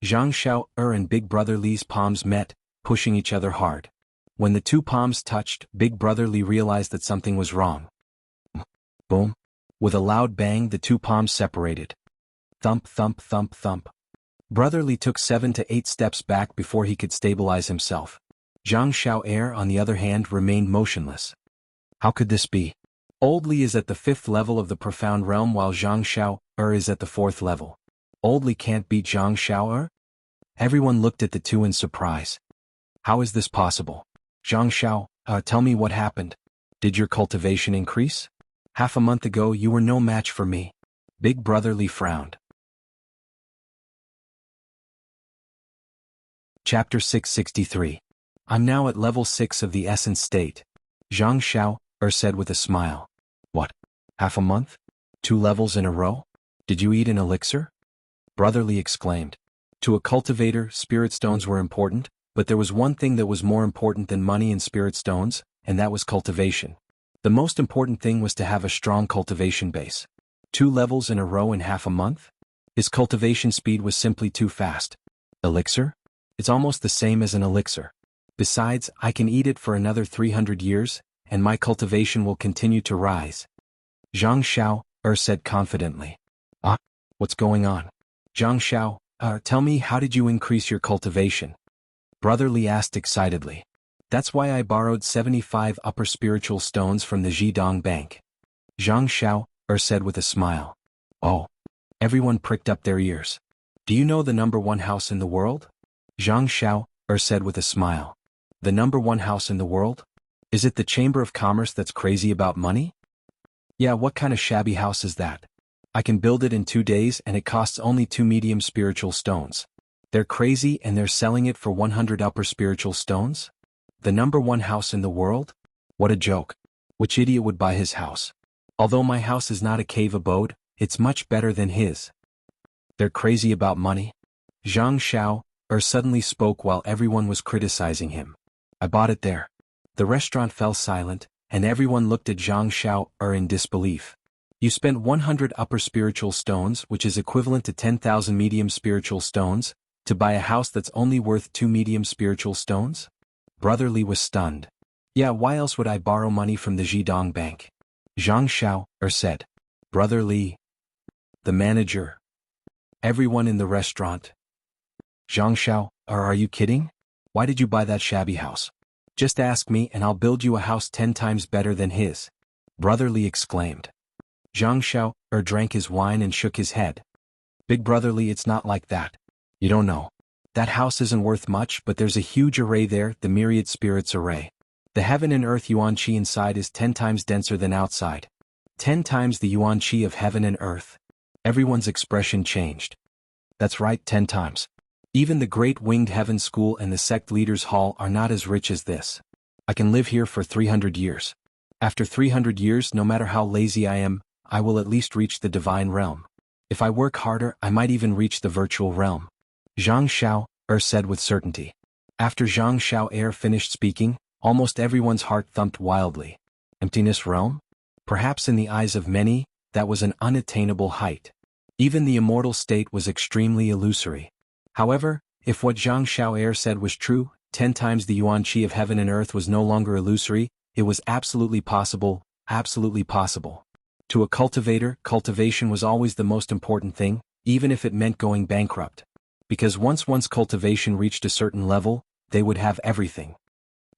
Zhang Xiao'er and Big Brother Li's palms met, pushing each other hard. When the two palms touched, Big Brother Li realized that something was wrong. Boom. With a loud bang, the two palms separated. Thump, thump, thump, thump. Brother Li took 7 to 8 steps back before he could stabilize himself. Zhang Xiao'er, on the other hand, remained motionless. How could this be? Old Li is at the 5th level of the profound realm while Zhang Xiao'er is at the 4th level. Old Li can't beat Zhang Xiao'er? Everyone looked at the two in surprise. How is this possible? Zhang Xiao'er, tell me what happened. Did your cultivation increase? Half a month ago you were no match for me. Big Brother Li frowned. Chapter 663. I'm now at level 6 of the essence state. Zhang Xiao'er said with a smile. What? Half a month? 2 levels in a row? Did you eat an elixir? Brother Li exclaimed. To a cultivator, spirit stones were important, but there was one thing that was more important than money and spirit stones, and that was cultivation. The most important thing was to have a strong cultivation base. 2 levels in a row in half a month? His cultivation speed was simply too fast. Elixir? It's almost the same as an elixir. Besides, I can eat it for another 300 years, and my cultivation will continue to rise. Zhang Xiao'er said confidently. What's going on? Zhang Xiao'er, tell me, how did you increase your cultivation? Brother Li asked excitedly. That's why I borrowed 75 upper spiritual stones from the Zhidong Bank. Zhang Xiao'er said with a smile. Oh. Everyone pricked up their ears. Do you know the #1 house in the world? Zhang Xiao'er said with a smile. The #1 house in the world? Is it the Chamber of Commerce that's crazy about money? Yeah, what kind of shabby house is that? I can build it in 2 days and it costs only 2 medium spiritual stones. They're crazy and they're selling it for 100 upper spiritual stones? The #1 house in the world? What a joke. Which idiot would buy his house? Although my house is not a cave abode, it's much better than his. They're crazy about money? Zhang Xiao'er suddenly spoke while everyone was criticizing him. I bought it there. The restaurant fell silent, and everyone looked at Zhang Xiao'er in disbelief. You spent 100 upper spiritual stones, which is equivalent to 10,000 medium spiritual stones, to buy a house that's only worth 2 medium spiritual stones? Brother Li was stunned. Yeah, why else would I borrow money from the Zhidong Bank? Zhang Xiao'er said. Brother Li. The manager. Everyone in the restaurant. Zhang Xiao'er, are you kidding? Why did you buy that shabby house? Just ask me and I'll build you a house 10 times better than his. Brother Li exclaimed. Zhang Xiao'er drank his wine and shook his head. Big Brother Li, it's not like that. You don't know. That house isn't worth much, but there's a huge array there, the myriad spirits array. The heaven and earth yuan qi inside is 10 times denser than outside. 10 times the yuan qi of heaven and earth. Everyone's expression changed. That's right, 10 times. Even the Great Winged Heaven School and the Sect Leaders Hall are not as rich as this. I can live here for 300 years. After 300 years, no matter how lazy I am, I will at least reach the divine realm. If I work harder, I might even reach the virtual realm. Zhang Xiao'er said with certainty. After Zhang Xiao finished speaking, almost everyone's heart thumped wildly. Emptiness realm? Perhaps in the eyes of many, that was an unattainable height. Even the immortal state was extremely illusory. However, if what Zhang Xiao said was true, 10 times the yuan qi of heaven and earth was no longer illusory, it was absolutely possible, absolutely possible. To a cultivator, cultivation was always the most important thing, even if it meant going bankrupt. Because once one's cultivation reached a certain level, they would have everything.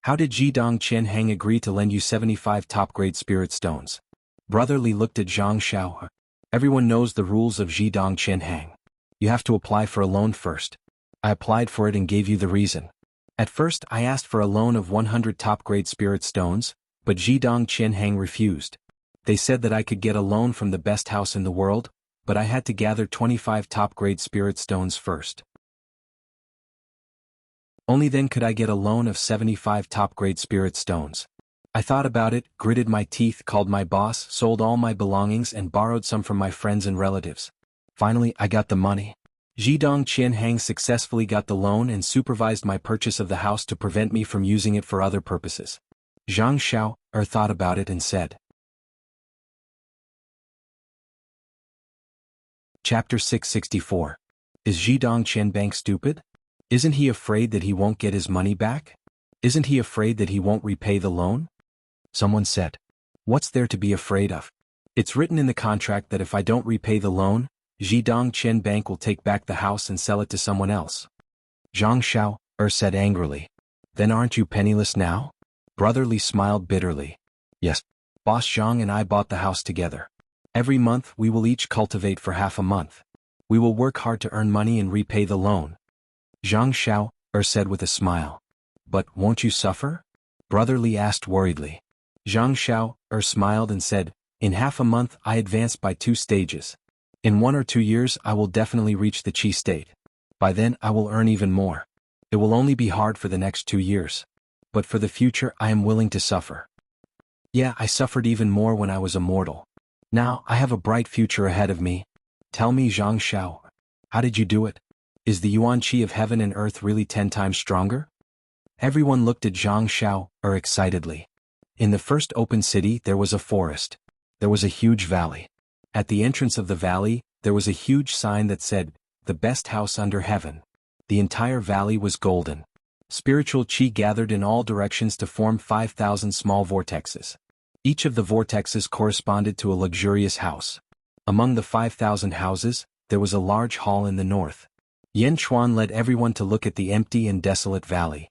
How did Jidong Qianhang agree to lend you 75 top-grade spirit stones? Brother Li looked at Zhang Xiao. Everyone knows the rules of Jidong Qianhang. You have to apply for a loan first. I applied for it and gave you the reason. At first I asked for a loan of 100 top-grade spirit stones, but Jidong Qianhang refused. They said that I could get a loan from the best house in the world, but I had to gather 25 top-grade spirit stones first. Only then could I get a loan of 75 top-grade spirit stones. I thought about it, gritted my teeth, called my boss, sold all my belongings and borrowed some from my friends and relatives. Finally, I got the money. Jidong Qianhang successfully got the loan and supervised my purchase of the house to prevent me from using it for other purposes. Zhang Xiao thought about it and said. Chapter 664. Is Jidong Qianbang stupid? Isn't he afraid that he won't get his money back? Isn't he afraid that he won't repay the loan? Someone said. What's there to be afraid of? It's written in the contract that if I don't repay the loan, Jidong Qianbang will take back the house and sell it to someone else. Zhang Xiao said angrily. Then aren't you penniless now? Brother Li smiled bitterly. Yes. Boss Zhang and I bought the house together. Every month we will each cultivate for half a month. We will work hard to earn money and repay the loan. Zhang Xiao said with a smile. But won't you suffer? Brother Li asked worriedly. Zhang Xiao smiled and said, in half a month I advance by 2 stages. In 1 or 2 years I will definitely reach the qi state. By then I will earn even more. It will only be hard for the next 2 years. But for the future I am willing to suffer. Yeah, I suffered even more when I was immortal. Now I have a bright future ahead of me. Tell me, Zhang Xiao, how did you do it? Is the yuan qi of heaven and earth really 10 times stronger? Everyone looked at Zhang Xiao excitedly. In the first open city there was a forest. There was a huge valley. At the entrance of the valley, there was a huge sign that said, the best house under heaven. The entire valley was golden. Spiritual qi gathered in all directions to form 5,000 small vortexes. Each of the vortexes corresponded to a luxurious house. Among the 5,000 houses, there was a large hall in the north. Yan Chuan led everyone to look at the empty and desolate valley.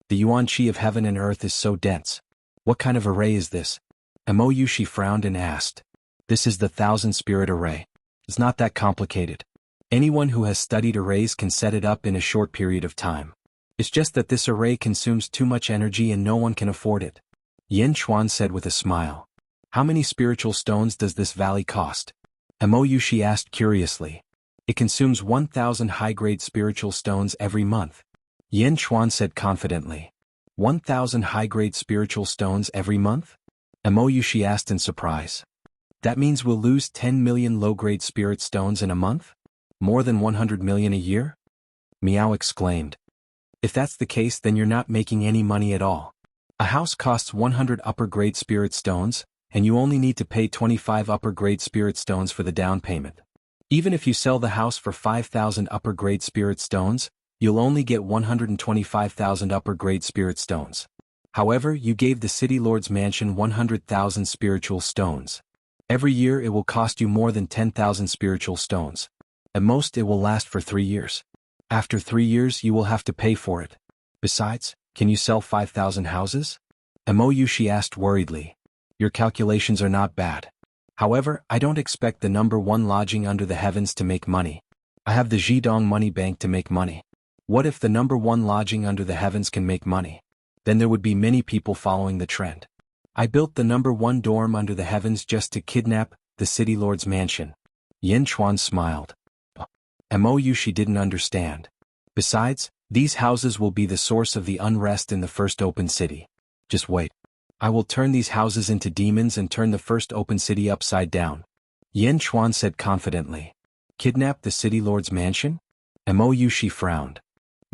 The yuan qi of heaven and earth is so dense. What kind of array is this? Mo Yushi frowned and asked. This is the 1,000-spirit array. It's not that complicated. Anyone who has studied arrays can set it up in a short period of time. It's just that this array consumes too much energy and no one can afford it. Yan Chuan said with a smile. How many spiritual stones does this valley cost? Mo Yushi asked curiously. It consumes 1,000 high-grade spiritual stones every month. Yan Chuan said confidently. 1,000 high-grade spiritual stones every month? Mo Yushi asked in surprise. That means we'll lose 10 million low-grade spirit stones in a month? More than 100 million a year? Miao exclaimed. If that's the case, then you're not making any money at all. A house costs 100 upper-grade spirit stones, and you only need to pay 25 upper-grade spirit stones for the down payment. Even if you sell the house for 5,000 upper-grade spirit stones, you'll only get 125,000 upper-grade spirit stones. However, you gave the city lord's mansion 100,000 spiritual stones. Every year it will cost you more than 10,000 spiritual stones. At most it will last for 3 years. After 3 years you will have to pay for it. Besides, can you sell 5,000 houses? Mo Yushi asked worriedly. Your calculations are not bad. However, I don't expect the number 1 lodging under the heavens to make money. I have the Jidong money bank to make money. What if the number 1 lodging under the heavens can make money? Then there would be many people following the trend. I built the number 1 dorm under the heavens just to kidnap the city lord's mansion. Yan Chuan smiled. Mo Yushi didn't understand. Besides, these houses will be the source of the unrest in the first open city. Just wait. I will turn these houses into demons and turn the first open city upside down. Yan Chuan said confidently. Kidnap the city lord's mansion? Mo Yushi frowned.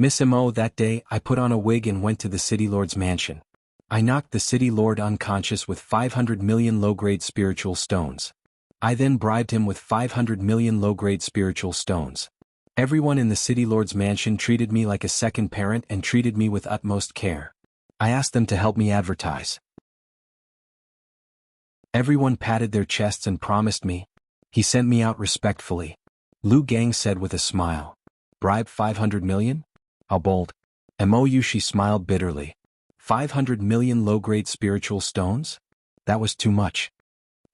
Miss Mo, that day I put on a wig and went to the city lord's mansion. I knocked the city lord unconscious with 500 million low-grade spiritual stones. I then bribed him with 500 million low-grade spiritual stones. Everyone in the city lord's mansion treated me like a second parent and treated me with utmost care. I asked them to help me advertise. Everyone patted their chests and promised me. He sent me out respectfully. Lu Gang said with a smile. Bribe 500 million? How bold. Mou, she smiled bitterly. 500 million low-grade spiritual stones? That was too much.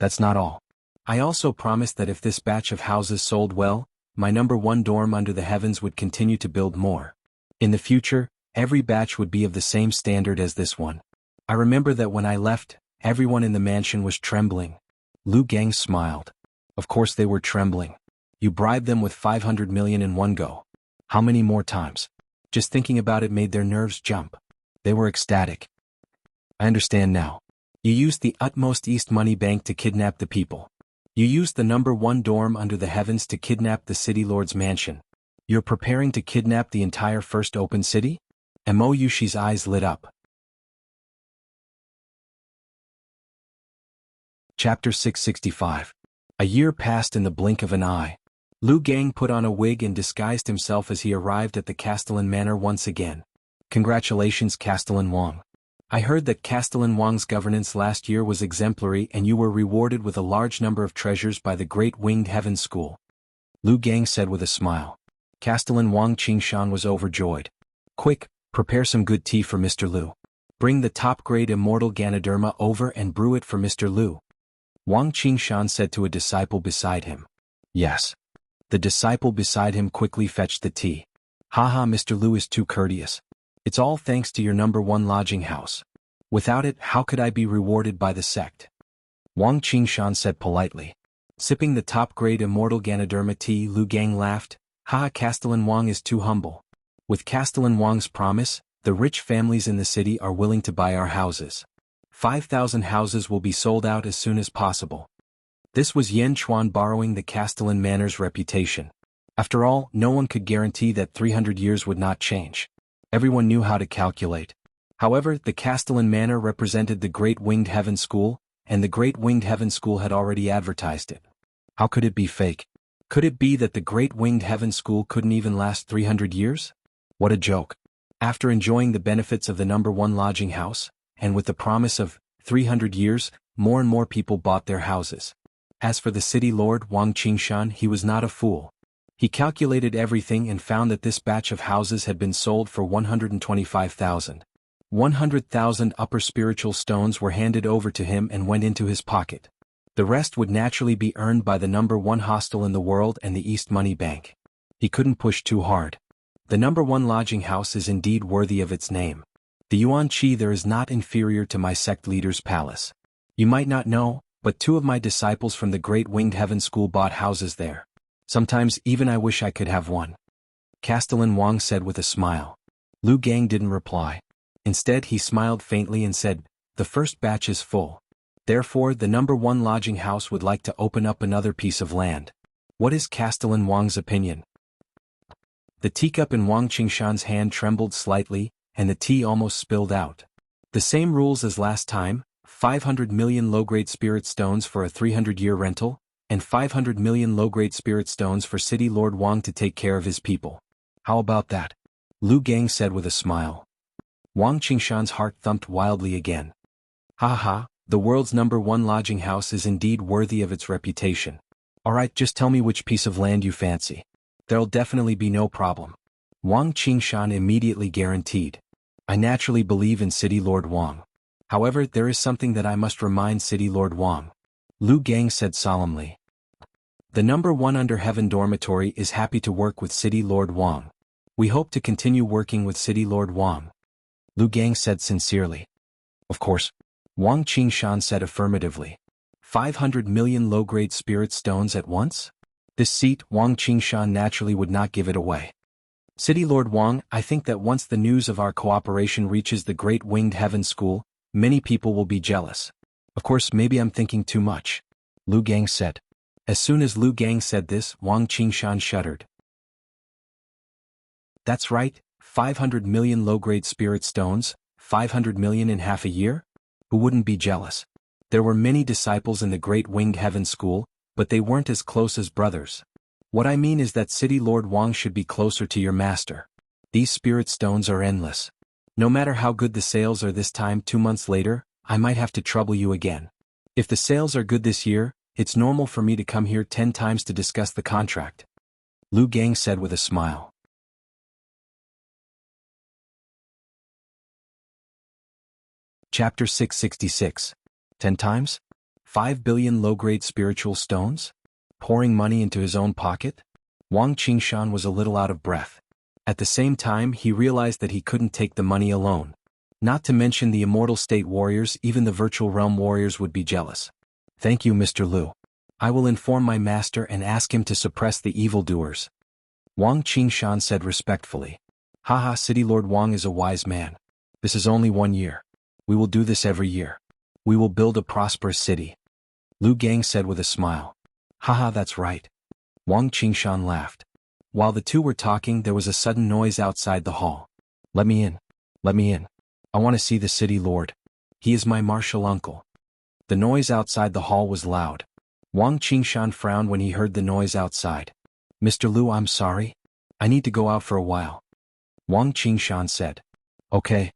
That's not all. I also promised that if this batch of houses sold well, my #1 dorm under the heavens would continue to build more. In the future, every batch would be of the same standard as this one. I remember that when I left, everyone in the mansion was trembling. Lu Gang smiled. Of course they were trembling. You bribed them with 500 million in one go. How many more times? Just thinking about it made their nerves jump. They were ecstatic. I understand now. You used the utmost East Money Bank to kidnap the people. You used the #1 dorm under the heavens to kidnap the city lord's mansion. You're preparing to kidnap the entire first open city? Mo Yushi's eyes lit up. Chapter 665. A year passed in the blink of an eye. Lu Gang put on a wig and disguised himself as he arrived at the Castellan Manor once again. Congratulations, Castellan Wang. I heard that Castellan Wang's governance last year was exemplary and you were rewarded with a large number of treasures by the Great Winged Heaven School. Lu Gang said with a smile. Castellan Wang Qingshan was overjoyed. Quick, prepare some good tea for Mr. Lu. Bring the top-grade Immortal Ganoderma over and brew it for Mr. Lu. Wang Qingshan said to a disciple beside him. Yes. The disciple beside him quickly fetched the tea. Haha, Mr. Lu is too courteous. It's all thanks to your #1 lodging house. Without it, how could I be rewarded by the sect? Wang Qingshan said politely. Sipping the top-grade Immortal Ganoderma tea, Lu Gang laughed. Haha, Castellan Wang is too humble. With Castellan Wang's promise, the rich families in the city are willing to buy our houses. 5,000 houses will be sold out as soon as possible. This was Yan Chuan borrowing the Castellan Manor's reputation. After all, no one could guarantee that 300 years would not change. Everyone knew how to calculate. However, the Castellan Manor represented the Great Winged Heaven School, and the Great Winged Heaven School had already advertised it. How could it be fake? Could it be that the Great Winged Heaven School couldn't even last 300 years? What a joke. After enjoying the benefits of the #1 lodging house, and with the promise of 300 years, more and more people bought their houses. As for the city lord Wang Qingshan, he was not a fool. He calculated everything and found that this batch of houses had been sold for 125,000. 100,000 upper spiritual stones were handed over to him and went into his pocket. The rest would naturally be earned by the #1 hostel in the world and the East Money Bank. He couldn't push too hard. The #1 lodging house is indeed worthy of its name. The Yuan Qi there is not inferior to my sect leader's palace. You might not know, but 2 of my disciples from the Great Winged Heaven School bought houses there. Sometimes even I wish I could have one. Castellan Wang said with a smile. Lu Gang didn't reply. Instead he smiled faintly and said, the first batch is full. Therefore the #1 lodging house would like to open up another piece of land. What is Castellan Wang's opinion? The teacup in Wang Qingshan's hand trembled slightly, and the tea almost spilled out. The same rules as last time, 500 million low-grade spirit stones for a 300-year rental, and 500 million low-grade spirit stones for City Lord Wang to take care of his people. How about that? Lu Gang said with a smile. Wang Qingshan's heart thumped wildly again. Ha ha, the world's #1 lodging house is indeed worthy of its reputation. Alright, just tell me which piece of land you fancy. There'll definitely be no problem. Wang Qingshan immediately guaranteed. I naturally believe in City Lord Wang. However, there is something that I must remind City Lord Wang. Lu Gang said solemnly. The #1 Under Heaven Dormitory is happy to work with City Lord Wang. We hope to continue working with City Lord Wang. Lu Gang said sincerely. Of course. Wang Qingshan said affirmatively. 500 million low-grade spirit stones at once? This seat, Wang Qingshan naturally would not give it away. City Lord Wang, I think that once the news of our cooperation reaches the Great Winged Heaven School, many people will be jealous. Of course, maybe I'm thinking too much. Lu Gang said. As soon as Lu Gang said this, Wang Qingshan shuddered. That's right, 500 million low-grade spirit stones, 500 million in half a year? Who wouldn't be jealous? There were many disciples in the Great Winged Heaven School, but they weren't as close as brothers. What I mean is that City Lord Wang should be closer to your master. These spirit stones are endless. No matter how good the sales are this time 2 months later, I might have to trouble you again. If the sales are good this year, it's normal for me to come here 10 times to discuss the contract. Lu Gang said with a smile. Chapter 666. 10 times? 5 billion low-grade spiritual stones? Pouring money into his own pocket? Wang Qingshan was a little out of breath. At the same time, he realized that he couldn't take the money alone. Not to mention the immortal state warriors, even the virtual realm warriors would be jealous. Thank you, Mr. Lu. I will inform my master and ask him to suppress the evildoers. Wang Qingshan said respectfully. Haha, City Lord Wang is a wise man. This is only 1 year. We will do this every year. We will build a prosperous city. Lu Gang said with a smile. Haha, that's right. Wang Qingshan laughed. While the two were talking, there was a sudden noise outside the hall. Let me in. Let me in. I want to see the City Lord. He is my martial uncle. The noise outside the hall was loud. Wang Qingshan frowned when he heard the noise outside. Mr. Lu, I'm sorry. I need to go out for a while. Wang Qingshan said. Okay.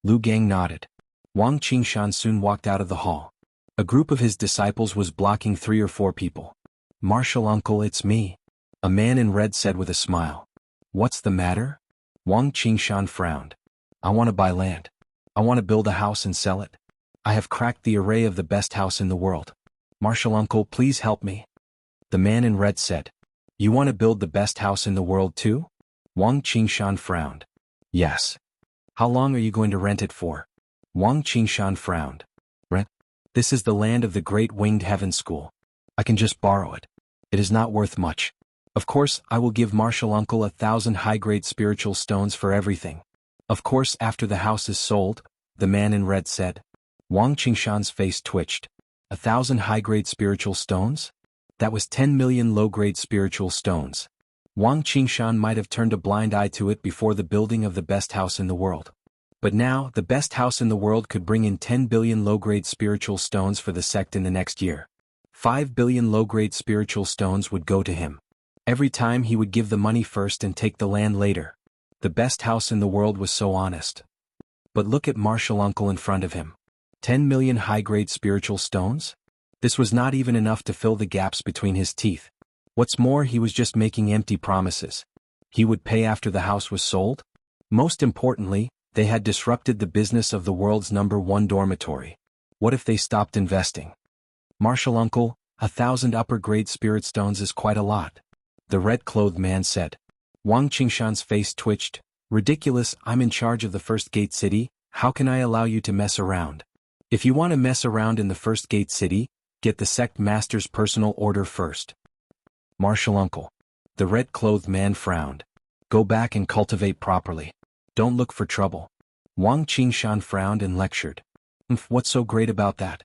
Lu Gang nodded. Wang Qingshan soon walked out of the hall. A group of his disciples was blocking 3 or 4 people. Martial uncle, it's me. A man in red said with a smile. What's the matter? Wang Qingshan frowned. I want to buy land. I want to build a house and sell it. I have cracked the array of the best house in the world. Martial uncle, please help me. The man in red said. You want to build the best house in the world too? Wang Qingshan frowned. Yes. How long are you going to rent it for? Wang Qingshan frowned. Rent? This is the land of the Great Winged Heaven School. I can just borrow it. It is not worth much. Of course, I will give Martial Uncle 1,000 high-grade spiritual stones for everything. Of course, after the house is sold, the man in red said. Wang Qingshan's face twitched. 1,000 high-grade spiritual stones? That was 10 million low-grade spiritual stones. Wang Qingshan might have turned a blind eye to it before the building of the best house in the world. But now, the best house in the world could bring in 10 billion low-grade spiritual stones for the sect in the next year. 5 billion low-grade spiritual stones would go to him. Every time he would give the money first and take the land later. The best house in the world was so honest. But look at Martial Uncle in front of him. 10 million high-grade spiritual stones? This was not even enough to fill the gaps between his teeth. What's more, he was just making empty promises. He would pay after the house was sold? Most importantly, they had disrupted the business of the world's #1 dormitory. What if they stopped investing? Martial Uncle, 1,000 upper-grade spirit stones is quite a lot. The red-clothed man said. Wang Qingshan's face twitched. Ridiculous, I'm in charge of the first gate city, how can I allow you to mess around? If you want to mess around in the first gate city, get the sect master's personal order first. Martial Uncle. The red-clothed man frowned. Go back and cultivate properly. Don't look for trouble. Wang Qingshan frowned and lectured. What's so great about that?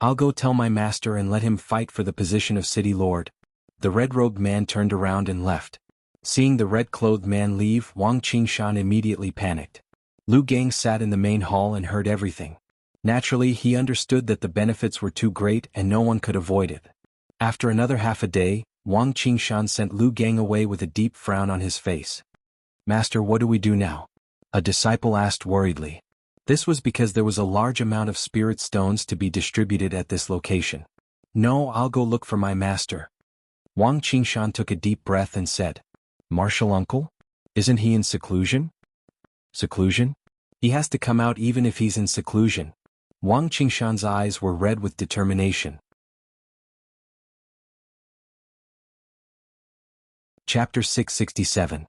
I'll go tell my master and let him fight for the position of City Lord. The red-robed man turned around and left. Seeing the red-clothed man leave, Wang Qingshan immediately panicked. Lu Gang sat in the main hall and heard everything. Naturally, he understood that the benefits were too great and no one could avoid it. After another half a day, Wang Qingshan sent Lu Gang away with a deep frown on his face. Master, what do we do now? A disciple asked worriedly. This was because there was a large amount of spirit stones to be distributed at this location. No, I'll go look for my master. Wang Qingshan took a deep breath and said. Martial Uncle? Isn't he in seclusion? Seclusion? He has to come out even if he's in seclusion. Wang Qingshan's eyes were red with determination. Chapter 667.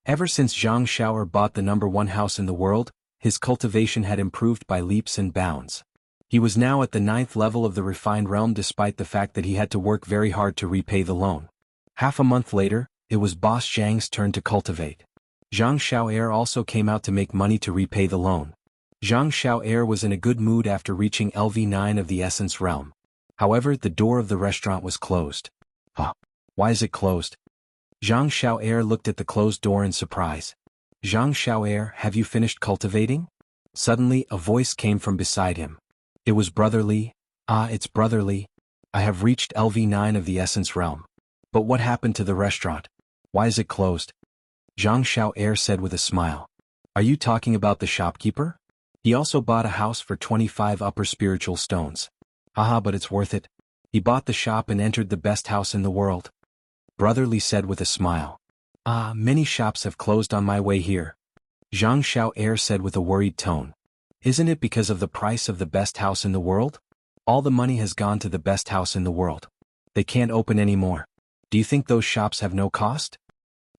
Ever since Zhang Shaoer bought the #1 house in the world, his cultivation had improved by leaps and bounds. He was now at the 9th level of the refined realm despite the fact that he had to work very hard to repay the loan. Half a month later, it was Boss Zhang's turn to cultivate. Zhang Shaoer also came out to make money to repay the loan. Zhang Shaoer was in a good mood after reaching LV9 of the Essence realm. However, the door of the restaurant was closed. Why is it closed? Zhang Shaoer looked at the closed door in surprise. Zhang Xiao'er, have you finished cultivating? Suddenly, a voice came from beside him. It was Brother Li. Ah, it's Brother Li. I have reached LV9 of the Essence Realm. But what happened to the restaurant? Why is it closed? Zhang Xiao'er said with a smile. Are you talking about the shopkeeper? He also bought a house for 25 upper spiritual stones. Haha, but it's worth it. He bought the shop and entered the best house in the world. Brother Li said with a smile. Ah, many shops have closed on my way here. Zhang Xiao'er said with a worried tone. Isn't it because of the price of the best house in the world? All the money has gone to the best house in the world. They can't open anymore. Do you think those shops have no cost?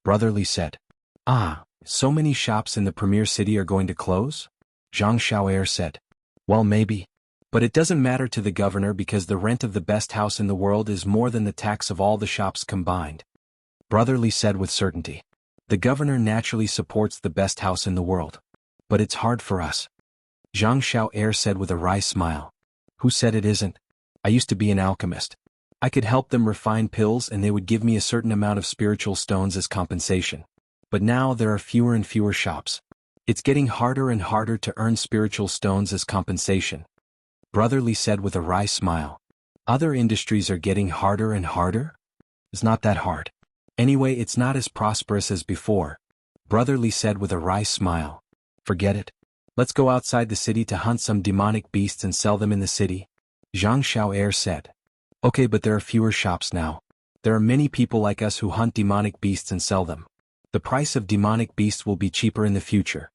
Brother Li said. Ah, so many shops in the premier city are going to close? Zhang Xiao'er said. Well, maybe. But it doesn't matter to the governor because the rent of the best house in the world is more than the tax of all the shops combined. Brother Li said with certainty. The governor naturally supports the best house in the world. But it's hard for us. Zhang Xiao'er said with a wry smile. Who said it isn't? I used to be an alchemist. I could help them refine pills and they would give me a certain amount of spiritual stones as compensation. But now there are fewer and fewer shops. It's getting harder and harder to earn spiritual stones as compensation. Brother Li said with a wry smile. Other industries are getting harder and harder? It's not that hard. Anyway, it's not as prosperous as before. Brother Li said with a wry smile. Forget it. Let's go outside the city to hunt some demonic beasts and sell them in the city. Zhang Xiao'er said. Okay, but there are fewer shops now. There are many people like us who hunt demonic beasts and sell them. The price of demonic beasts will be cheaper in the future.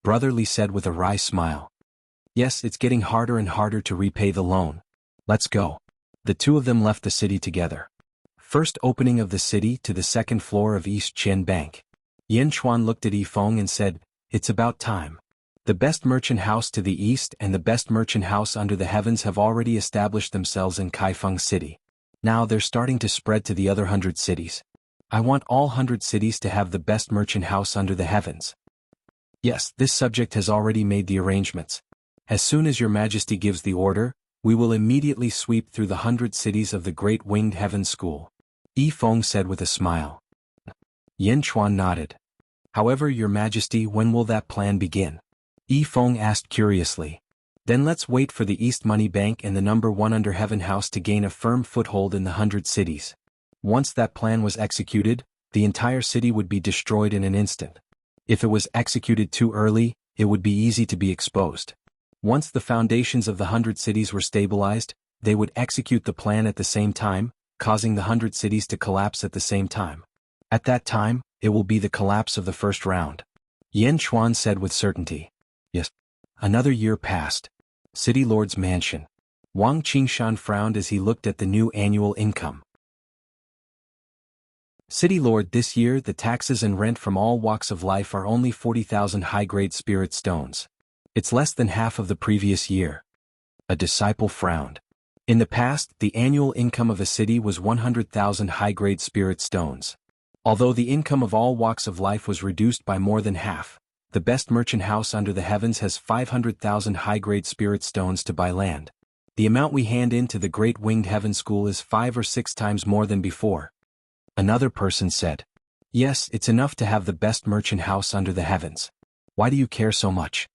Brother Li said with a wry smile. Yes, it's getting harder and harder to repay the loan. Let's go. The two of them left the city together. First opening of the city to the second floor of East Qian Bank. Yan Chuan looked at Yifeng and said, It's about time. The best merchant house to the east and the best merchant house under the heavens have already established themselves in Kaifeng City. Now they're starting to spread to the other 100 cities. I want all 100 cities to have the best merchant house under the heavens. Yes, this subject has already made the arrangements. As soon as your majesty gives the order, we will immediately sweep through the 100 cities of the Great Winged Heaven School. Yifeng said with a smile. Yan Chuan nodded. However, your majesty, when will that plan begin? Yifeng asked curiously. Then let's wait for the East Money Bank and the number 1 under Heaven House to gain a firm foothold in the 100 cities. Once that plan was executed, the entire city would be destroyed in an instant. If it was executed too early, it would be easy to be exposed. Once the foundations of the 100 cities were stabilized, they would execute the plan at the same time, causing the 100 cities to collapse at the same time. At that time, it will be the collapse of the first round. Yan Chuan said with certainty. Yes. Another year passed. City Lord's mansion. Wang Qingshan frowned as he looked at the new annual income. City Lord, this year the taxes and rent from all walks of life are only 40,000 high-grade spirit stones. It's less than half of the previous year. A disciple frowned. In the past, the annual income of a city was 100,000 high-grade spirit stones. Although the income of all walks of life was reduced by more than half, the best merchant house under the heavens has 500,000 high-grade spirit stones to buy land. The amount we hand in to the Great Winged Heaven School is 5 or 6 times more than before. Another person said. Yes, it's enough to have the best merchant house under the heavens. Why do you care so much?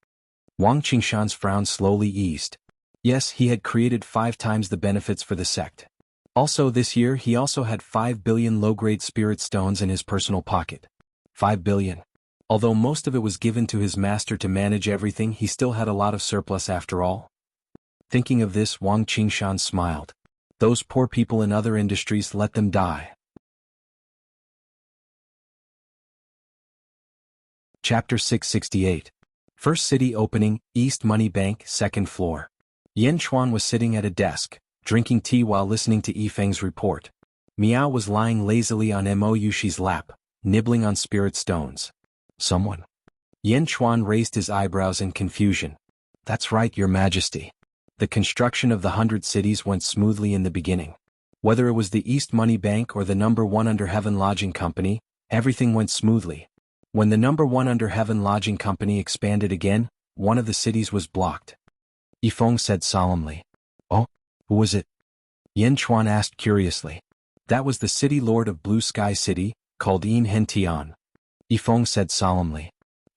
Wang Qingshan's frown slowly eased. Yes, he had created 5 times the benefits for the sect. Also this year he also had 5 billion low-grade spirit stones in his personal pocket. 5 billion. Although most of it was given to his master to manage everything, he still had a lot of surplus after all. Thinking of this, Wang Qingshan smiled. Those poor people in other industries, let them die. Chapter 668. First city opening, East Money Bank, second floor. Yan Chuan was sitting at a desk, drinking tea while listening to Yifeng's report. Miao was lying lazily on Mo Yushi's lap, nibbling on spirit stones. Someone? Yan Chuan raised his eyebrows in confusion. That's right, your majesty. The construction of the 100 cities went smoothly in the beginning. Whether it was the East Money Bank or the number 1 under Heaven Lodging Company, everything went smoothly. When the number 1 under Heaven Lodging Company expanded again, one of the cities was blocked. Yifeng said solemnly. Oh, who was it? Yan Chuan asked curiously. That was the city lord of Blue Sky City, called Yin Hentian. Yifeng said solemnly.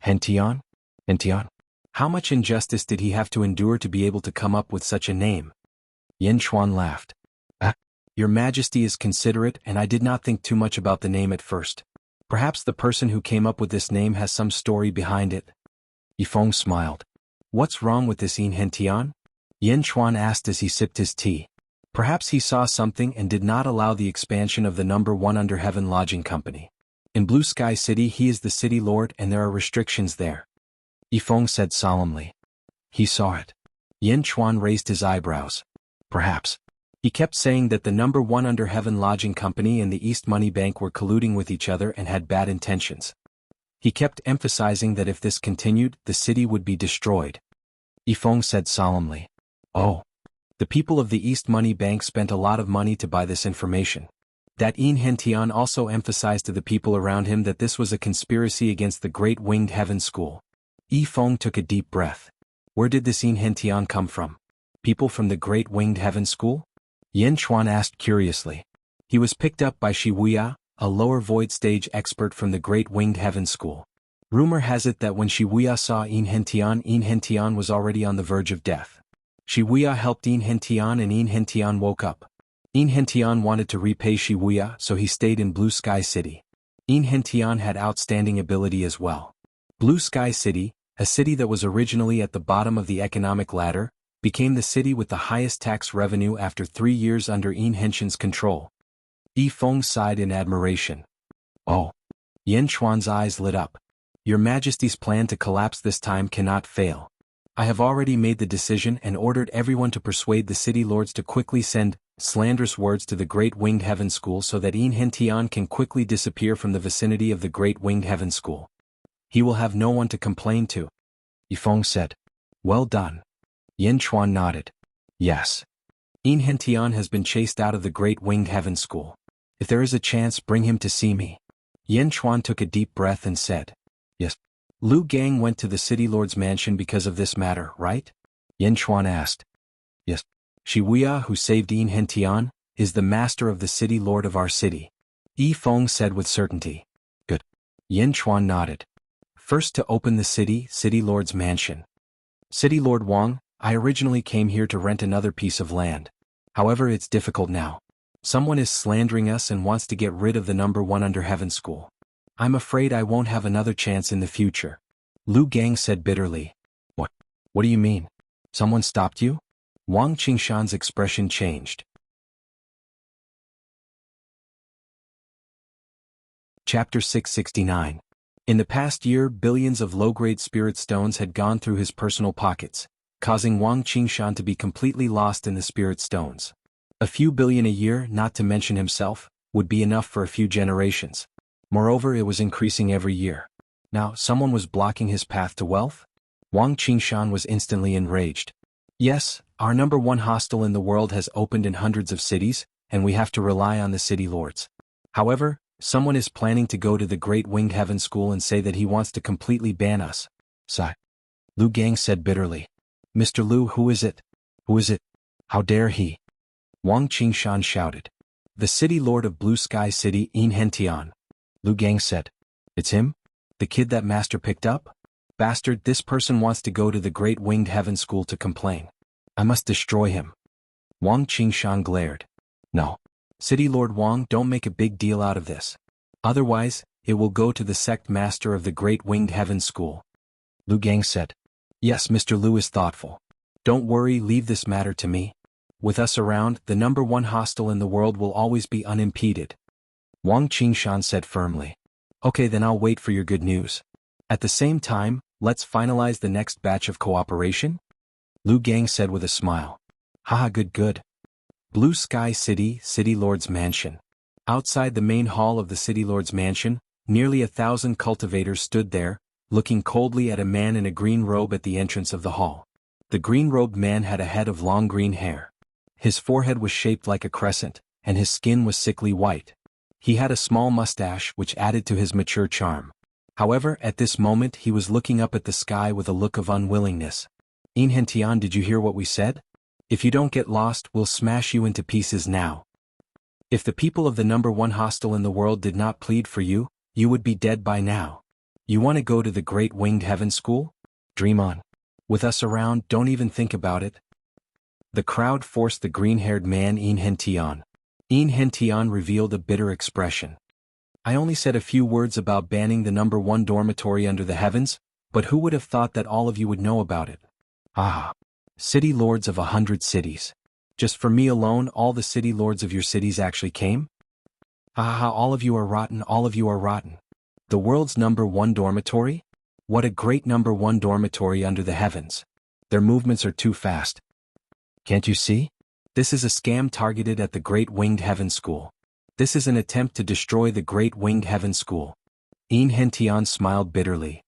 Hentian? Hentian? How much injustice did he have to endure to be able to come up with such a name? Yen Chuan laughed. Ah, Your Majesty is considerate, and I did not think too much about the name at first. Perhaps the person who came up with this name has some story behind it. Yifeng smiled. What's wrong with this Hentian? Yen Chuan asked as he sipped his tea. Perhaps he saw something and did not allow the expansion of the number 1 under heaven lodging company. In Blue Sky City he is the city lord and there are restrictions there. Yifeng said solemnly. He saw it. Yen Chuan raised his eyebrows. Perhaps. He kept saying that the number 1 under heaven lodging company and the East Money Bank were colluding with each other and had bad intentions. He kept emphasizing that if this continued, the city would be destroyed. Yifeng said solemnly. Oh. The people of the East Money Bank spent a lot of money to buy this information. That Hentian also emphasized to the people around him that this was a conspiracy against the Great Winged Heaven School. Yifeng took a deep breath. Where did this Hentian come from? People from the Great Winged Heaven School? Yen Chuan asked curiously. He was picked up by Wuxia, a lower void stage expert from the Great Winged Heaven School. Rumor has it that when Wuxia saw Hentian was already on the verge of death. Wuxia helped Hentian and Hentian woke up. Hentian wanted to repay Wuxia, so he stayed in Blue Sky City. Hentian had outstanding ability as well. Blue Sky City, a city that was originally at the bottom of the economic ladder, became the city with the highest tax revenue after 3 years under Hentian's control. Yifeng sighed in admiration. Oh. Yen Chuan's eyes lit up. Your Majesty's plan to collapse this time cannot fail. I have already made the decision and ordered everyone to persuade the city lords to quickly send slanderous words to the Great Winged Heaven School so that Hentian can quickly disappear from the vicinity of the Great Winged Heaven School. He will have no one to complain to. Yifeng said. Well done. Yen Chuan nodded. Yes. Hentian has been chased out of the Great Winged Heaven School. If there is a chance, bring him to see me. Yen Chuan took a deep breath and said. Yes. Lu Gang went to the city lord's mansion because of this matter, right? Yen Chuan asked. Yes. Wuxia, who saved Hentian, is the master of the city lord of our city. Yifeng said with certainty. Good. Yen Chuan nodded. First to open the city lord's mansion. City Lord Wang, I originally came here to rent another piece of land. However, it's difficult now. Someone is slandering us and wants to get rid of the number 1 under heaven school. I'm afraid I won't have another chance in the future. Lu Gang said bitterly. What? What do you mean? Someone stopped you? Wang Qingshan's expression changed. Chapter 669. In the past year, billions of low-grade spirit stones had gone through his personal pockets, causing Wang Qingshan to be completely lost in the spirit stones. A few billion a year, not to mention himself, would be enough for a few generations. Moreover, it was increasing every year. Now, someone was blocking his path to wealth? Wang Qingshan was instantly enraged. Yes, our number 1 hostel in the world has opened in hundreds of cities, and we have to rely on the city lords. However, someone is planning to go to the Great Winged Heaven School and say that he wants to completely ban us. Sigh. Lu Gang said bitterly. Mr. Lu, who is it? Who is it? How dare he? Wang Qingshan shouted. The city lord of Blue Sky City, Hentian. Lu Gang said. It's him? The kid that master picked up? Bastard, this person wants to go to the Great Winged Heaven School to complain. I must destroy him. Wang Qingshan glared. No. City Lord Wang, don't make a big deal out of this. Otherwise, it will go to the sect master of the Great Winged Heaven School. Lu Gang said. Yes, Mr. Lu is thoughtful. Don't worry, leave this matter to me. With us around, the number 1 hostel in the world will always be unimpeded. Wang Qingshan said firmly. Okay, then I'll wait for your good news. At the same time, let's finalize the next batch of cooperation? Lu Gang said with a smile. Haha, good. Blue Sky City, City Lord's Mansion. Outside the main hall of the City Lord's Mansion, nearly 1,000 cultivators stood there, looking coldly at a man in a green robe at the entrance of the hall. The green-robed man had a head of long green hair. His forehead was shaped like a crescent, and his skin was sickly white. He had a small mustache which added to his mature charm. However, at this moment he was looking up at the sky with a look of unwillingness. Hentian, did you hear what we said? If you don't get lost, we'll smash you into pieces now. If the people of the number 1 hostel in the world did not plead for you, you would be dead by now. You want to go to the Great Winged Heaven School? Dream on. With us around, don't even think about it. The crowd forced the green-haired man Hentian. Hentian revealed a bitter expression. I only said a few words about banning the number 1 dormitory under the heavens, but who would have thought that all of you would know about it? Ah. City lords of 100 cities. Just for me alone, all the city lords of your cities actually came? Ah, all of you are rotten, all of you are rotten. The world's number 1 dormitory? What a great number 1 dormitory under the heavens. Their movements are too fast. Can't you see? This is a scam targeted at the Great Winged Heaven School. This is an attempt to destroy the Great Winged Heaven School. Hentian smiled bitterly.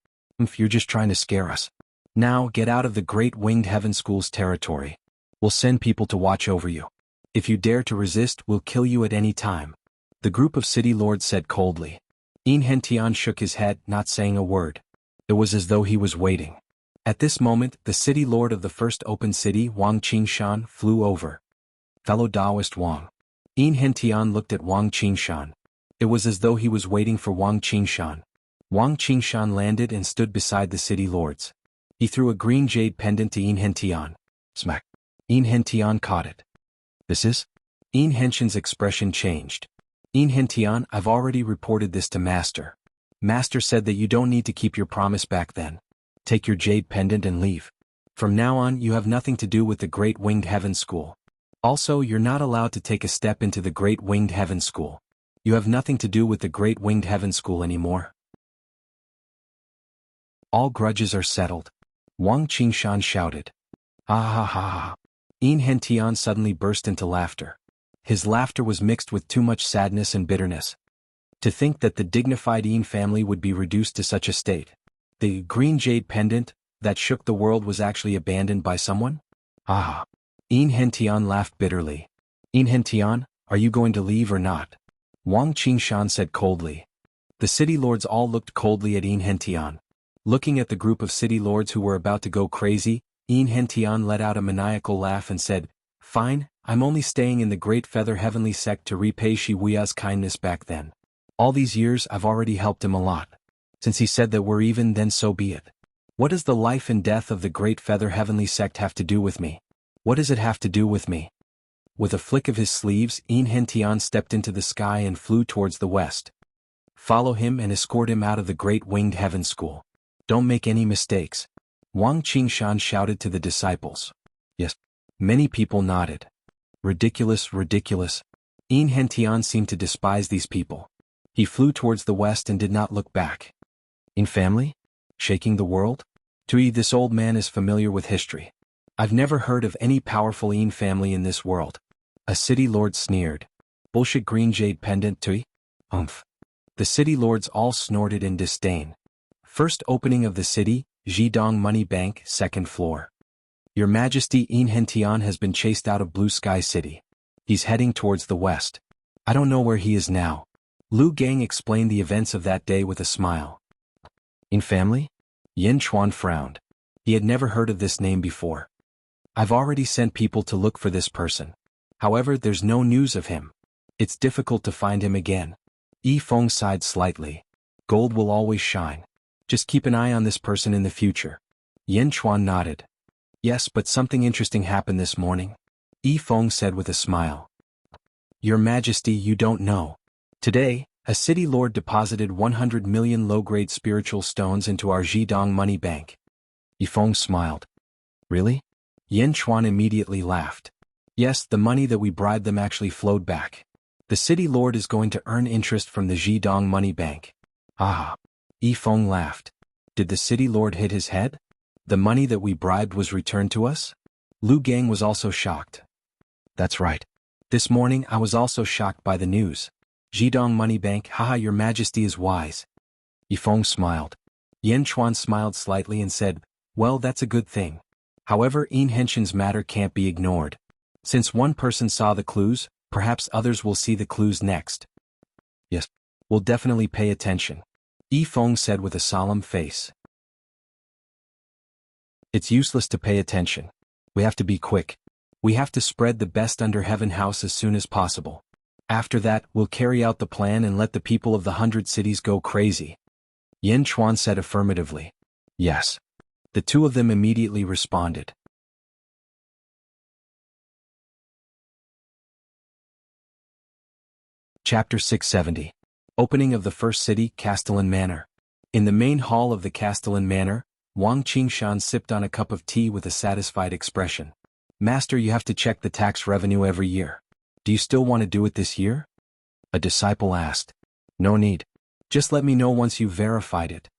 You're just trying to scare us. Now, get out of the Great Winged Heaven School's territory. We'll send people to watch over you. If you dare to resist, we'll kill you at any time. The group of city lords said coldly. Hentian shook his head, not saying a word. It was as though he was waiting. At this moment, the city lord of the first open city, Wang Qingshan, flew over. Fellow Taoist Wang. Hentian looked at Wang Qingshan. It was as though he was waiting for Wang Qingshan. Wang Qingshan landed and stood beside the city lords. He threw a green jade pendant to Hentian. Smack. Hentian caught it. This is? Hentian's expression changed. Hentian, I've already reported this to Master. Master said that you don't need to keep your promise back then. Take your jade pendant and leave. From now on, you have nothing to do with the Great Winged Heaven School. Also, you're not allowed to take a step into the Great Winged Heaven School. You have nothing to do with the Great Winged Heaven School anymore. All grudges are settled. Wang Qingshan shouted. Ha ha ha ha. Hentian suddenly burst into laughter. His laughter was mixed with too much sadness and bitterness. To think that the dignified family would be reduced to such a state. The green jade pendant that shook the world was actually abandoned by someone? Ah. Hentian laughed bitterly. Hentian, are you going to leave or not? Wang Qingshan said coldly. The city lords all looked coldly at Hentian. Looking at the group of city lords who were about to go crazy, Hentian let out a maniacal laugh and said, Fine, I'm only staying in the Great Feather Heavenly Sect to repay Shi Wuya's kindness back then. All these years I've already helped him a lot. Since he said that we're even, then so be it. What does the life and death of the Great Feather Heavenly Sect have to do with me? What does it have to do with me? With a flick of his sleeves, Hentian stepped into the sky and flew towards the west. Follow him and escort him out of the Great Winged Heaven School. Don't make any mistakes. Wang Qingshan shouted to the disciples. Yes. Many people nodded. Ridiculous, ridiculous. Hentian seemed to despise these people. He flew towards the west and did not look back. In family? Shaking the world? This old man is familiar with history. I've never heard of any powerful family in this world. A city lord sneered. Bullshit green jade pendant Tui? Umph. The city lords all snorted in disdain. First opening of the city, Jidong Money Bank, 2nd floor. Your Majesty Hentian has been chased out of Blue Sky City. He's heading towards the west. I don't know where he is now. Lu Gang explained the events of that day with a smile. In family? Yin Chuan frowned. He had never heard of this name before. I've already sent people to look for this person. However, there's no news of him. It's difficult to find him again. Yi Feng sighed slightly. Gold will always shine. Just keep an eye on this person in the future. Yin Chuan nodded. Yes, but something interesting happened this morning. Yi Feng said with a smile. Your Majesty, you don't know. Today, a city lord deposited 100 million low-grade spiritual stones into our Jidong money bank. Yi Feng smiled. Really? Yin Chuan immediately laughed. Yes, the money that we bribed them actually flowed back. The city lord is going to earn interest from the Jidong money bank. Ah. Yi Feng laughed. Did the city lord hit his head? The money that we bribed was returned to us? Lu Gang was also shocked. That's right. This morning I was also shocked by the news. Jidong Money Bank, haha, your Majesty is wise. Yi Feng smiled. Yin Chuan smiled slightly and said, well, that's a good thing. However, Hentian's matter can't be ignored. Since one person saw the clues, perhaps others will see the clues next. Yes, we'll definitely pay attention. Yi Feng said with a solemn face. It's useless to pay attention. We have to be quick. We have to spread the best under heaven house as soon as possible. After that, we'll carry out the plan and let the people of the 100 cities go crazy. Yen Chuan said affirmatively. Yes. The two of them immediately responded. Chapter 670. Opening of the first city, Castellan Manor. In the main hall of the Castellan Manor, Wang Qingshan sipped on a cup of tea with a satisfied expression. Master, you have to check the tax revenue every year. Do you still want to do it this year? A disciple asked. No need. Just let me know once you've verified it.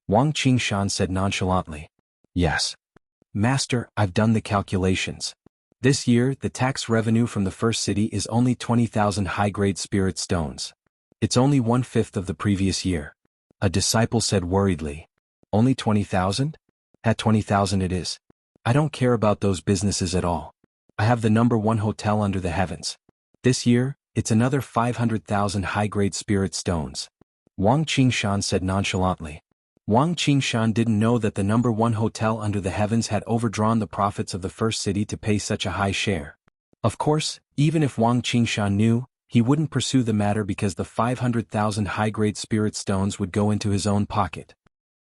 Wang Qingshan said nonchalantly. Yes. Master, I've done the calculations. This year, the tax revenue from the first city is only 20,000 high-grade spirit stones. It's only 1/5 of the previous year. A disciple said worriedly. Only 20,000? At 20,000 it is. I don't care about those businesses at all. I have the #1 hotel under the heavens. This year, it's another 500,000 high-grade spirit stones. Wang Qingshan said nonchalantly. Wang Qingshan didn't know that the #1 hotel under the heavens had overdrawn the profits of the first city to pay such a high share. Of course, even if Wang Qingshan knew, he wouldn't pursue the matter because the 500,000 high-grade spirit stones would go into his own pocket.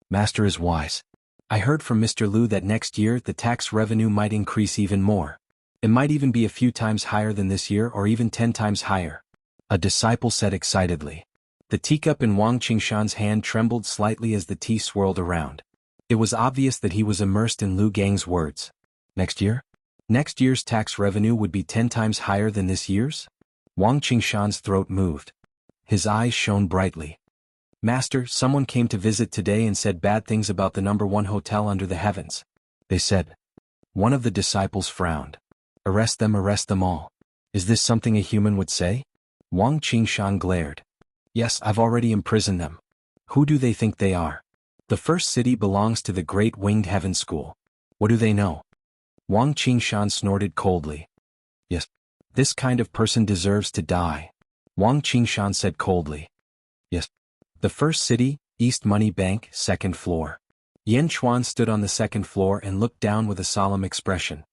Master is wise. I heard from Mr. Liu that next year the tax revenue might increase even more. It might even be a few times higher than this year or even 10 times higher. A disciple said excitedly. The teacup in Wang Qingshan's hand trembled slightly as the tea swirled around. It was obvious that he was immersed in Liu Gang's words. Next year? Next year's tax revenue would be 10 times higher than this year's? Wang Qingshan's throat moved. His eyes shone brightly. Master, someone came to visit today and said bad things about the #1 hotel under the heavens. They said. One of the disciples frowned. Arrest them all. Is this something a human would say? Wang Qingshan glared. Yes, I've already imprisoned them. Who do they think they are? The first city belongs to the Great Winged Heaven School. What do they know? Wang Qingshan snorted coldly. Yes. This kind of person deserves to die. Wang Qingshan said coldly. Yes. The first city, East Money Bank, 2nd floor. Yen Chuan stood on the 2nd floor and looked down with a solemn expression.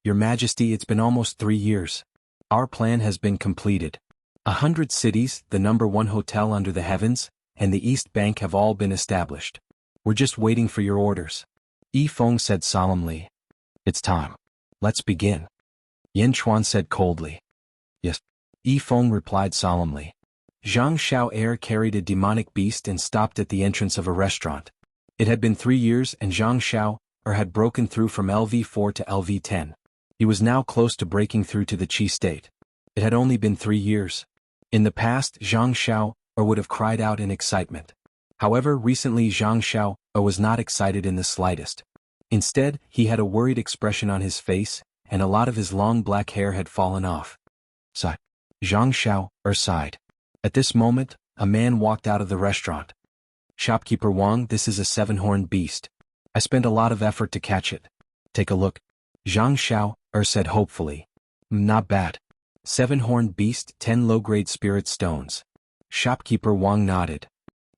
Your Majesty, it's been almost 3 years. Our plan has been completed. 100 cities, the #1 hotel under the heavens, and the East Bank have all been established. We're just waiting for your orders. Yi Feng said solemnly. It's time. Let's begin. Yen Chuan said coldly. Yes. Yi Feng replied solemnly. Zhang Xiao Air carried a demonic beast and stopped at the entrance of a restaurant. It had been 3 years and Zhang Xiao had broken through from LV4 to LV10. He was now close to breaking through to the Qi state. It had only been 3 years. In the past, Zhang Xiao would have cried out in excitement. However, recently Zhang Xiao was not excited in the slightest. Instead, he had a worried expression on his face, and a lot of his long black hair had fallen off. Sigh. Zhang Xiao sighed. At this moment, a man walked out of the restaurant. Shopkeeper Wang, this is a 7-horned beast. I spent a lot of effort to catch it. Take a look. Zhang Xiao said hopefully. Not bad. 7-horned beast, 10 low-grade spirit stones. Shopkeeper Wang nodded.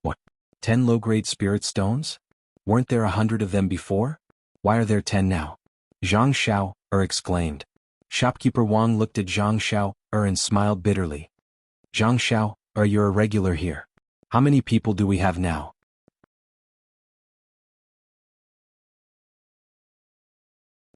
What? 10 low-grade spirit stones? Weren't there 100 of them before? Why are there 10 now? Zhang Xiao exclaimed. Shopkeeper Wang looked at Zhang Xiao and smiled bitterly. Zhang Xiao, you're a regular here. How many people do we have now?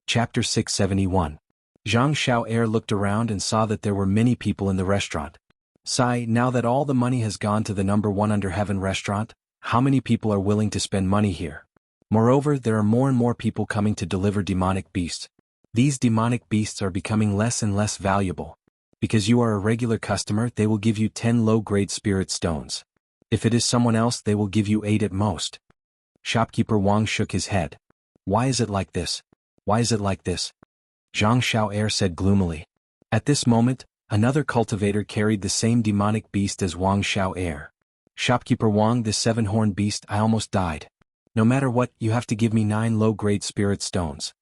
Chapter 671. Zhang Xiao looked around and saw that there were many people in the restaurant. Sigh, now that all the money has gone to the #1 under heaven restaurant, how many people are willing to spend money here? Moreover, there are more and more people coming to deliver demonic beasts. These demonic beasts are becoming less and less valuable. Because you are a regular customer, they will give you 10 low-grade spirit stones. If it is someone else, they will give you 8 at most. Shopkeeper Wang shook his head. Why is it like this? Why is it like this? Zhang Xiao said gloomily. At this moment, another cultivator carried the same demonic beast as Wang Xiao. Shopkeeper Wang, this 7-horned beast, I almost died. No matter what, you have to give me 9 low-grade spirit stones.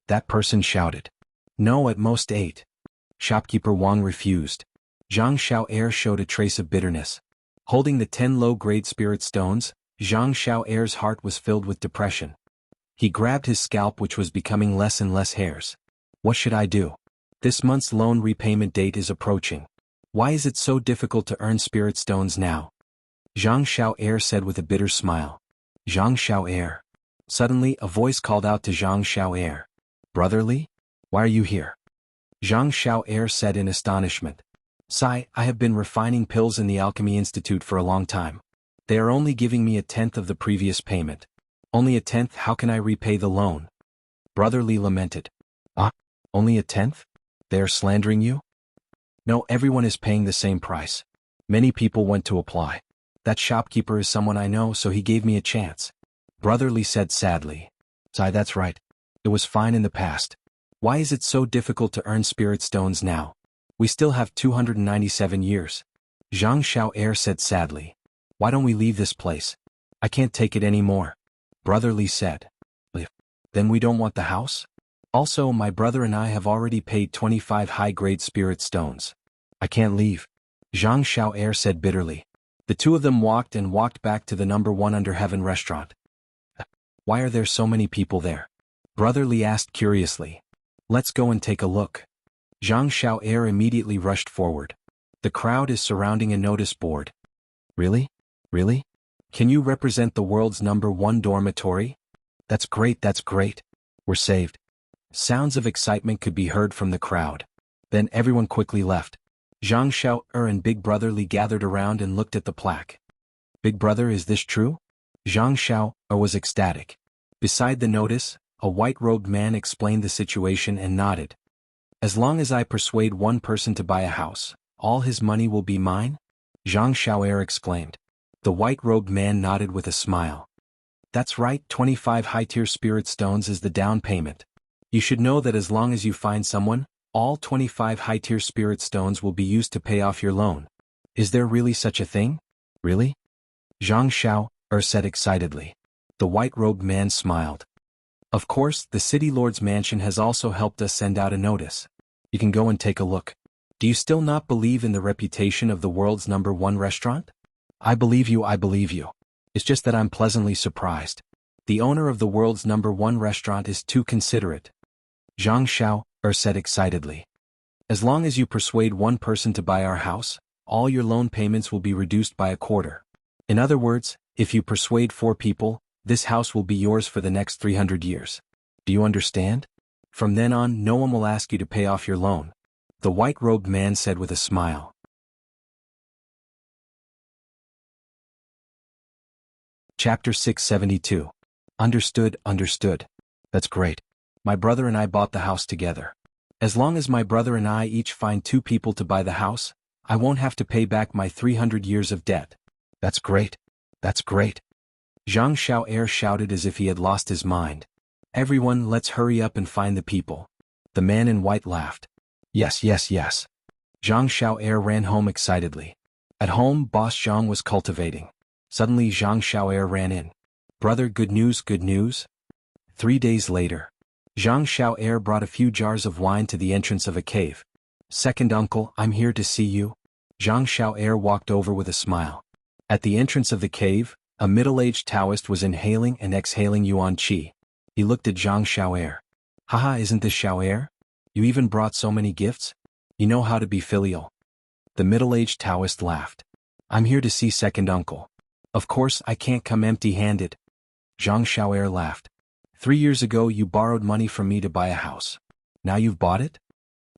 That person shouted. No, at most 8. Shopkeeper Wang refused. Zhang Xiao showed a trace of bitterness. Holding the 10 low-grade spirit stones, Zhang Xiao's heart was filled with depression. He grabbed his scalp, which was becoming less and less hairs. What should I do? This month's loan repayment date is approaching. Why is it so difficult to earn spirit stones now? Zhang Xiao'er said with a bitter smile. Zhang Xiao'er. Suddenly, a voice called out to Zhang Xiao'er. Brotherly? Why are you here? Zhang Xiao'er said in astonishment. Sai, I have been refining pills in the Alchemy Institute for a long time. They are only giving me 1/10 of the previous payment. Only 1/10, how can I repay the loan? Brotherly lamented. Ah, only 1/10? They are slandering you? No, everyone is paying the same price. Many people went to apply. That shopkeeper is someone I know, so he gave me a chance. Brotherly said sadly. Sai, that's right. It was fine in the past. Why is it so difficult to earn spirit stones now? We still have 297 years. Zhang Xiao'er said sadly. Why don't we leave this place? I can't take it anymore. Brotherly said. Then we don't want the house? Also, my brother and I have already paid 25 high-grade spirit stones. I can't leave. Zhang Xiao'er said bitterly. The two of them walked back to the number 1 under heaven restaurant. Why are there so many people there? Brotherly asked curiously. Let's go and take a look. Zhang Xiao'er immediately rushed forward. The crowd is surrounding a notice board. Really? Really? Can you represent the world's number 1 dormitory? That's great, that's great. We're saved. Sounds of excitement could be heard from the crowd. Then everyone quickly left. Zhang Xiao'er and Big Brotherly gathered around and looked at the plaque. Big Brother, is this true? Zhang Xiao'er was ecstatic. Beside the notice, a white-robed man explained the situation and nodded. As long as I persuade one person to buy a house, all his money will be mine? Zhang Xiao'er exclaimed. The white-robed man nodded with a smile. That's right, 25 high-tier spirit stones is the down payment. You should know that as long as you find someone, all 25 high-tier spirit stones will be used to pay off your loan. Is there really such a thing? Really? Zhang Xiao'er said excitedly. The white-robed man smiled. Of course, the city lord's mansion has also helped us send out a notice. You can go and take a look. Do you still not believe in the reputation of the world's number 1 restaurant? I believe you, I believe you. It's just that I'm pleasantly surprised. The owner of the world's number 1 restaurant is too considerate. Zhang Xiao'er said excitedly. As long as you persuade one person to buy our house, all your loan payments will be reduced by 1/4. In other words, if you persuade 4 people, this house will be yours for the next 300 years. Do you understand? From then on, no one will ask you to pay off your loan. The white-robed man said with a smile. Chapter 672. Understood, understood. That's great. My brother and I bought the house together. As long as my brother and I each find 2 people to buy the house, I won't have to pay back my 300 years of debt. That's great. That's great. Zhang Xiao'er shouted as if he had lost his mind. Everyone, let's hurry up and find the people. The man in white laughed. Yes, yes, yes. Zhang Xiao'er ran home excitedly. At home, Boss Zhang was cultivating. Suddenly Zhang Xiao'er ran in. Brother, good news, good news? 3 days later. Zhang Xiao'er brought a few jars of wine to the entrance of a cave. Second uncle, I'm here to see you. Zhang Xiao'er walked over with a smile. At the entrance of the cave, a middle-aged Taoist was inhaling and exhaling yuan qi. He looked at Zhang Xiao'er. Haha, isn't this Xiao'er? You even brought so many gifts? You know how to be filial. The middle-aged Taoist laughed. I'm here to see second uncle. Of course, I can't come empty-handed. Zhang Xiao'er laughed. 3 years ago you borrowed money from me to buy a house. Now you've bought it?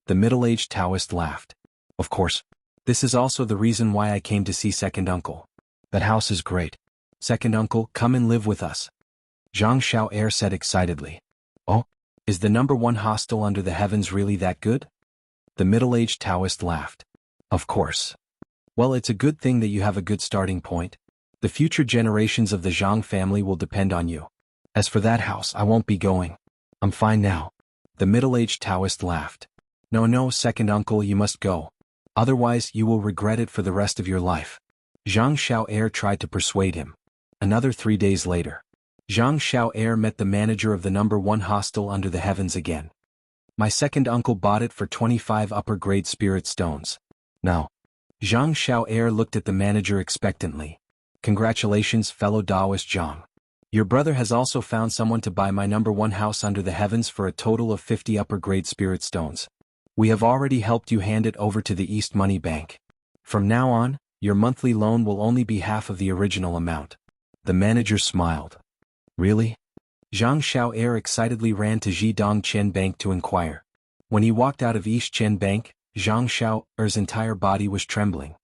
The middle-aged Taoist laughed. Of course. This is also the reason why I came to see second uncle. That house is great. Second uncle, come and live with us. Zhang Xiao'er said excitedly. Oh, is the number 1 hostel under the heavens really that good? The middle-aged Taoist laughed. Of course. Well, it's a good thing that you have a good starting point. The future generations of the Zhang family will depend on you. As for that house, I won't be going. I'm fine now. The middle-aged Taoist laughed. No, no, second uncle, you must go. Otherwise, you will regret it for the rest of your life. Zhang Xiao'er tried to persuade him. Another 3 days later. Zhang Xiao'er met the manager of the number 1 hostel under the heavens again. My second uncle bought it for 25 upper-grade spirit stones. Now. Zhang Xiao'er looked at the manager expectantly. Congratulations, fellow Taoist Zhang. Your brother has also found someone to buy my number 1 house under the heavens for a total of 50 upper-grade spirit stones. We have already helped you hand it over to the East Money Bank. From now on, Your monthly loan will only be half of the original amount. The manager smiled. Really? Zhang Xiao'er excitedly ran to Jidong Qian Bank to inquire. When he walked out of East Qian Bank, Zhang Xiao'er's entire body was trembling.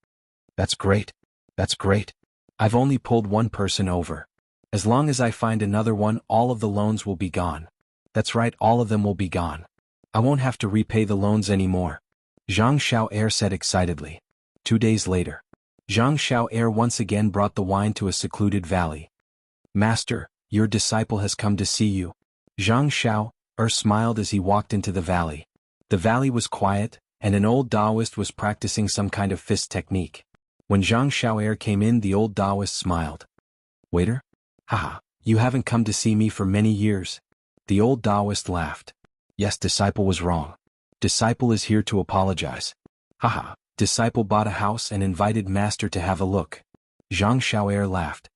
That's great. That's great. I've only pulled one person over. As long as I find another one, all of the loans will be gone. That's right, all of them will be gone. I won't have to repay the loans anymore. Zhang Xiao'er said excitedly. 2 days later, Zhang Xiao'er once again brought the wine to a secluded valley. Master, your disciple has come to see you. Zhang Xiao'er smiled as he walked into the valley. The valley was quiet, and an old Taoist was practicing some kind of fist technique. When Zhang Xiao'er came in, the old Taoist smiled. Waiter? Haha, you haven't come to see me for many years. The old Taoist laughed. Yes, disciple was wrong. Disciple is here to apologize. Haha, disciple bought a house and invited master to have a look. Zhang Xiao'er laughed.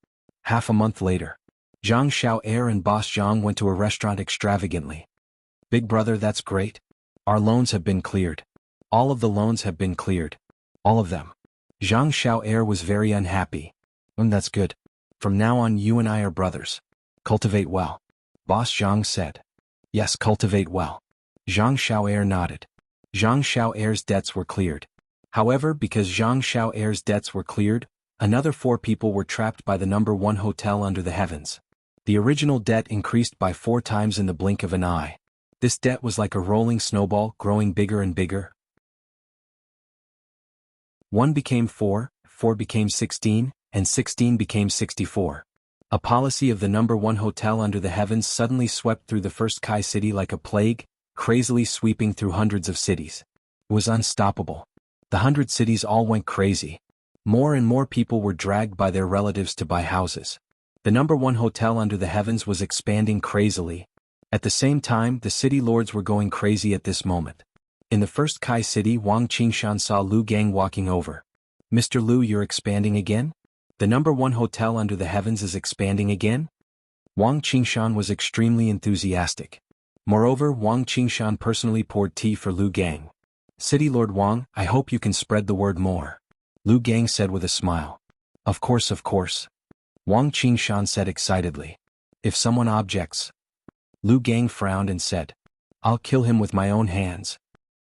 Half a month later, Zhang Xiao'er and boss Zhang went to a restaurant extravagantly. Big brother, that's great. Our loans have been cleared. All of the loans have been cleared. All of them. Zhang Xiao'er was very unhappy. That's good. From now on you and I are brothers. Cultivate well. Boss Zhang said. Yes, cultivate well. Zhang Xiao'er nodded. Zhang Xiao'er's debts were cleared. However, because Zhang Xiao'er's debts were cleared, another 4 people were trapped by the number 1 hotel under the heavens. The original debt increased by 4 times in the blink of an eye. This debt was like a rolling snowball, growing bigger and bigger. 1 became 4, 4 became 16, and 16 became 64. A policy of the number 1 hotel under the heavens suddenly swept through the first Kai city like a plague, crazily sweeping through hundreds of cities. It was unstoppable. The 100 cities all went crazy. More and more people were dragged by their relatives to buy houses. The number 1 hotel under the heavens was expanding crazily. At the same time, the city lords were going crazy at this moment. In the first Kai city, Wang Qingshan saw Lu Gang walking over. Mr. Lu, you're expanding again? The number 1 hotel under the heavens is expanding again? Wang Qingshan was extremely enthusiastic. Moreover, Wang Qingshan personally poured tea for Lu Gang. City Lord Wang, I hope you can spread the word more. Lu Gang said with a smile. Of course, of course. Wang Qingshan said excitedly. If someone objects. Lu Gang frowned and said. I'll kill him with my own hands.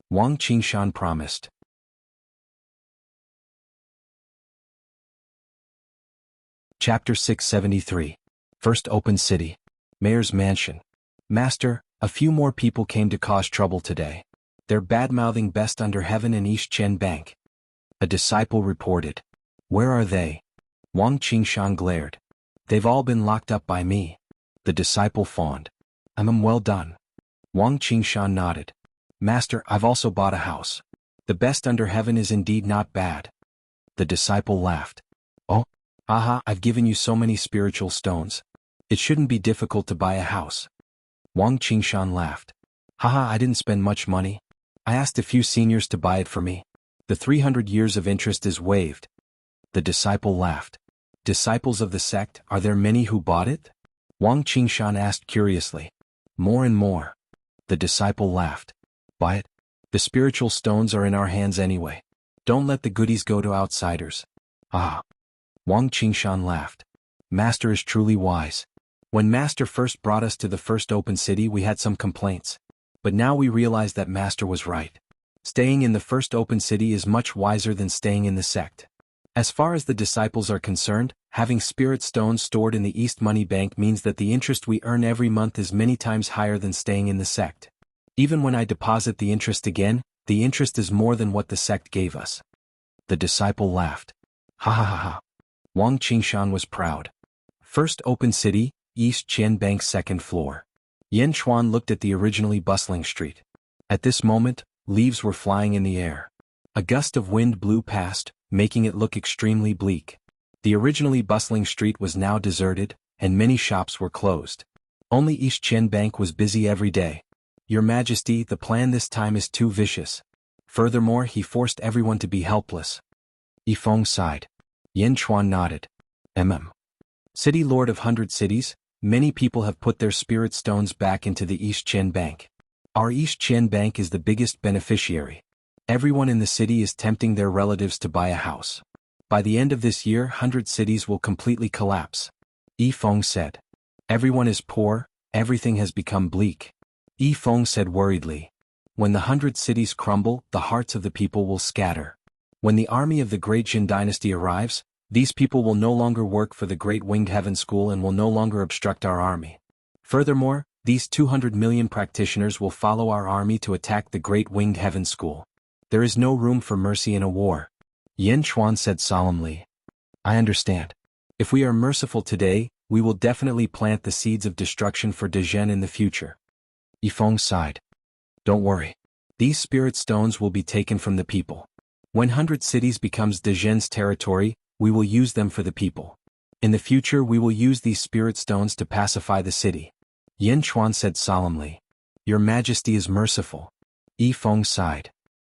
Wang Qingshan promised. Chapter 673. First Open City. Mayor's Mansion. Master, a few more people came to cause trouble today. They're bad-mouthing Best Under Heaven and East Qian Bank. A disciple reported. Where are they? Wang Qingshan glared. They've all been locked up by me. The disciple fawned. Well done. Wang Qingshan nodded. Master, I've also bought a house. The Best Under Heaven is indeed not bad. The disciple laughed. Oh? Aha, I've given you so many spiritual stones. It shouldn't be difficult to buy a house. Wang Qingshan laughed. Haha, I didn't spend much money. I asked a few seniors to buy it for me. The 300 years of interest is waived. The disciple laughed. Disciples of the sect, are there many who bought it? Wang Qingshan asked curiously. More and more. The disciple laughed. Buy it? The spiritual stones are in our hands anyway. Don't let the goodies go to outsiders. Ah. Wang Qingshan laughed. Master is truly wise. When Master first brought us to the first open city, we had some complaints. But now we realize that Master was right. Staying in the first open city is much wiser than staying in the sect. As far as the disciples are concerned, having spirit stones stored in the East Money Bank means that the interest we earn every month is many times higher than staying in the sect. Even when I deposit the interest again, the interest is more than what the sect gave us. The disciple laughed. Ha ha ha ha. Wang Qingshan was proud. First open city, East Qian Bank, 2nd floor. Yan Chuan looked at the originally bustling street. At this moment, leaves were flying in the air. A gust of wind blew past, making it look extremely bleak. The originally bustling street was now deserted, and many shops were closed. Only East Qian Bank was busy every day. Your Majesty, the plan this time is too vicious. Furthermore, he forced everyone to be helpless. Yifeng sighed. Yan Chuan nodded. City Lord of 100 cities, many people have put their spirit stones back into the East Qian Bank. Our East Qian Bank is the biggest beneficiary. Everyone in the city is tempting their relatives to buy a house. By the end of this year 100 cities will completely collapse. Yi Feng said. Everyone is poor, everything has become bleak. Yi Feng said worriedly. When the 100 cities crumble, the hearts of the people will scatter. When the army of the Great Jin dynasty arrives, these people will no longer work for the Great Winged Heaven School and will no longer obstruct our army. Furthermore, these 200 million practitioners will follow our army to attack the Great Winged Heaven School. There is no room for mercy in a war. Yin Chuan said solemnly. I understand. If we are merciful today, we will definitely plant the seeds of destruction for Dezhen in the future. Yi Feng sighed. Don't worry. These spirit stones will be taken from the people. When 100 cities becomes Dezhen's territory, we will use them for the people. In the future we will use these spirit stones to pacify the city. Yin Chuan said solemnly. Your Majesty is merciful. Yi Feng sighed.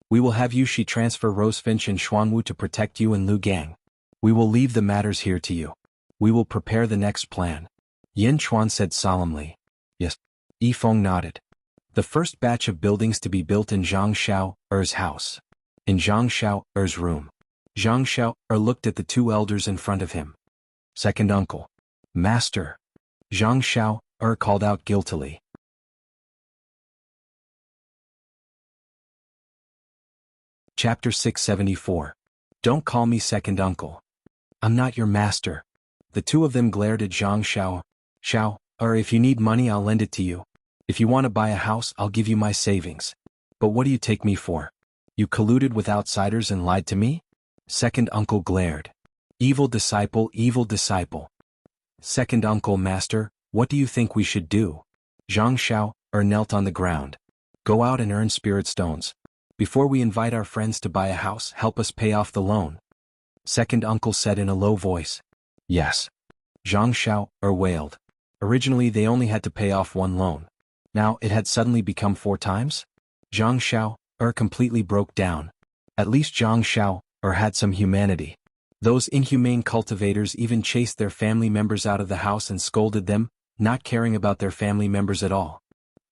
We will have Yushi transfer Rosefinch and Xuanwu to protect you and Lu Gang. We will leave the matters here to you. We will prepare the next plan. Yin Chuan said solemnly. Yes. Yi Feng nodded. The first batch of buildings to be built in Zhang Xiao Er's house. In Zhang Xiao Er's room. Zhang Xiao Er looked at the two elders in front of him. Second uncle. Master. Zhang Xiao Er called out guiltily. Chapter 674. Don't call me second uncle. I'm not your master. The two of them glared at Zhang Xiao. If you need money I'll lend it to you. If you want to buy a house I'll give you my savings. But what do you take me for? You colluded with outsiders and lied to me? Second uncle glared. Evil disciple, evil disciple. Second uncle, master, what do you think we should do? Zhang Xiao knelt on the ground. Go out and earn spirit stones. Before we invite our friends to buy a house, help us pay off the loan. Second uncle said in a low voice. Yes. Zhang Xiao wailed. Originally they only had to pay off one loan. Now it had suddenly become 4 times? Zhang Xiao completely broke down. At least Zhang Xiao had some humanity. Those inhumane cultivators even chased their family members out of the house and scolded them, not caring about their family members at all.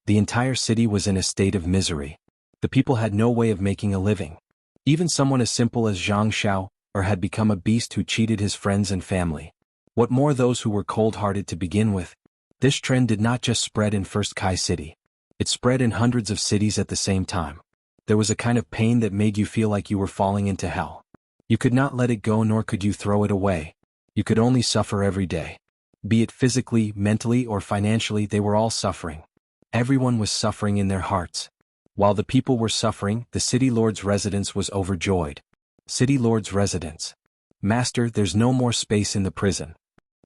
The entire city was in a state of misery. The people had no way of making a living. Even someone as simple as Zhang Xiao had become a beast who cheated his friends and family. What more those who were cold-hearted to begin with? This trend did not just spread in First Kai City. It spread in hundreds of cities at the same time. There was a kind of pain that made you feel like you were falling into hell. You could not let it go nor could you throw it away. You could only suffer every day. Be it physically, mentally, or financially, they were all suffering. Everyone was suffering in their hearts. While the people were suffering, the city lord's residence was overjoyed. City lord's residence. Master, there's no more space in the prison.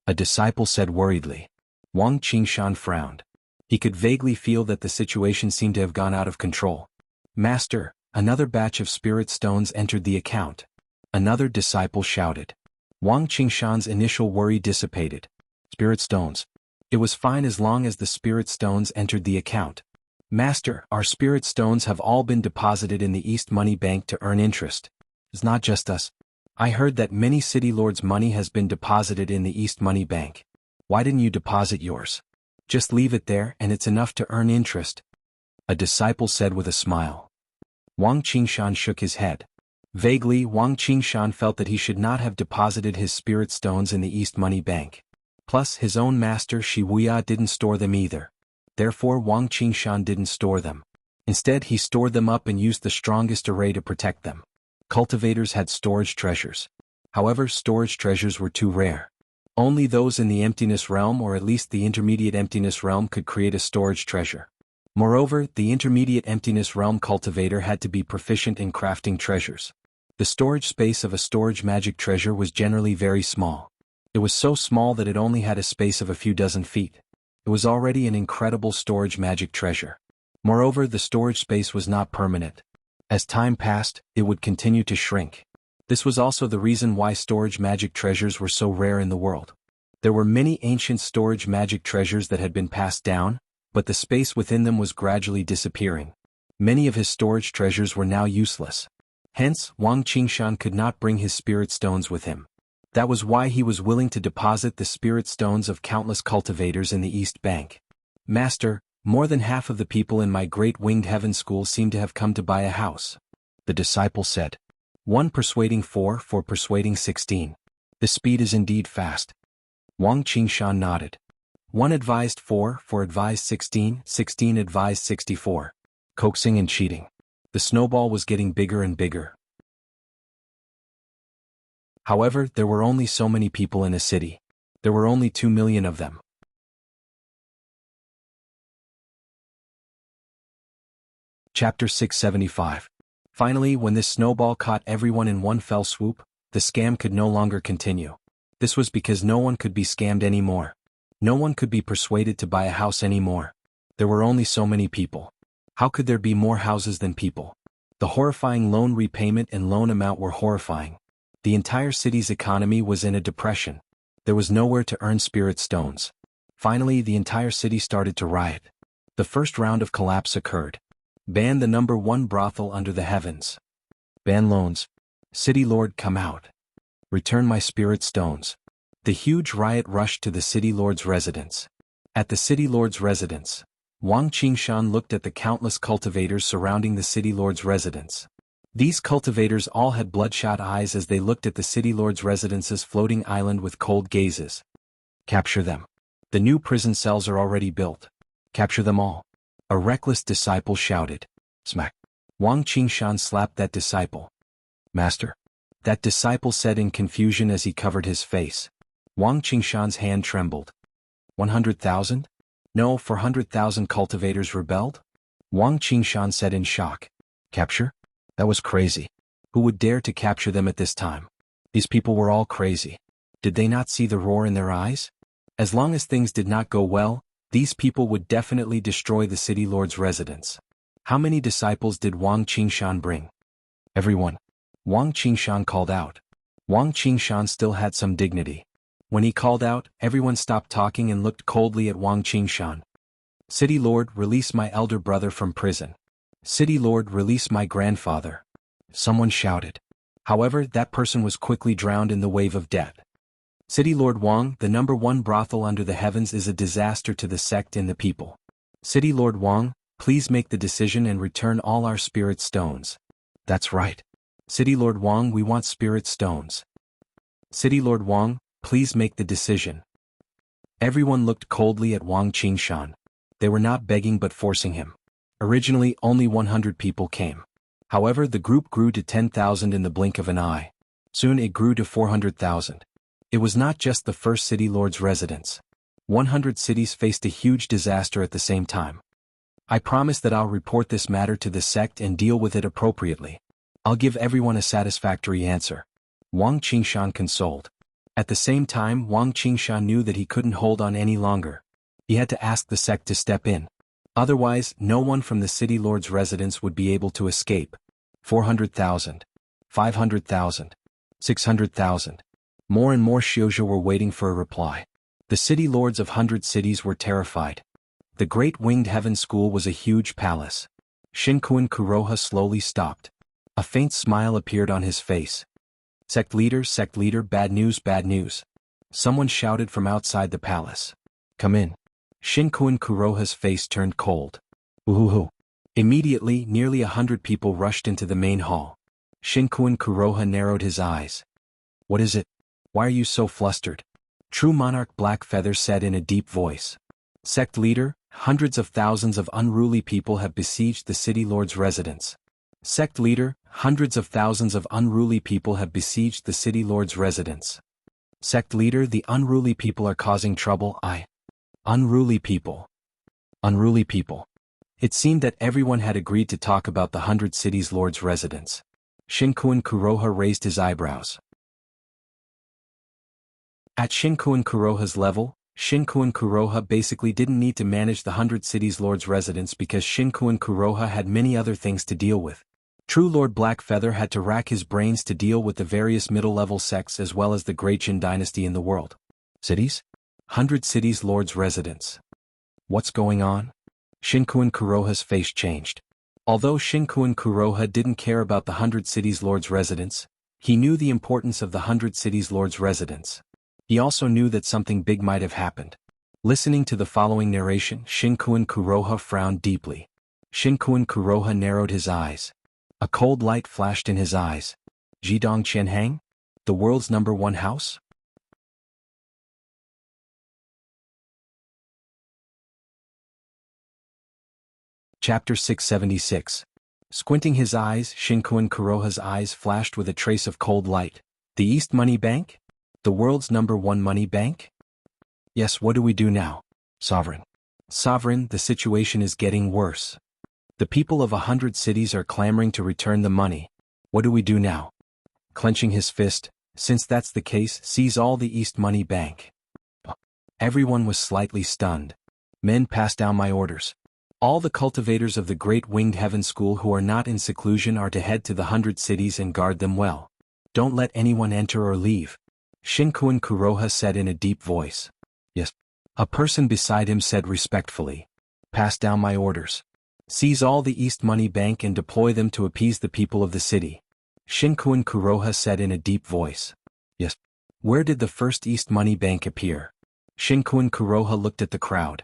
A disciple said worriedly. Wang Qingshan frowned. He could vaguely feel that the situation seemed to have gone out of control. Master, another batch of spirit stones entered the account. Another disciple shouted. Wang Qingshan's initial worry dissipated. Spirit stones. It was fine as long as the spirit stones entered the account. Master, our spirit stones have all been deposited in the East Money Bank to earn interest. It's not just us. I heard that many city lords' money has been deposited in the East Money Bank. Why didn't you deposit yours? Just leave it there and it's enough to earn interest. A disciple said with a smile. Wang Qingshan shook his head. Vaguely, Wang Qingshan felt that he should not have deposited his spirit stones in the East Money Bank. Plus, his own master Shi Wuya didn't store them either. Therefore, Wang Qingshan didn't store them. Instead, he stored them up and used the strongest array to protect them. Cultivators had storage treasures. However, storage treasures were too rare. Only those in the emptiness realm or at least the intermediate emptiness realm could create a storage treasure. Moreover, the intermediate emptiness realm cultivator had to be proficient in crafting treasures. The storage space of a storage magic treasure was generally very small. It was so small that it only had a space of a few dozen feet. It was already an incredible storage magic treasure. Moreover, the storage space was not permanent. As time passed, it would continue to shrink. This was also the reason why storage magic treasures were so rare in the world. There were many ancient storage magic treasures that had been passed down, but the space within them was gradually disappearing. Many of his storage treasures were now useless. Hence, Wang Qingshan could not bring his spirit stones with him. That was why he was willing to deposit the spirit stones of countless cultivators in the East Bank. Master, more than half of the people in my Great Winged Heaven School seem to have come to buy a house. The disciple said. 1 persuading 4 for persuading 16. The speed is indeed fast. Wang Qingshan nodded. 1 advised 4 for advised 16, 16 advised 64. Coaxing and cheating. The snowball was getting bigger and bigger. However, there were only so many people in a city. There were only 2 million of them. Chapter 675. Finally, when this snowball caught everyone in one fell swoop, the scam could no longer continue. This was because no one could be scammed anymore. No one could be persuaded to buy a house anymore. There were only so many people. How could there be more houses than people? The horrifying loan repayment and loan amount were horrifying. The entire city's economy was in a depression. There was nowhere to earn spirit stones. Finally, the entire city started to riot. The first round of collapse occurred. Ban the number 1 brothel under the heavens. Ban loans. City Lord, come out. Return my spirit stones. The huge riot rushed to the City Lord's residence. At the City Lord's residence, Wang Qingshan looked at the countless cultivators surrounding the City Lord's residence. These cultivators all had bloodshot eyes as they looked at the City Lord's residence's floating island with cold gazes. Capture them. The new prison cells are already built. Capture them all. A reckless disciple shouted. Smack. Wang Qingshan slapped that disciple. Master. That disciple said in confusion as he covered his face. Wang Qingshan's hand trembled. 100,000? No, 400,000 cultivators rebelled? Wang Qingshan said in shock. Capture? That was crazy. Who would dare to capture them at this time? These people were all crazy. Did they not see the roar in their eyes? As long as things did not go well, these people would definitely destroy the City Lord's residence. How many disciples did Wang Qingshan bring? Everyone. Wang Qingshan called out. Wang Qingshan still had some dignity. When he called out, everyone stopped talking and looked coldly at Wang Qingshan. City Lord, release my elder brother from prison. City Lord, release my grandfather. Someone shouted. However, that person was quickly drowned in the wave of death. City Lord Wang, the number 1 brothel under the heavens is a disaster to the sect and the people. City Lord Wang, please make the decision and return all our spirit stones. That's right. City Lord Wang, we want spirit stones. City Lord Wang, please make the decision. Everyone looked coldly at Wang Qingshan. They were not begging but forcing him. Originally, only 100 people came. However, the group grew to 10,000 in the blink of an eye. Soon it grew to 400,000. It was not just the first City Lord's residence. 100 cities faced a huge disaster at the same time. I promise that I'll report this matter to the sect and deal with it appropriately. I'll give everyone a satisfactory answer. Wang Qingshan consoled. At the same time, Wang Qingshan knew that he couldn't hold on any longer. He had to ask the sect to step in. Otherwise, no one from the City Lord's residence would be able to escape. 400,000. 500,000. 600,000. More and more Xiuzhou were waiting for a reply. The City Lords of 100 cities were terrified. The Great Winged Heaven School was a huge palace. Shinkuan Kuroha slowly stopped. A faint smile appeared on his face. Sect leader, bad news, bad news. Someone shouted from outside the palace. Come in. Shinkuan Kuroha's face turned cold. Ooh. Immediately, nearly 100 people rushed into the main hall. Shinkuan Kuroha narrowed his eyes. What is it? Why are you so flustered? True Monarch Blackfeather said in a deep voice. Sect leader, hundreds of thousands of unruly people have besieged the City Lord's residence. Sect leader, hundreds of thousands of unruly people have besieged the City Lord's residence. Sect leader, the unruly people are causing trouble. Unruly people. Unruly people. It seemed that everyone had agreed to talk about the 100 Cities Lord's residence. Shinkuan Kuroha raised his eyebrows. At Shinkuan Kuroha's level, Shinkuan Kuroha basically didn't need to manage the 100 Cities Lord's residence because Shinkuan Kuroha had many other things to deal with. True Lord Blackfeather had to rack his brains to deal with the various middle-level sects as well as the Great Jin dynasty in the world. Cities? 100 Cities Lord's residence. What's going on? Shinkuan Kuroha's face changed. Although Shinkuan Kuroha didn't care about the 100 Cities Lord's residence, he knew the importance of the 100 Cities Lord's residence. He also knew that something big might have happened. Listening to the following narration, Shinkuan Kuroha frowned deeply. Shinkuan Kuroha narrowed his eyes. A cold light flashed in his eyes. Jidong Qianhang? The world's #1 house? Chapter 676. Squinting his eyes, Shinkuan Kuroha's eyes flashed with a trace of cold light. The East Money Bank? The world's #1 money bank? Yes, what do we do now? Sovereign. Sovereign, the situation is getting worse. The people of 100 cities are clamoring to return the money. What do we do now? Clenching his fist, since that's the case, seize all the East Money Bank. Everyone was slightly stunned. Men, pass down my orders. All the cultivators of the Great Winged Heaven School who are not in seclusion are to head to the 100 cities and guard them well. Don't let anyone enter or leave. Shinkuan Kuroha said in a deep voice. Yes. A person beside him said respectfully. Pass down my orders. Seize all the East Money Bank and deploy them to appease the people of the city. Shinkuan Kuroha said in a deep voice. Yes. Where did the first East Money Bank appear? Shinkuan Kuroha looked at the crowd.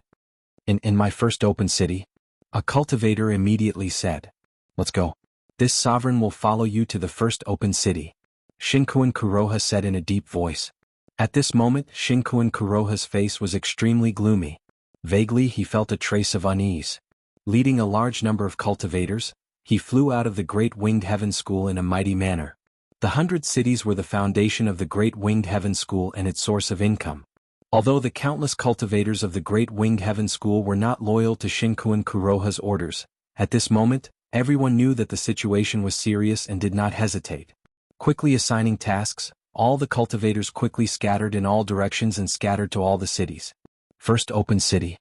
In my first open city. A cultivator immediately said. Let's go. This sovereign will follow you to the first open city. Shinkuan Kuroha said in a deep voice. At this moment, Shinkuan Kuroha's face was extremely gloomy. Vaguely he felt a trace of unease. Leading a large number of cultivators, he flew out of the Great Winged Heaven School in a mighty manner. The 100 cities were the foundation of the Great Winged Heaven School and its source of income. Although the countless cultivators of the Great Winged Heaven School were not loyal to Shinkuan Kuroha's orders, at this moment, everyone knew that the situation was serious and did not hesitate. Quickly assigning tasks, all the cultivators quickly scattered in all directions and scattered to all the cities. First open city.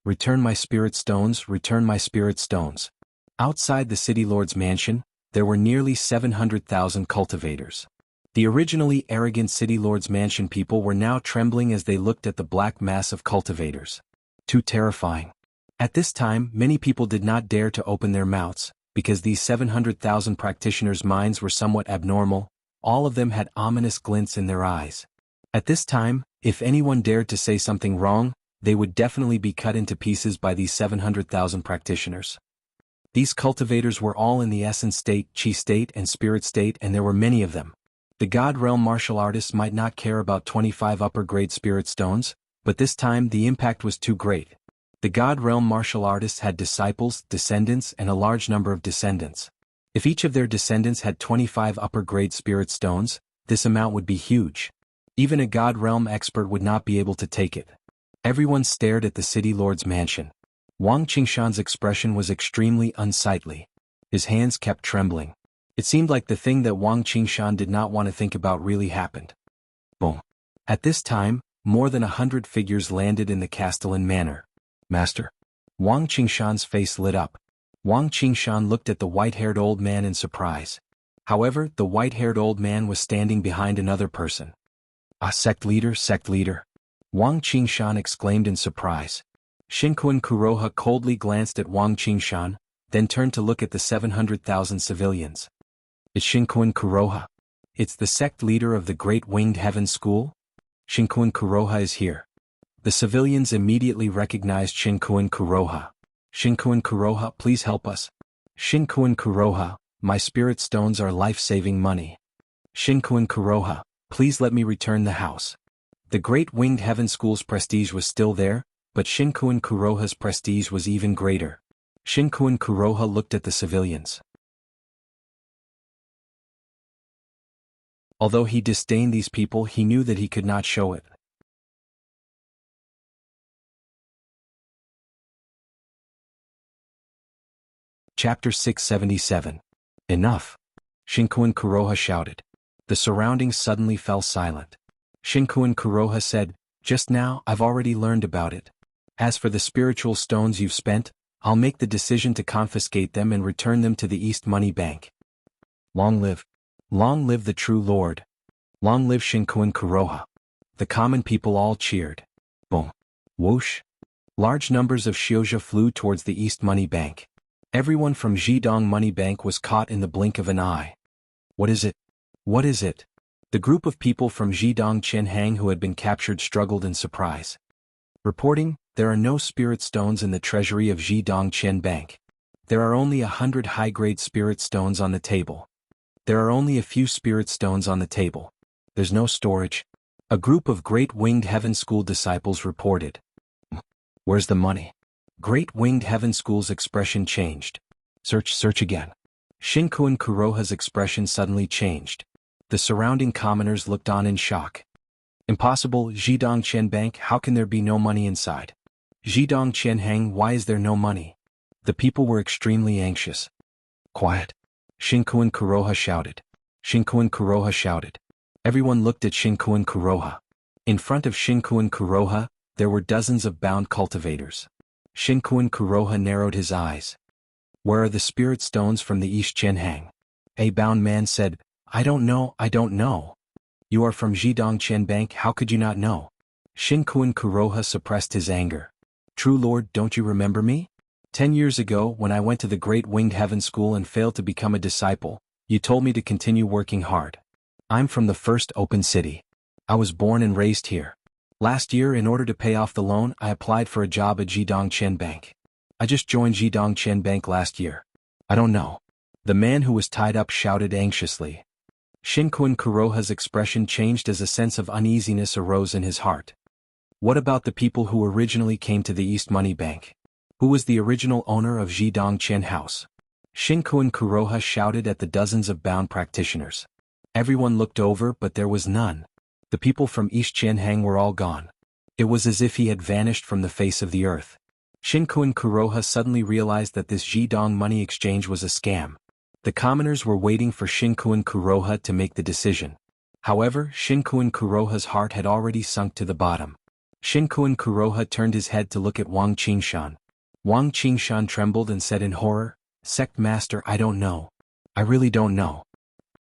Return my spirit stones, return my spirit stones. Outside the city lord's mansion, there were nearly 700,000 cultivators. The originally arrogant city lord's mansion people were now trembling as they looked at the black mass of cultivators. Too terrifying. At this time, many people did not dare to open their mouths, because these 700,000 practitioners' minds were somewhat abnormal. All of them had ominous glints in their eyes. At this time, if anyone dared to say something wrong, they would definitely be cut into pieces by these 700,000 practitioners. These cultivators were all in the essence state, chi state, and spirit state, and there were many of them. The God Realm martial artists might not care about 25 upper-grade spirit stones, but this time the impact was too great. The God Realm martial artists had disciples, descendants, and a large number of descendants. If each of their descendants had 25 upper-grade spirit stones, this amount would be huge. Even a God Realm expert would not be able to take it. Everyone stared at the city lord's mansion. Wang Qingshan's expression was extremely unsightly. His hands kept trembling. It seemed like the thing that Wang Qingshan did not want to think about really happened. Boom. At this time, more than 100 figures landed in the Castellan manor. Master. Wang Qingshan's face lit up. Wang Qingshan looked at the white-haired old man in surprise. However, the white-haired old man was standing behind another person. Ah, sect leader, sect leader. Wang Qingshan exclaimed in surprise. Shinkuan Kuroha coldly glanced at Wang Qingshan, then turned to look at the 700,000 civilians. It's Shinkuan Kuroha. It's the sect leader of the Great Winged Heaven School? Shinkuan Kuroha is here. The civilians immediately recognized Shinkuan Kuroha. Shinkuan Kuroha, please help us. Shinkuan Kuroha, my spirit stones are life-saving money. Shinkuan Kuroha, please let me return the house. The Great Winged Heaven School's prestige was still there, but Shinkuan Kuroha's prestige was even greater. Shinkuan Kuroha looked at the civilians. Although he disdained these people, he knew that he could not show it. Chapter 677. Enough. Shinkuan Kuroha shouted. The surroundings suddenly fell silent. Shinkuan Kuroha said, just now, I've already learned about it. As for the spiritual stones you've spent, I'll make the decision to confiscate them and return them to the East Money Bank. Long live the true Lord. Long live Shinkuan Kuroha. The common people all cheered. Boom. Whoosh. Large numbers of Xiozha flew towards the East Money Bank. Everyone from Jidong Money Bank was caught in the blink of an eye. What is it? What is it? The group of people from Jidong Qianhang who had been captured struggled in surprise. Reporting, there are no spirit stones in the treasury of Jidong Qian Bank. There are only 100 high-grade spirit stones on the table. There are only a few spirit stones on the table. There's no storage. A group of Great Winged Heaven School disciples reported. Where's the money? Great Winged Heaven School's expression changed. Search again. Shinkun Kuroha's expression suddenly changed. The surrounding commoners looked on in shock. Impossible, Zhidong Qianbank, how can there be no money inside? Zhidong Qianhang, why is there no money? The people were extremely anxious. Quiet. Shinkun Kuroha shouted. Shinkun Kuroha shouted. Everyone looked at Shinkun Kuroha. In front of Shinkun Kuroha, there were dozens of bound cultivators. Shinkun Kuroha narrowed his eyes. Where are the spirit stones from the East Qianhang? A bound man said, I don't know. You are from Zhidong Qianbank, how could you not know? Shinkun Kuroha suppressed his anger. True Lord, don't you remember me? 10 years ago, when I went to the Great Winged Heaven School and failed to become a disciple, you told me to continue working hard. I'm from the first open city. I was born and raised here. Last year, in order to pay off the loan, I applied for a job at Zhidong Qianbank. I just joined Zhidong Qianbank last year. I don't know. The man who was tied up shouted anxiously. Shinkun Kuroha's expression changed as a sense of uneasiness arose in his heart. What about the people who originally came to the East Money Bank? Who was the original owner of Zhidong Qian House? Shinkun Kuroha shouted at the dozens of bound practitioners. Everyone looked over, but there was none. The people from East Qianhang were all gone. It was as if he had vanished from the face of the earth. Shinkun Kuroha suddenly realized that this Zhidong money exchange was a scam. The commoners were waiting for Shinkun Kuroha to make the decision. However, Shinkun Kuroha's heart had already sunk to the bottom. Shinkun Kuroha turned his head to look at Wang Qingshan. Wang Qingshan trembled and said in horror, Sect Master, I don't know. I really don't know.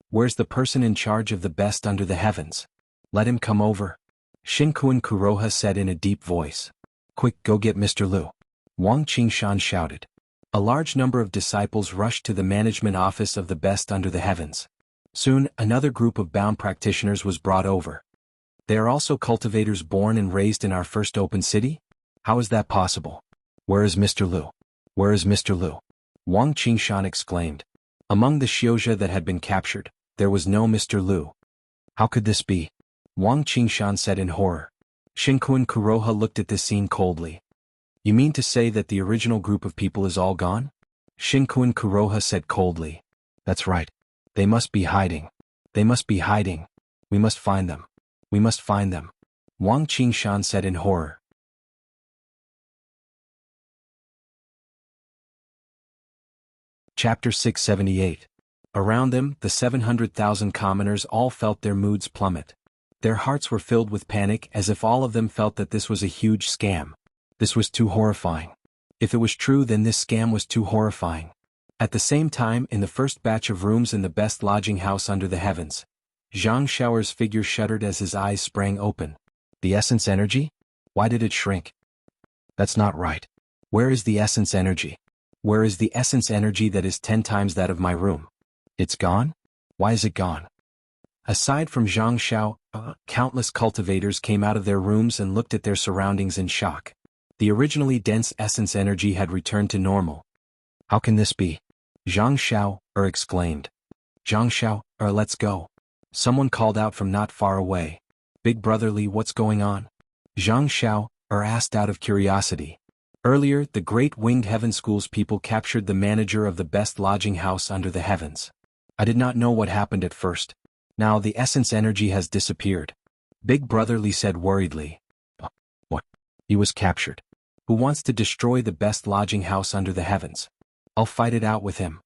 Where's the person in charge of the best under the heavens? Let him come over. Shinkun Kuroha said in a deep voice. Quick, go get Mr. Liu. Wang Qingshan shouted. A large number of disciples rushed to the management office of the best under the heavens. Soon, another group of bound practitioners was brought over. They are also cultivators born and raised in our first open city? How is that possible? Where is Mr. Liu? Where is Mr. Liu? Wang Qingshan exclaimed. Among the Xiozha that had been captured, there was no Mr. Liu. How could this be? Wang Qingshan said in horror. Shinkun Kuroha looked at this scene coldly. You mean to say that the original group of people is all gone? Shinkun Kuroha said coldly. That's right. They must be hiding. They must be hiding. We must find them. We must find them. Wang Qingshan said in horror. Chapter 678. Around them, the 700,000 commoners all felt their moods plummet. Their hearts were filled with panic as if all of them felt that this was a huge scam. This was too horrifying. If it was true, then this scam was too horrifying. At the same time, in the first batch of rooms in the best lodging house under the heavens, Zhang Shaoer's figure shuddered as his eyes sprang open. The essence energy? Why did it shrink? That's not right. Where is the essence energy? Where is the essence energy that is 10 times that of my room? It's gone? Why is it gone? Aside from Zhang Shao, countless cultivators came out of their rooms and looked at their surroundings in shock. The originally dense essence energy had returned to normal. How can this be? Zhang Shao, exclaimed. Zhang Shao, let's go. Someone called out from not far away. Big Brother Li, what's going on? Zhang Shao, asked out of curiosity. Earlier, the Great Winged Heaven School's people captured the manager of the best lodging house under the heavens. I did not know what happened at first. Now the essence energy has disappeared. Big Brother Li said worriedly. What? He was captured. Who wants to destroy the best lodging house under the heavens? I'll fight it out with him.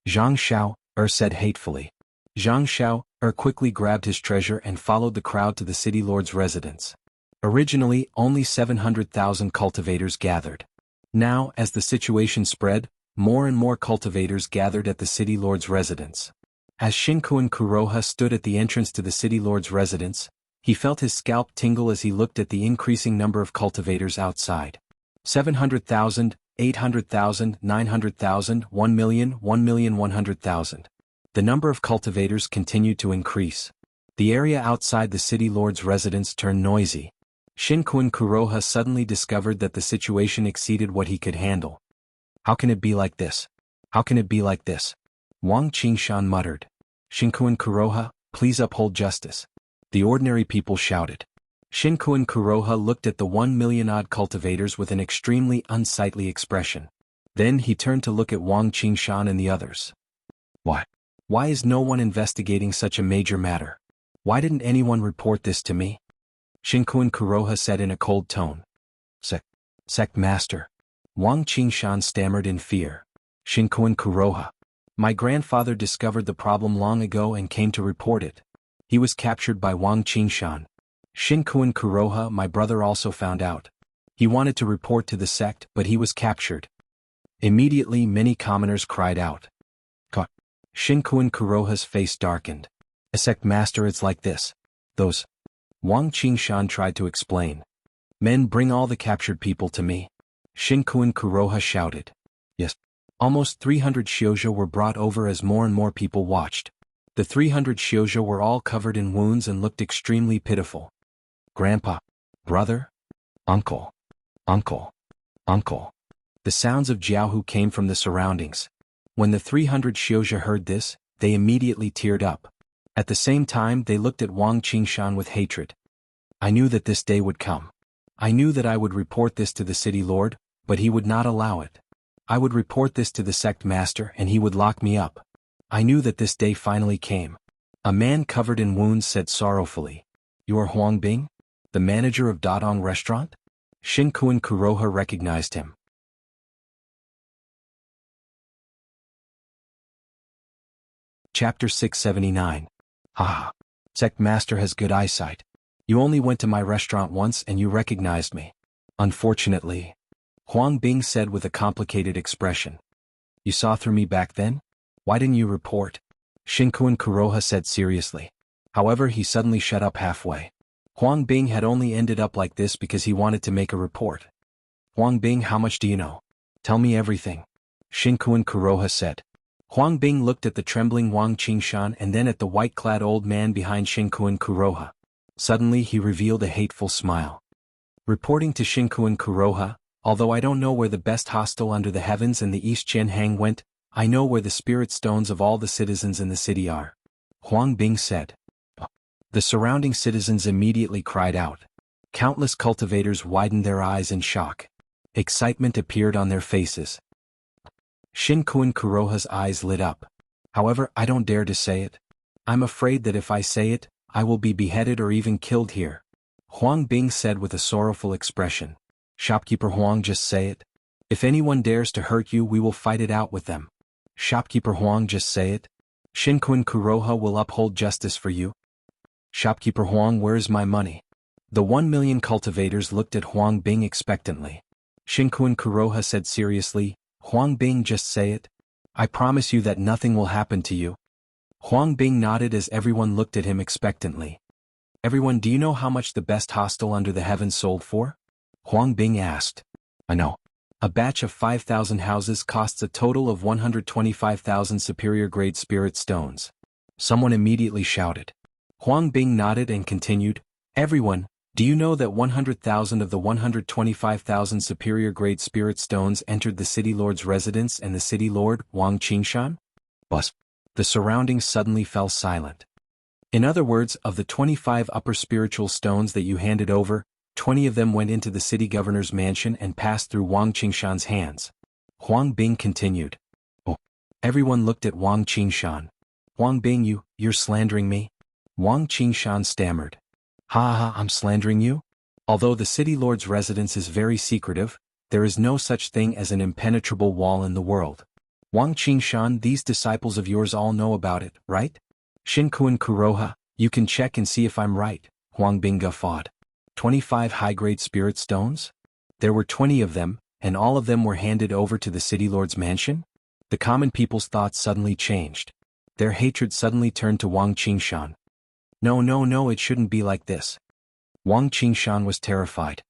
Zhang Shao, said hatefully. Zhang Shao, quickly grabbed his treasure and followed the crowd to the city lord's residence. Originally, only 700,000 cultivators gathered. Now, as the situation spread, more and more cultivators gathered at the city lord's residence. As Shinkun Kuroha stood at the entrance to the city lord's residence, he felt his scalp tingle as he looked at the increasing number of cultivators outside. 700,000, 800,000, 900,000, 1,000,000, 1,100,000. The number of cultivators continued to increase. The area outside the city lord's residence turned noisy. Shinkun Kuroha suddenly discovered that the situation exceeded what he could handle. How can it be like this? How can it be like this? Wang Qingshan muttered. Shinkuin Kuroha, please uphold justice. The ordinary people shouted. Shinkuin Kuroha looked at the 1 million-odd cultivators with an extremely unsightly expression. Then he turned to look at Wang Qingshan and the others. Why? Why is no one investigating such a major matter? Why didn't anyone report this to me? Shinkuin Kuroha said in a cold tone. Sect master. Wang Qingshan stammered in fear. Shinkuin Kuroha. My grandfather discovered the problem long ago and came to report it. He was captured by Wang Qingshan. Shinkuin Kuroha, my brother, also found out. He wanted to report to the sect, but he was captured. Immediately many commoners cried out. Shinkuin Kuroha's face darkened. A sect master, it's like this. Those. Wang Qingshan tried to explain. Men, bring all the captured people to me. Shinkuin Kuroha shouted. Yes. Almost 300 shoujo were brought over as more and more people watched. The 300 shoujo were all covered in wounds and looked extremely pitiful. Grandpa. Brother. Uncle. Uncle. Uncle. The sounds of Jiaohu came from the surroundings. When the 300 shoujo heard this, they immediately teared up. At the same time they looked at Wang Qingshan with hatred. I knew that this day would come. I knew that I would report this to the city lord, but he would not allow it. I would report this to the sect master and he would lock me up. I knew that this day finally came. A man covered in wounds said sorrowfully. You are Huang Bing? The manager of Dadong restaurant? Shinkuin Kuroha recognized him. Chapter 679. Haha. Sect master has good eyesight. You only went to my restaurant once and you recognized me. Unfortunately. Huang Bing said with a complicated expression. You saw through me back then? Why didn't you report? Shinkuin Kuroha said seriously. However, he suddenly shut up halfway. Huang Bing had only ended up like this because he wanted to make a report. Huang Bing, how much do you know? Tell me everything. Shinkuin Kuroha said. Huang Bing looked at the trembling Wang Qingshan and then at the white-clad old man behind Shinkuin Kuroha. Suddenly he revealed a hateful smile. Reporting to Shinkuin Kuroha, although I don't know where the best hostel under the heavens and the East Jianhang went, I know where the spirit stones of all the citizens in the city are. Huang Bing said. The surrounding citizens immediately cried out. Countless cultivators widened their eyes in shock. Excitement appeared on their faces. Shinkuin Kuroha's eyes lit up. However, I don't dare to say it. I'm afraid that if I say it, I will be beheaded or even killed here. Huang Bing said with a sorrowful expression. Shopkeeper Huang, just say it. If anyone dares to hurt you, we will fight it out with them. Shopkeeper Huang, just say it. Shinkuin Kuroha will uphold justice for you. Shopkeeper Huang, where is my money? The 1 million cultivators looked at Huang Bing expectantly. Shinkuin Kuroha said seriously, Huang Bing, just say it. I promise you that nothing will happen to you. Huang Bing nodded as everyone looked at him expectantly. Everyone, do you know how much the best hostel under the heavens sold for? Huang Bing asked. I know. A batch of 5,000 houses costs a total of 125,000 superior-grade spirit stones. Someone immediately shouted. Huang Bing nodded and continued, Everyone, do you know that 100,000 of the 125,000 superior-grade spirit stones entered the city lord's residence and the city lord, Wang Qingshan? Bus. The surroundings suddenly fell silent. In other words, of the 25 upper spiritual stones that you handed over, 20 of them went into the city governor's mansion and passed through Wang Qingshan's hands. Huang Bing continued. Oh. Everyone looked at Wang Qingshan. Huang Bing, you're slandering me? Wang Qingshan stammered. Ha, I'm slandering you? Although the city lord's residence is very secretive, there is no such thing as an impenetrable wall in the world. Wang Qingshan, these disciples of yours all know about it, right? Shinkuin Kuroha, you can check and see if I'm right, Huang Bing guffawed. 25 high-grade spirit stones? There were 20 of them, and all of them were handed over to the city lord's mansion? The common people's thoughts suddenly changed. Their hatred suddenly turned to Wang Qingshan. No, it shouldn't be like this. Wang Qingshan was terrified.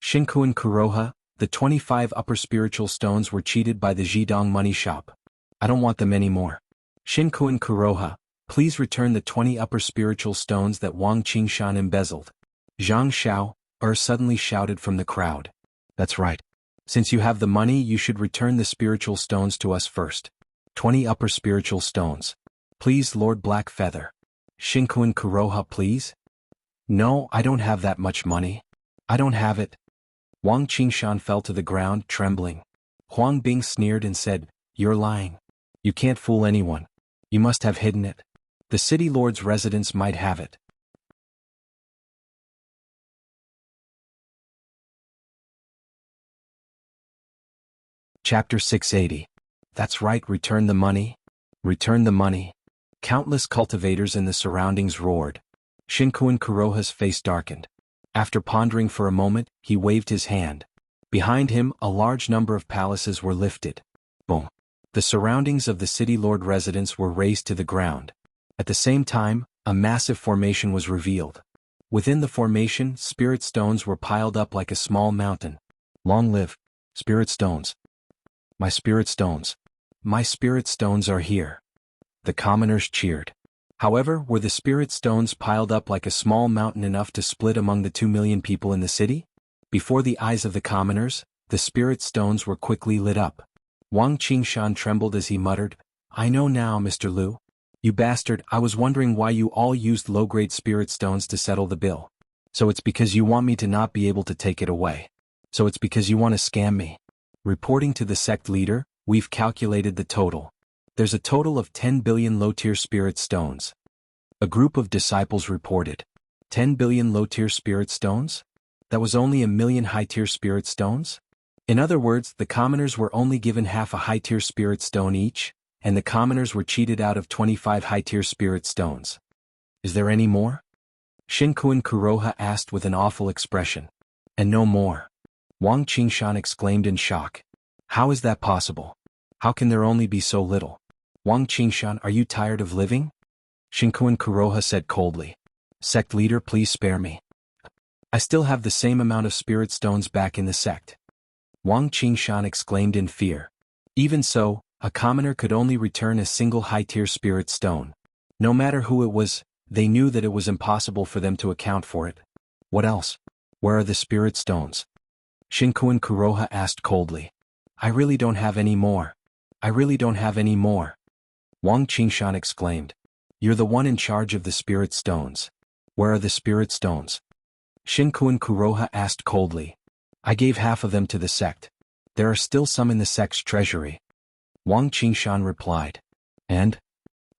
Shinkuin Kuroha, the 25 upper spiritual stones were cheated by the Zhidong money shop. I don't want them anymore. Shinkuin Kuroha, please return the 20 upper spiritual stones that Wang Qingshan embezzled. Zhang Xiao, suddenly shouted from the crowd. That's right. Since you have the money, you should return the spiritual stones to us first. 20 upper spiritual stones. Please, Lord Black Feather. Shinkuin Kuroha, please? No, I don't have that much money. I don't have it. Wang Qingshan fell to the ground, trembling. Huang Bing sneered and said, You're lying. You can't fool anyone. You must have hidden it. The city lord's residence might have it. Chapter 680. That's right, return the money. Return the money. Countless cultivators in the surroundings roared. Shinkuin Kuroha's face darkened. After pondering for a moment, he waved his hand. Behind him, a large number of palaces were lifted. Boom. The surroundings of the city lord residence were razed to the ground. At the same time, a massive formation was revealed. Within the formation, spirit stones were piled up like a small mountain. Long live spirit stones. My spirit stones. My spirit stones are here. The commoners cheered. However, were the spirit stones piled up like a small mountain enough to split among the 2 million people in the city? Before the eyes of the commoners, the spirit stones were quickly lit up. Wang Qingshan trembled as he muttered, I know now, Mr. Liu. You bastard, I was wondering why you all used low-grade spirit stones to settle the bill. So it's because you want me to not be able to take it away. So it's because you want to scam me. Reporting to the sect leader, we've calculated the total. There's a total of 10 billion low-tier spirit stones. A group of disciples reported. 10 billion low-tier spirit stones? That was only a million high-tier spirit stones? In other words, the commoners were only given half a high-tier spirit stone each, and the commoners were cheated out of 25 high-tier spirit stones. Is there any more? Shinkuin Kuroha asked with an awful expression. And no more. Wang Qingshan exclaimed in shock. How is that possible? How can there only be so little? Wang Qingshan, are you tired of living? Shinkuin Kuroha said coldly. Sect leader, please spare me. I still have the same amount of spirit stones back in the sect. Wang Qingshan exclaimed in fear. Even so, a commoner could only return a single high-tier spirit stone. No matter who it was, they knew that it was impossible for them to account for it. What else? Where are the spirit stones? Shinkuin Kuroha asked coldly. I really don't have any more. I really don't have any more. Wang Qingshan exclaimed. You're the one in charge of the spirit stones. Where are the spirit stones? Shinkuin Kuroha asked coldly. I gave half of them to the sect. There are still some in the sect's treasury. Wang Qingshan replied. And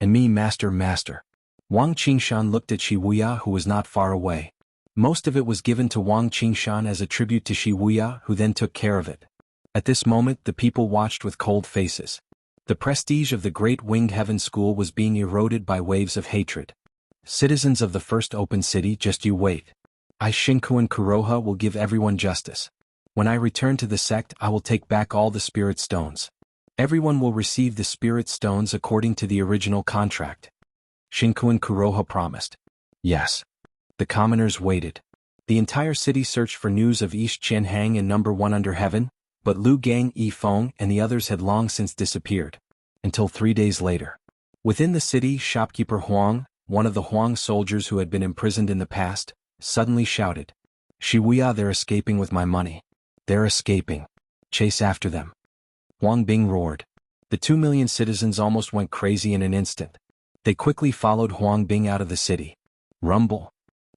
me, master. Wang Qingshan looked at Wuxia, who was not far away. Most of it was given to Wang Qingshan as a tribute to Wuxia, who then took care of it. At this moment, the people watched with cold faces. The prestige of the Great Winged Heaven School was being eroded by waves of hatred. Citizens of the first open city, just you wait. I, Shinkuin Kuroha, will give everyone justice. When I return to the sect, I will take back all the spirit stones. Everyone will receive the spirit stones according to the original contract. Shinkuin Kuroha promised. Yes. The commoners waited. The entire city searched for news of East Qianhang and number 1 under heaven, but Lu Gang, Yi Feng, and the others had long since disappeared. Until 3 days later. Within the city, shopkeeper Huang, one of the Huang soldiers who had been imprisoned in the past, suddenly shouted. Wuxia, they're escaping with my money. They're escaping. Chase after them. Huang Bing roared. The 2 million citizens almost went crazy in an instant. They quickly followed Huang Bing out of the city. Rumble.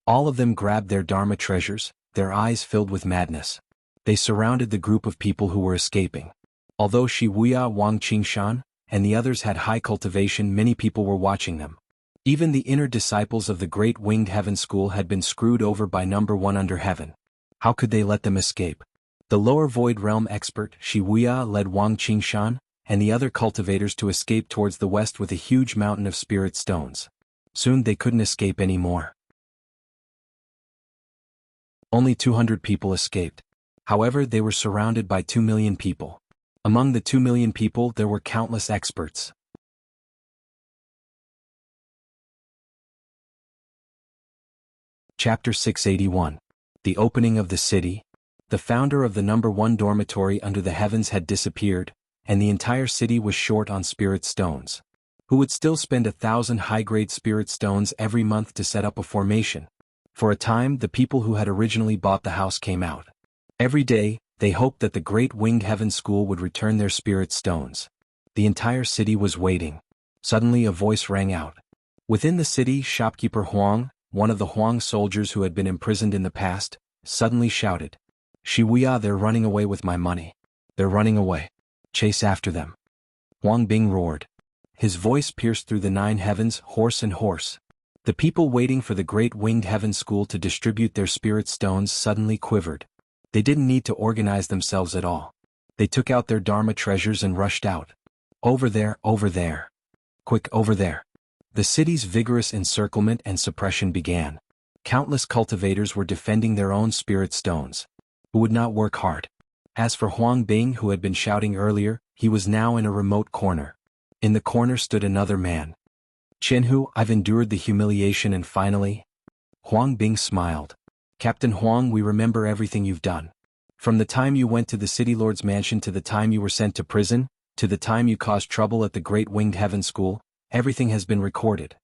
All of them grabbed their Dharma treasures, their eyes filled with madness. They surrounded the group of people who were escaping. Although Wuxia, Wang Qingshan, and the others had high cultivation, many people were watching them. Even the inner disciples of the Great Winged Heaven School had been screwed over by number 1 under heaven. How could they let them escape? The lower void realm expert, Wuxia, led Wang Qingshan, and the other cultivators to escape towards the west with a huge mountain of spirit stones. Soon they couldn't escape anymore. Only 200 people escaped. However, they were surrounded by 2 million people. Among the 2 million people there were countless experts. Chapter 681. The opening of the city. The founder of the number 1 dormitory under the heavens had disappeared, and the entire city was short on spirit stones. Who would still spend 1,000 high-grade spirit stones every month to set up a formation? For a time, the people who had originally bought the house came out. Every day, they hoped that the Great Winged Heaven School would return their spirit stones. The entire city was waiting. Suddenly a voice rang out. Within the city, shopkeeper Huang, one of the Huang soldiers who had been imprisoned in the past, suddenly shouted. Wuxia, they're running away with my money. They're running away. Chase after them. Huang Bing roared. His voice pierced through the 9 heavens, hoarse and hoarse. The people waiting for the great winged heaven school to distribute their spirit stones suddenly quivered. They didn't need to organize themselves at all. They took out their Dharma treasures and rushed out. Over there, over there. Quick, over there. The city's vigorous encirclement and suppression began. Countless cultivators were defending their own spirit stones, who would not work hard. As for Huang Bing, who had been shouting earlier, he was now in a remote corner. In the corner stood another man. Chenhu, I've endured the humiliation and finally... Huang Bing smiled. Captain Huang, we remember everything you've done. From the time you went to the city lord's mansion to the time you were sent to prison, to the time you caused trouble at the Great Winged Heaven School, everything has been recorded.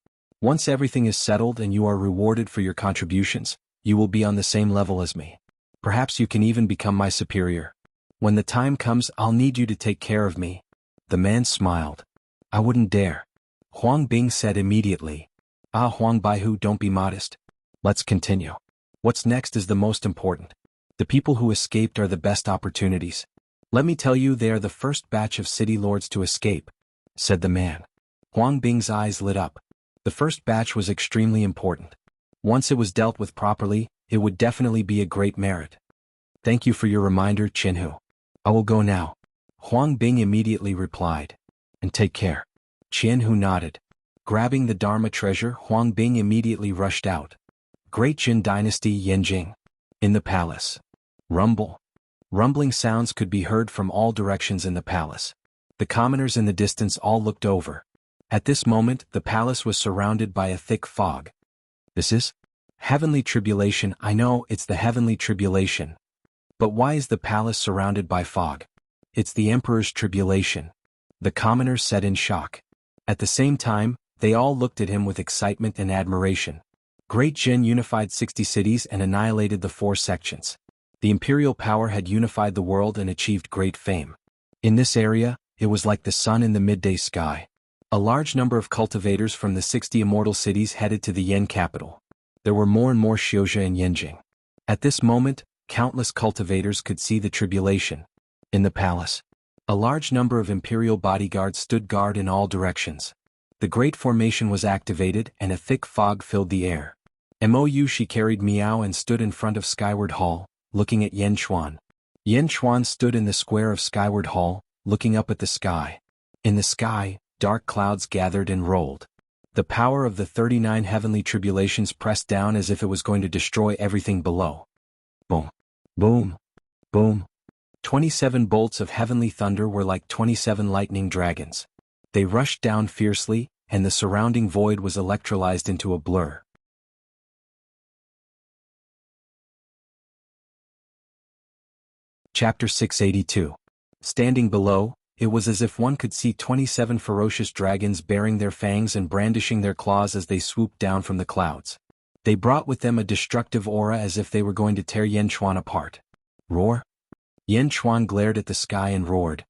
Once everything is settled and you are rewarded for your contributions, you will be on the same level as me. Perhaps you can even become my superior. When the time comes, I'll need you to take care of me. The man smiled. I wouldn't dare. Huang Bing said immediately. Huang Baihu, don't be modest. Let's continue. What's next is the most important. The people who escaped are the best opportunities. Let me tell you, they are the first batch of city lords to escape, said the man. Huang Bing's eyes lit up. The first batch was extremely important. Once it was dealt with properly, it would definitely be a great merit. Thank you for your reminder, Chenhu. I will go now. Huang Bing immediately replied. And take care. Chenhu nodded. Grabbing the Dharma treasure, Huang Bing immediately rushed out. Great Jin Dynasty, Yanjing. In the palace. Rumble. Rumbling sounds could be heard from all directions in the palace. The commoners in the distance all looked over. At this moment, the palace was surrounded by a thick fog. This is? Heavenly tribulation. I know, it's the heavenly tribulation. But why is the palace surrounded by fog? It's the emperor's tribulation. The commoners said in shock. At the same time, they all looked at him with excitement and admiration. Great Jin unified 60 cities and annihilated the 4 sections. The imperial power had unified the world and achieved great fame. In this area, it was like the sun in the midday sky. A large number of cultivators from the 60 immortal cities headed to the Yen capital. There were more and more Xiuzha and Yanjing. At this moment, countless cultivators could see the tribulation. In the palace, a large number of imperial bodyguards stood guard in all directions. The great formation was activated and a thick fog filled the air. She carried Miao and stood in front of Skyward Hall, looking at Yen Chuan. Yen Chuan stood in the square of Skyward Hall, looking up at the sky. In the sky, dark clouds gathered and rolled. The power of the 39 heavenly tribulations pressed down as if it was going to destroy everything below. Boom. Boom. Boom. 27 bolts of heavenly thunder were like 27 lightning dragons. They rushed down fiercely, and the surrounding void was electrolyzed into a blur. Chapter 682. Standing below, it was as if one could see 27 ferocious dragons baring their fangs and brandishing their claws as they swooped down from the clouds. They brought with them a destructive aura as if they were going to tear Yen Chuan apart. Roar? Yen Chuan glared at the sky and roared.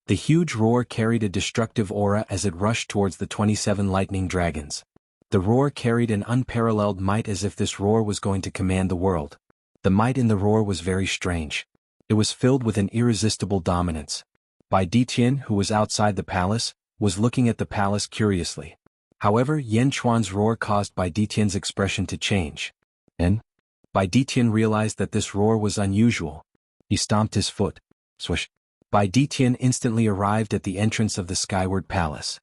The huge roar carried a destructive aura as it rushed towards the 27 lightning dragons. The roar carried an unparalleled might as if this roar was going to command the world. The might in the roar was very strange. It was filled with an irresistible dominance. Bai Ditian, who was outside the palace, was looking at the palace curiously. However, Yen Chuan's roar caused Bai Ditian's expression to change. And? Bai Ditian realized that this roar was unusual. He stomped his foot. Swish. Bai Ditian instantly arrived at the entrance of the Skyward Palace.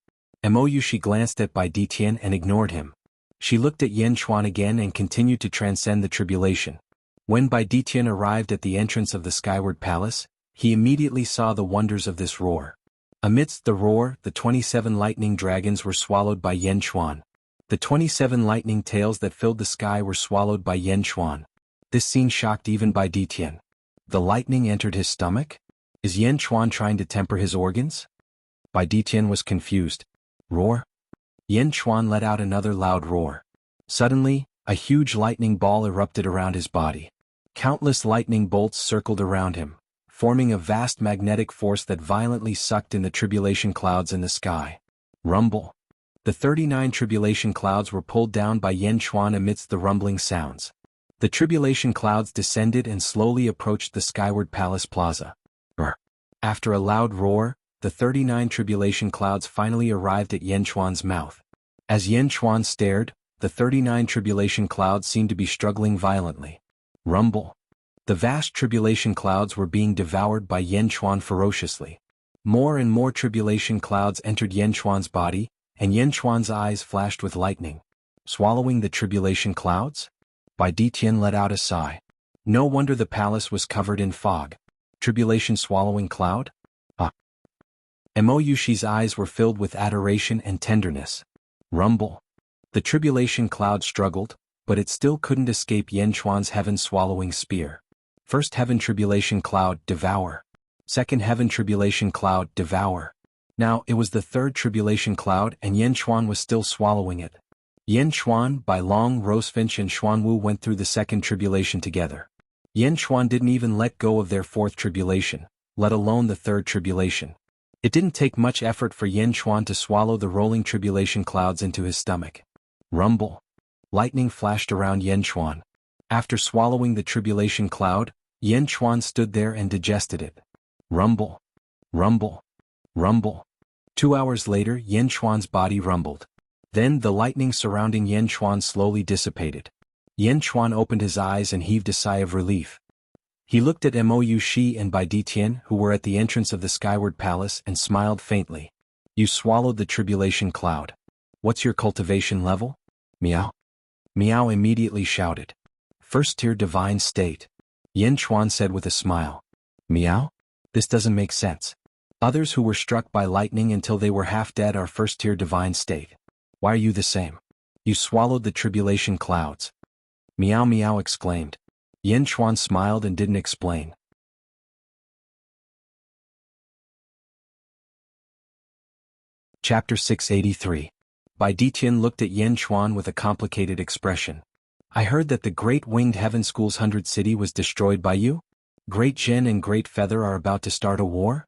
She glanced at Bai Ditian and ignored him. She looked at Yen Chuan again and continued to transcend the tribulation. When Bai Ditian arrived at the entrance of the Skyward Palace, he immediately saw the wonders of this roar. Amidst the roar, the 27 lightning dragons were swallowed by Yen Chuan. The 27 lightning tails that filled the sky were swallowed by Yen Chuan. This scene shocked even Bai Ditian. The lightning entered his stomach? Is Yen Chuan trying to temper his organs? Bai Ditian was confused. Roar? Yen Chuan let out another loud roar. Suddenly, a huge lightning ball erupted around his body. Countless lightning bolts circled around him, forming a vast magnetic force that violently sucked in the tribulation clouds in the sky. Rumble. The 39 tribulation clouds were pulled down by Yan Chuan amidst the rumbling sounds. The tribulation clouds descended and slowly approached the skyward palace plaza. After a loud roar, the 39 tribulation clouds finally arrived at Yan Chuan's mouth. As Yan Chuan stared, the 39 tribulation clouds seemed to be struggling violently. Rumble. The vast tribulation clouds were being devoured by Yan Chuan ferociously. More and more tribulation clouds entered Yan Chuan's body, and Yan Chuan's eyes flashed with lightning. Swallowing the tribulation clouds? Bai Ditian let out a sigh. No wonder the palace was covered in fog. Tribulation swallowing cloud? Mo Yushi's eyes were filled with adoration and tenderness. Rumble. The tribulation cloud struggled, but it still couldn't escape Yan Chuan's heaven-swallowing spear. First heaven tribulation cloud, devour. Second heaven tribulation cloud, devour. Now it was the third tribulation cloud and Yan Chuan was still swallowing it. Yan Chuan, Bai Long, Rosefinch and Xuanwu went through the second tribulation together. Yan Chuan didn't even let go of their fourth tribulation, let alone the third tribulation. It didn't take much effort for Yan Chuan to swallow the rolling tribulation clouds into his stomach. Rumble. Lightning flashed around Yan Chuan. After swallowing the tribulation cloud, Yan Chuan stood there and digested it. Rumble. Rumble. Rumble. 2 hours later, Yan Chuan's body rumbled. Then the lightning surrounding Yan Chuan slowly dissipated. Yan Chuan opened his eyes and heaved a sigh of relief. He looked at Mo Yushi and Bai Ditian, who were at the entrance of the skyward palace, and smiled faintly. You swallowed the tribulation cloud. What's your cultivation level? Meow. Meow immediately shouted. First tier divine state. Yan Chuan said with a smile. Meow? This doesn't make sense. Others who were struck by lightning until they were half dead are first tier divine state. Why are you the same? You swallowed the tribulation clouds. Meow Meow exclaimed. Yan Chuan smiled and didn't explain. Chapter 683. Bai Ditian looked at Yan Chuan with a complicated expression. I heard that the Great Winged Heaven School's 100th city was destroyed by you? Great Jin and Great Feather are about to start a war?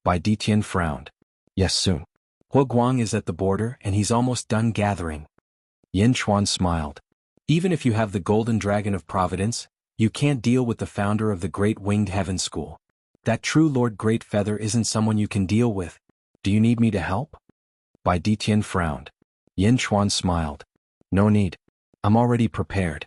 Bai Ditian frowned. Yes, soon. Hua Guang is at the border and he's almost done gathering. Yan Chuan smiled. Even if you have the Golden Dragon of Providence, you can't deal with the founder of the Great Winged Heaven School. That true Lord Great Feather isn't someone you can deal with. Do you need me to help? Bai Ditian frowned. Yan Chuan smiled. No need. I'm already prepared.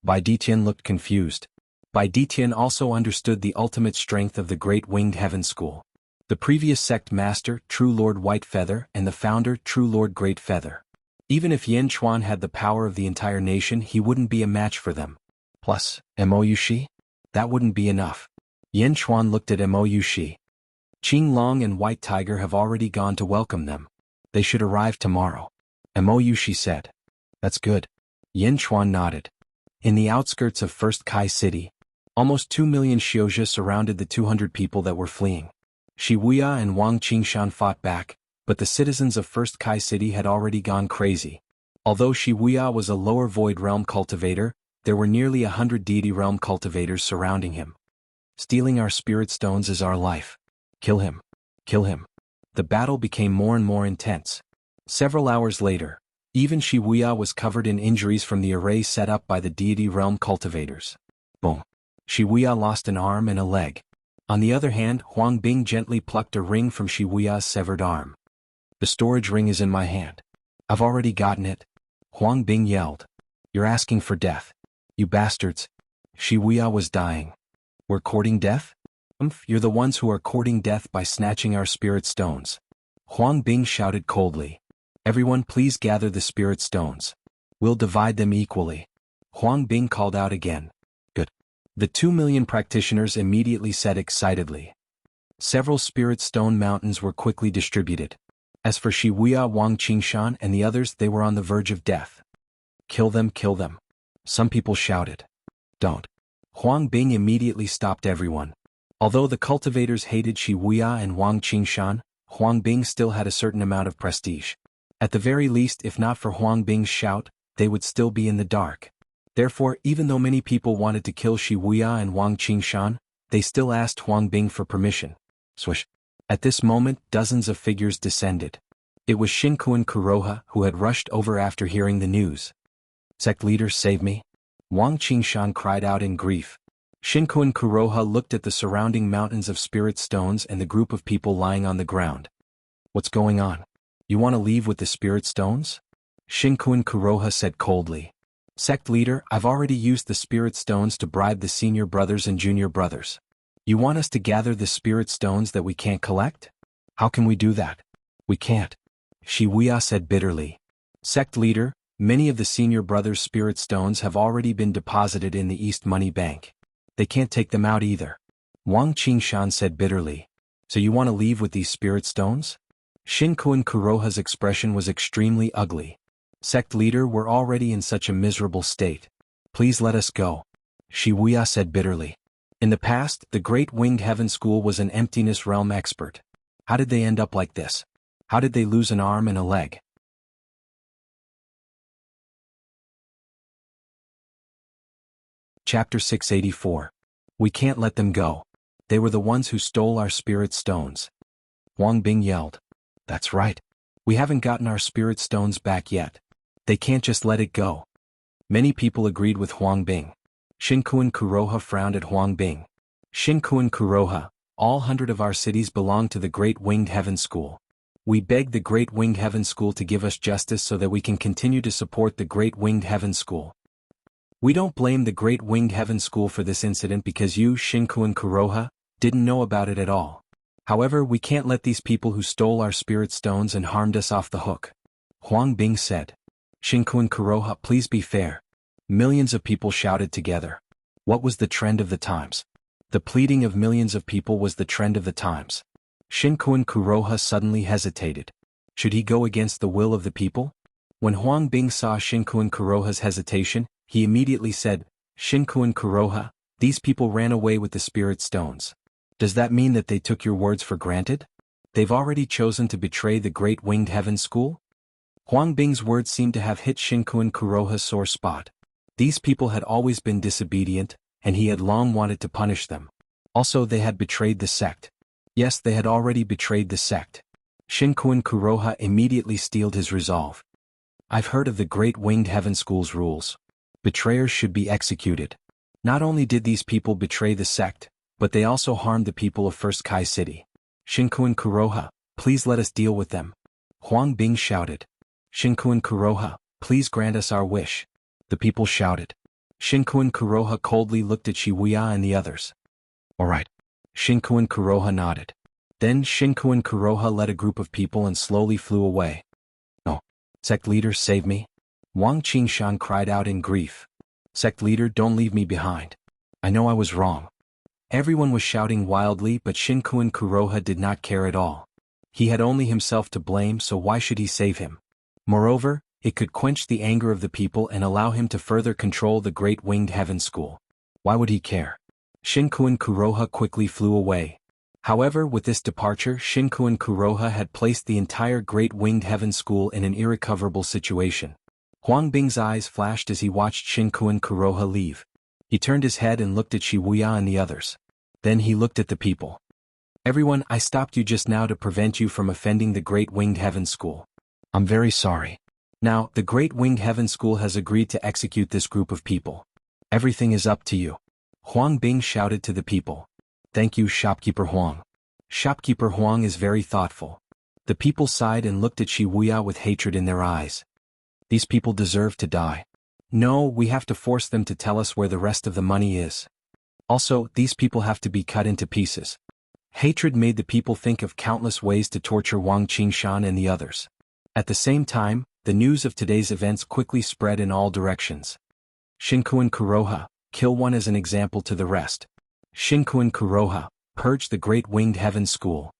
Bai Ditian looked confused. Bai Ditian also understood the ultimate strength of the Great Winged Heaven School. The previous sect master, True Lord White Feather, and the founder, True Lord Great Feather. Even if Yan Chuan had the power of the entire nation, he wouldn't be a match for them. Plus, Mo Yushi? That wouldn't be enough. Yan Chuan looked at Mo Yushi. Qing Long and White Tiger have already gone to welcome them. They should arrive tomorrow. Mo Yushi said. That's good. Yan Chuan nodded. In the outskirts of First Kai City, almost 2 million Xiozhi surrounded the 200 people that were fleeing. Shi Wuya and Wang Qingshan fought back, but the citizens of First Kai City had already gone crazy. Although Shi Wuya was a lower void realm cultivator, there were nearly 100 deity realm cultivators surrounding him. Stealing our spirit stones is our life. Kill him. Kill him. The battle became more and more intense. Several hours later, even Shi Wuya was covered in injuries from the array set up by the deity realm cultivators. Boom. Shi Wuya lost an arm and a leg. On the other hand, Huang Bing gently plucked a ring from Shi Wuya's severed arm. The storage ring is in my hand. I've already gotten it. Huang Bing yelled. You're asking for death. You bastards. Shi Wuya was dying. We're courting death? You're the ones who are courting death by snatching our spirit stones. Huang Bing shouted coldly. Everyone please gather the spirit stones. We'll divide them equally. Huang Bing called out again. Good. The 2 million practitioners immediately said excitedly. Several spirit stone mountains were quickly distributed. As for Shi Wuya, Wang Qingshan and the others, they were on the verge of death. Kill them, kill them. Some people shouted. Don't. Huang Bing immediately stopped everyone. Although the cultivators hated Shi Wuya and Wang Qingshan, Huang Bing still had a certain amount of prestige. At the very least, if not for Huang Bing's shout, they would still be in the dark. Therefore, even though many people wanted to kill Shi Wuya and Wang Qingshan, they still asked Huang Bing for permission. Swish. At this moment, dozens of figures descended. It was Shinkuan Kuroha who had rushed over after hearing the news. Sect leader, save me! Wang Qingshan cried out in grief. Shinkuan Kuroha looked at the surrounding mountains of spirit stones and the group of people lying on the ground. What's going on? You want to leave with the spirit stones? Shinkuan Kuroha said coldly. Sect leader, I've already used the spirit stones to bribe the senior brothers and junior brothers. You want us to gather the spirit stones that we can't collect? How can we do that? We can't. Wuxia said bitterly. Sect leader, many of the senior brothers' spirit stones have already been deposited in the East Money Bank. They can't take them out either. Wang Qingshan said bitterly. So you want to leave with these spirit stones? Shinkuan Kuroha's expression was extremely ugly. Sect leader, we're already in such a miserable state. Please let us go. Wuxia said bitterly. In the past, the Great Winged Heaven School was an emptiness realm expert. How did they end up like this? How did they lose an arm and a leg? Chapter 684. We can't let them go. They were the ones who stole our spirit stones. Huang Bing yelled. That's right. We haven't gotten our spirit stones back yet. They can't just let it go. Many people agreed with Huang Bing. Shinkuan Kuroha frowned at Huang Bing. Shinkuan Kuroha, all 100 of our cities belong to the Great Winged Heaven School. We beg the Great Winged Heaven School to give us justice so that we can continue to support the Great Winged Heaven School. We don't blame the Great Winged Heaven School for this incident because you, Shinkuan Kuroha, didn't know about it at all. However, we can't let these people who stole our spirit stones and harmed us off the hook. Huang Bing said. Shinkuan Kuroha, please be fair. Millions of people shouted together. What was the trend of the times? The pleading of millions of people was the trend of the times. Shinkuan Kuroha suddenly hesitated. Should he go against the will of the people? When Huang Bing saw Shinkuan Kuroha's hesitation, he immediately said, Shinkuan Kuroha, these people ran away with the spirit stones. Does that mean that they took your words for granted? They've already chosen to betray the Great Winged Heaven School? Huang Bing's words seemed to have hit Shinkuan Kuroha's sore spot. These people had always been disobedient, and he had long wanted to punish them. Also, they had betrayed the sect. Yes, they had already betrayed the sect. Shinkuan Kuroha immediately steeled his resolve. I've heard of the Great Winged Heaven School's rules. Betrayers should be executed. Not only did these people betray the sect, but they also harmed the people of First Kai City. Shinkuan Kuroha, please let us deal with them. Huang Bing shouted. Shinkuan Kuroha, please grant us our wish. The people shouted. Shinkuan Kuroha coldly looked at Wuxia and the others. All right. Shinkuan Kuroha nodded. Then Shinkuan Kuroha led a group of people and slowly flew away. No. Sect leader, save me. Wang Qingshan cried out in grief. Sect leader, don't leave me behind. I know I was wrong. Everyone was shouting wildly, but Shinkuan Kuroha did not care at all. He had only himself to blame, so why should he save him? Moreover, it could quench the anger of the people and allow him to further control the Great Winged Heaven School. Why would he care? Shinkuan Kuroha quickly flew away. However, with this departure, Shinkuan Kuroha had placed the entire Great Winged Heaven School in an irrecoverable situation. Huang Bing's eyes flashed as he watched Shinkuan Kuroha leave. He turned his head and looked at Wuxia and the others. Then he looked at the people. Everyone, I stopped you just now to prevent you from offending the Great Winged Heaven School. I'm very sorry. Now, the Great Winged Heaven School has agreed to execute this group of people. Everything is up to you. Huang Bing shouted to the people. Thank you, Shopkeeper Huang. Shopkeeper Huang is very thoughtful. The people sighed and looked at Wuxia with hatred in their eyes. These people deserve to die. No, we have to force them to tell us where the rest of the money is. Also, these people have to be cut into pieces. Hatred made the people think of countless ways to torture Wang Qingshan and the others. At the same time, the news of today's events quickly spread in all directions. Shinkuan Kuroha, kill one as an example to the rest. Shinkuan Kuroha, purge the Great Winged Heaven School.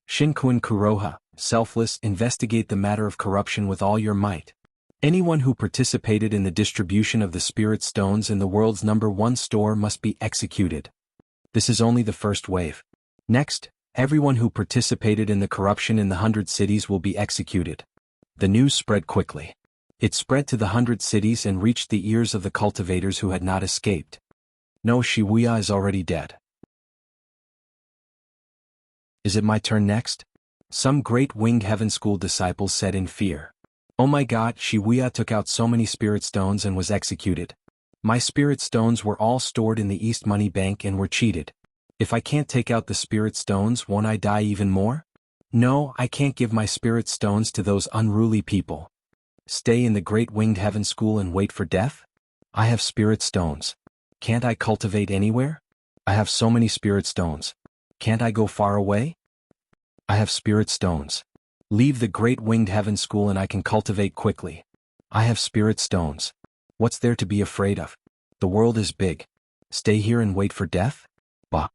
Shinkuan Kuroha, selfless, investigate the matter of corruption with all your might. Anyone who participated in the distribution of the spirit stones in the world's #1 store must be executed. This is only the first wave. Next, everyone who participated in the corruption in the 100 cities will be executed. The news spread quickly. It spread to the 100 cities and reached the ears of the cultivators who had not escaped. No, Wuxia is already dead. Is it my turn next? Some great winged heaven school disciples said in fear. Oh my god, Shibuya took out so many spirit stones and was executed. My spirit stones were all stored in the East Money Bank and were cheated. If I can't take out the spirit stones, won't I die even more? No, I can't give my spirit stones to those unruly people. Stay in the great winged heaven school and wait for death? I have spirit stones. Can't I cultivate anywhere? I have so many spirit stones. Can't I go far away? I have spirit stones. Leave the great winged heaven school and I can cultivate quickly. I have spirit stones. What's there to be afraid of? The world is big. Stay here and wait for death? Bah.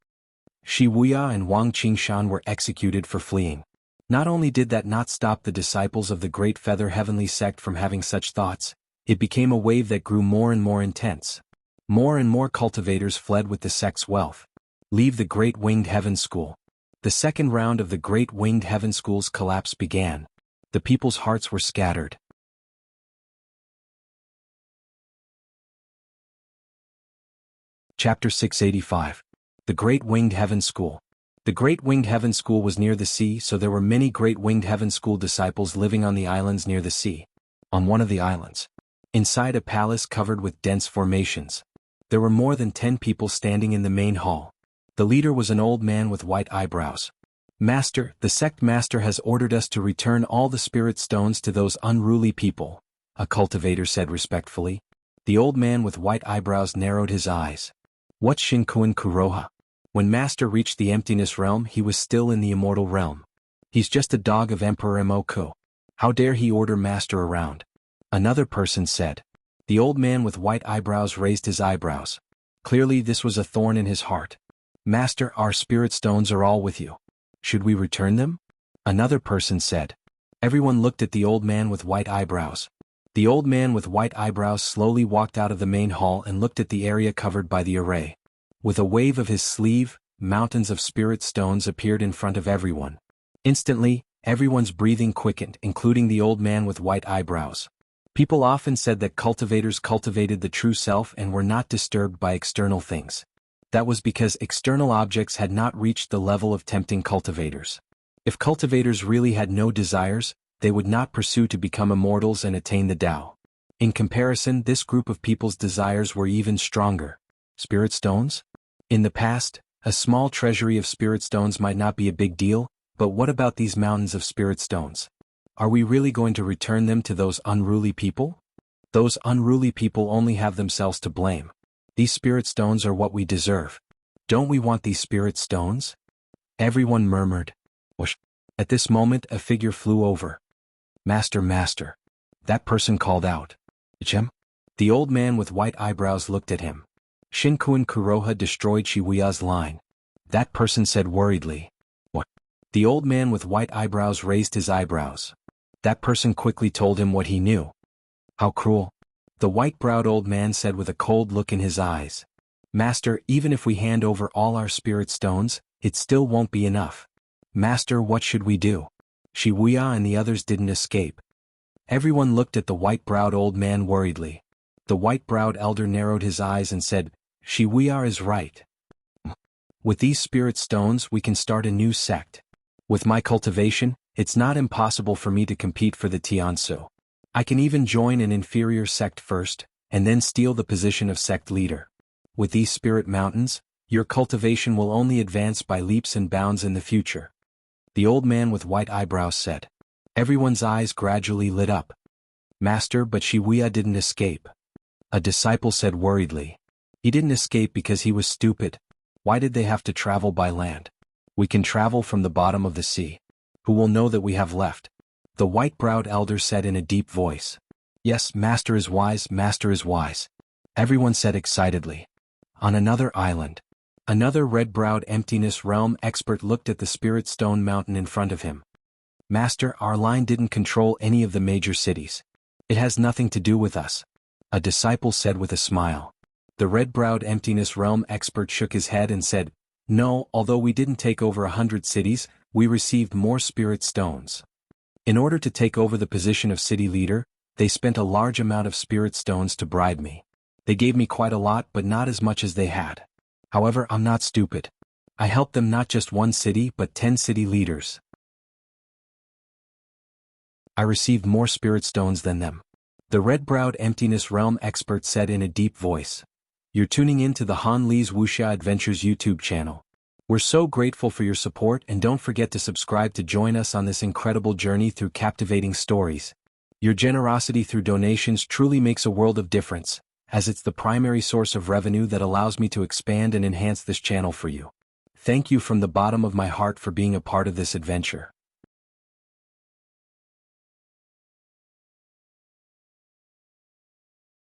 Shibuya and Wang Qingshan were executed for fleeing. Not only did that not stop the disciples of the Great Feather Heavenly Sect from having such thoughts, it became a wave that grew more and more intense. More and more cultivators fled with the sect's wealth. Leave the Great Winged Heaven School. The second round of the Great Winged Heaven School's collapse began. The people's hearts were scattered. Chapter 685. The Great Winged Heaven School. The Great Winged Heaven School was near the sea, so there were many Great Winged Heaven School disciples living on the islands near the sea. On one of the islands, inside a palace covered with dense formations, there were more than 10 people standing in the main hall. The leader was an old man with white eyebrows. Master, the sect master has ordered us to return all the spirit stones to those unruly people, a cultivator said respectfully. The old man with white eyebrows narrowed his eyes. What's Shinkuen Kuroha? When Master reached the emptiness realm, he was still in the immortal realm. He's just a dog of Emperor Emoko. How dare he order Master around? Another person said. The old man with white eyebrows raised his eyebrows. Clearly this was a thorn in his heart. Master, our spirit stones are all with you. Should we return them? Another person said. Everyone looked at the old man with white eyebrows. The old man with white eyebrows slowly walked out of the main hall and looked at the area covered by the array. With a wave of his sleeve, mountains of spirit stones appeared in front of everyone. Instantly, everyone's breathing quickened, including the old man with white eyebrows. People often said that cultivators cultivated the true self and were not disturbed by external things. That was because external objects had not reached the level of tempting cultivators. If cultivators really had no desires, they would not pursue to become immortals and attain the Tao. In comparison, this group of people's desires were even stronger. Spirit stones? In the past, a small treasury of spirit stones might not be a big deal, but what about these mountains of spirit stones? Are we really going to return them to those unruly people? Those unruly people only have themselves to blame. These spirit stones are what we deserve. Don't we want these spirit stones? Everyone murmured. Whoosh. At this moment a figure flew over. Master, master. That person called out. Ichem? The old man with white eyebrows looked at him. Shinkuen Kuroha destroyed Shibuya's line. That person said worriedly. What? The old man with white eyebrows raised his eyebrows. That person quickly told him what he knew. How cruel. The white-browed old man said with a cold look in his eyes. Master, even if we hand over all our spirit stones, it still won't be enough. Master, what should we do? Shibuya and the others didn't escape. Everyone looked at the white-browed old man worriedly. The white-browed elder narrowed his eyes and said, Shibuya is right. With these spirit stones we can start a new sect. With my cultivation, it's not impossible for me to compete for the Tiansu. I can even join an inferior sect first, and then steal the position of sect leader. With these spirit mountains, your cultivation will only advance by leaps and bounds in the future. The old man with white eyebrows said. Everyone's eyes gradually lit up. Master, but Shibuya didn't escape. A disciple said worriedly. He didn't escape because he was stupid. Why did they have to travel by land? We can travel from the bottom of the sea. Who will know that we have left? The white-browed elder said in a deep voice. Yes, Master is wise, Master is wise. Everyone said excitedly. On another island, another red-browed emptiness realm expert looked at the spirit stone mountain in front of him. Master, our line didn't control any of the major cities. It has nothing to do with us. A disciple said with a smile. The red-browed emptiness realm expert shook his head and said, No, although we didn't take over 100 cities, we received more spirit stones. In order to take over the position of city leader, they spent a large amount of spirit stones to bribe me. They gave me quite a lot but not as much as they had. However, I'm not stupid. I helped them not just one city but 10 city leaders. I received more spirit stones than them. The red-browed emptiness realm expert said in a deep voice. You're tuning in to the Han Li's Wuxia Adventures YouTube channel. We're so grateful for your support, and don't forget to subscribe to join us on this incredible journey through captivating stories. Your generosity through donations truly makes a world of difference, as it's the primary source of revenue that allows me to expand and enhance this channel for you. Thank you from the bottom of my heart for being a part of this adventure.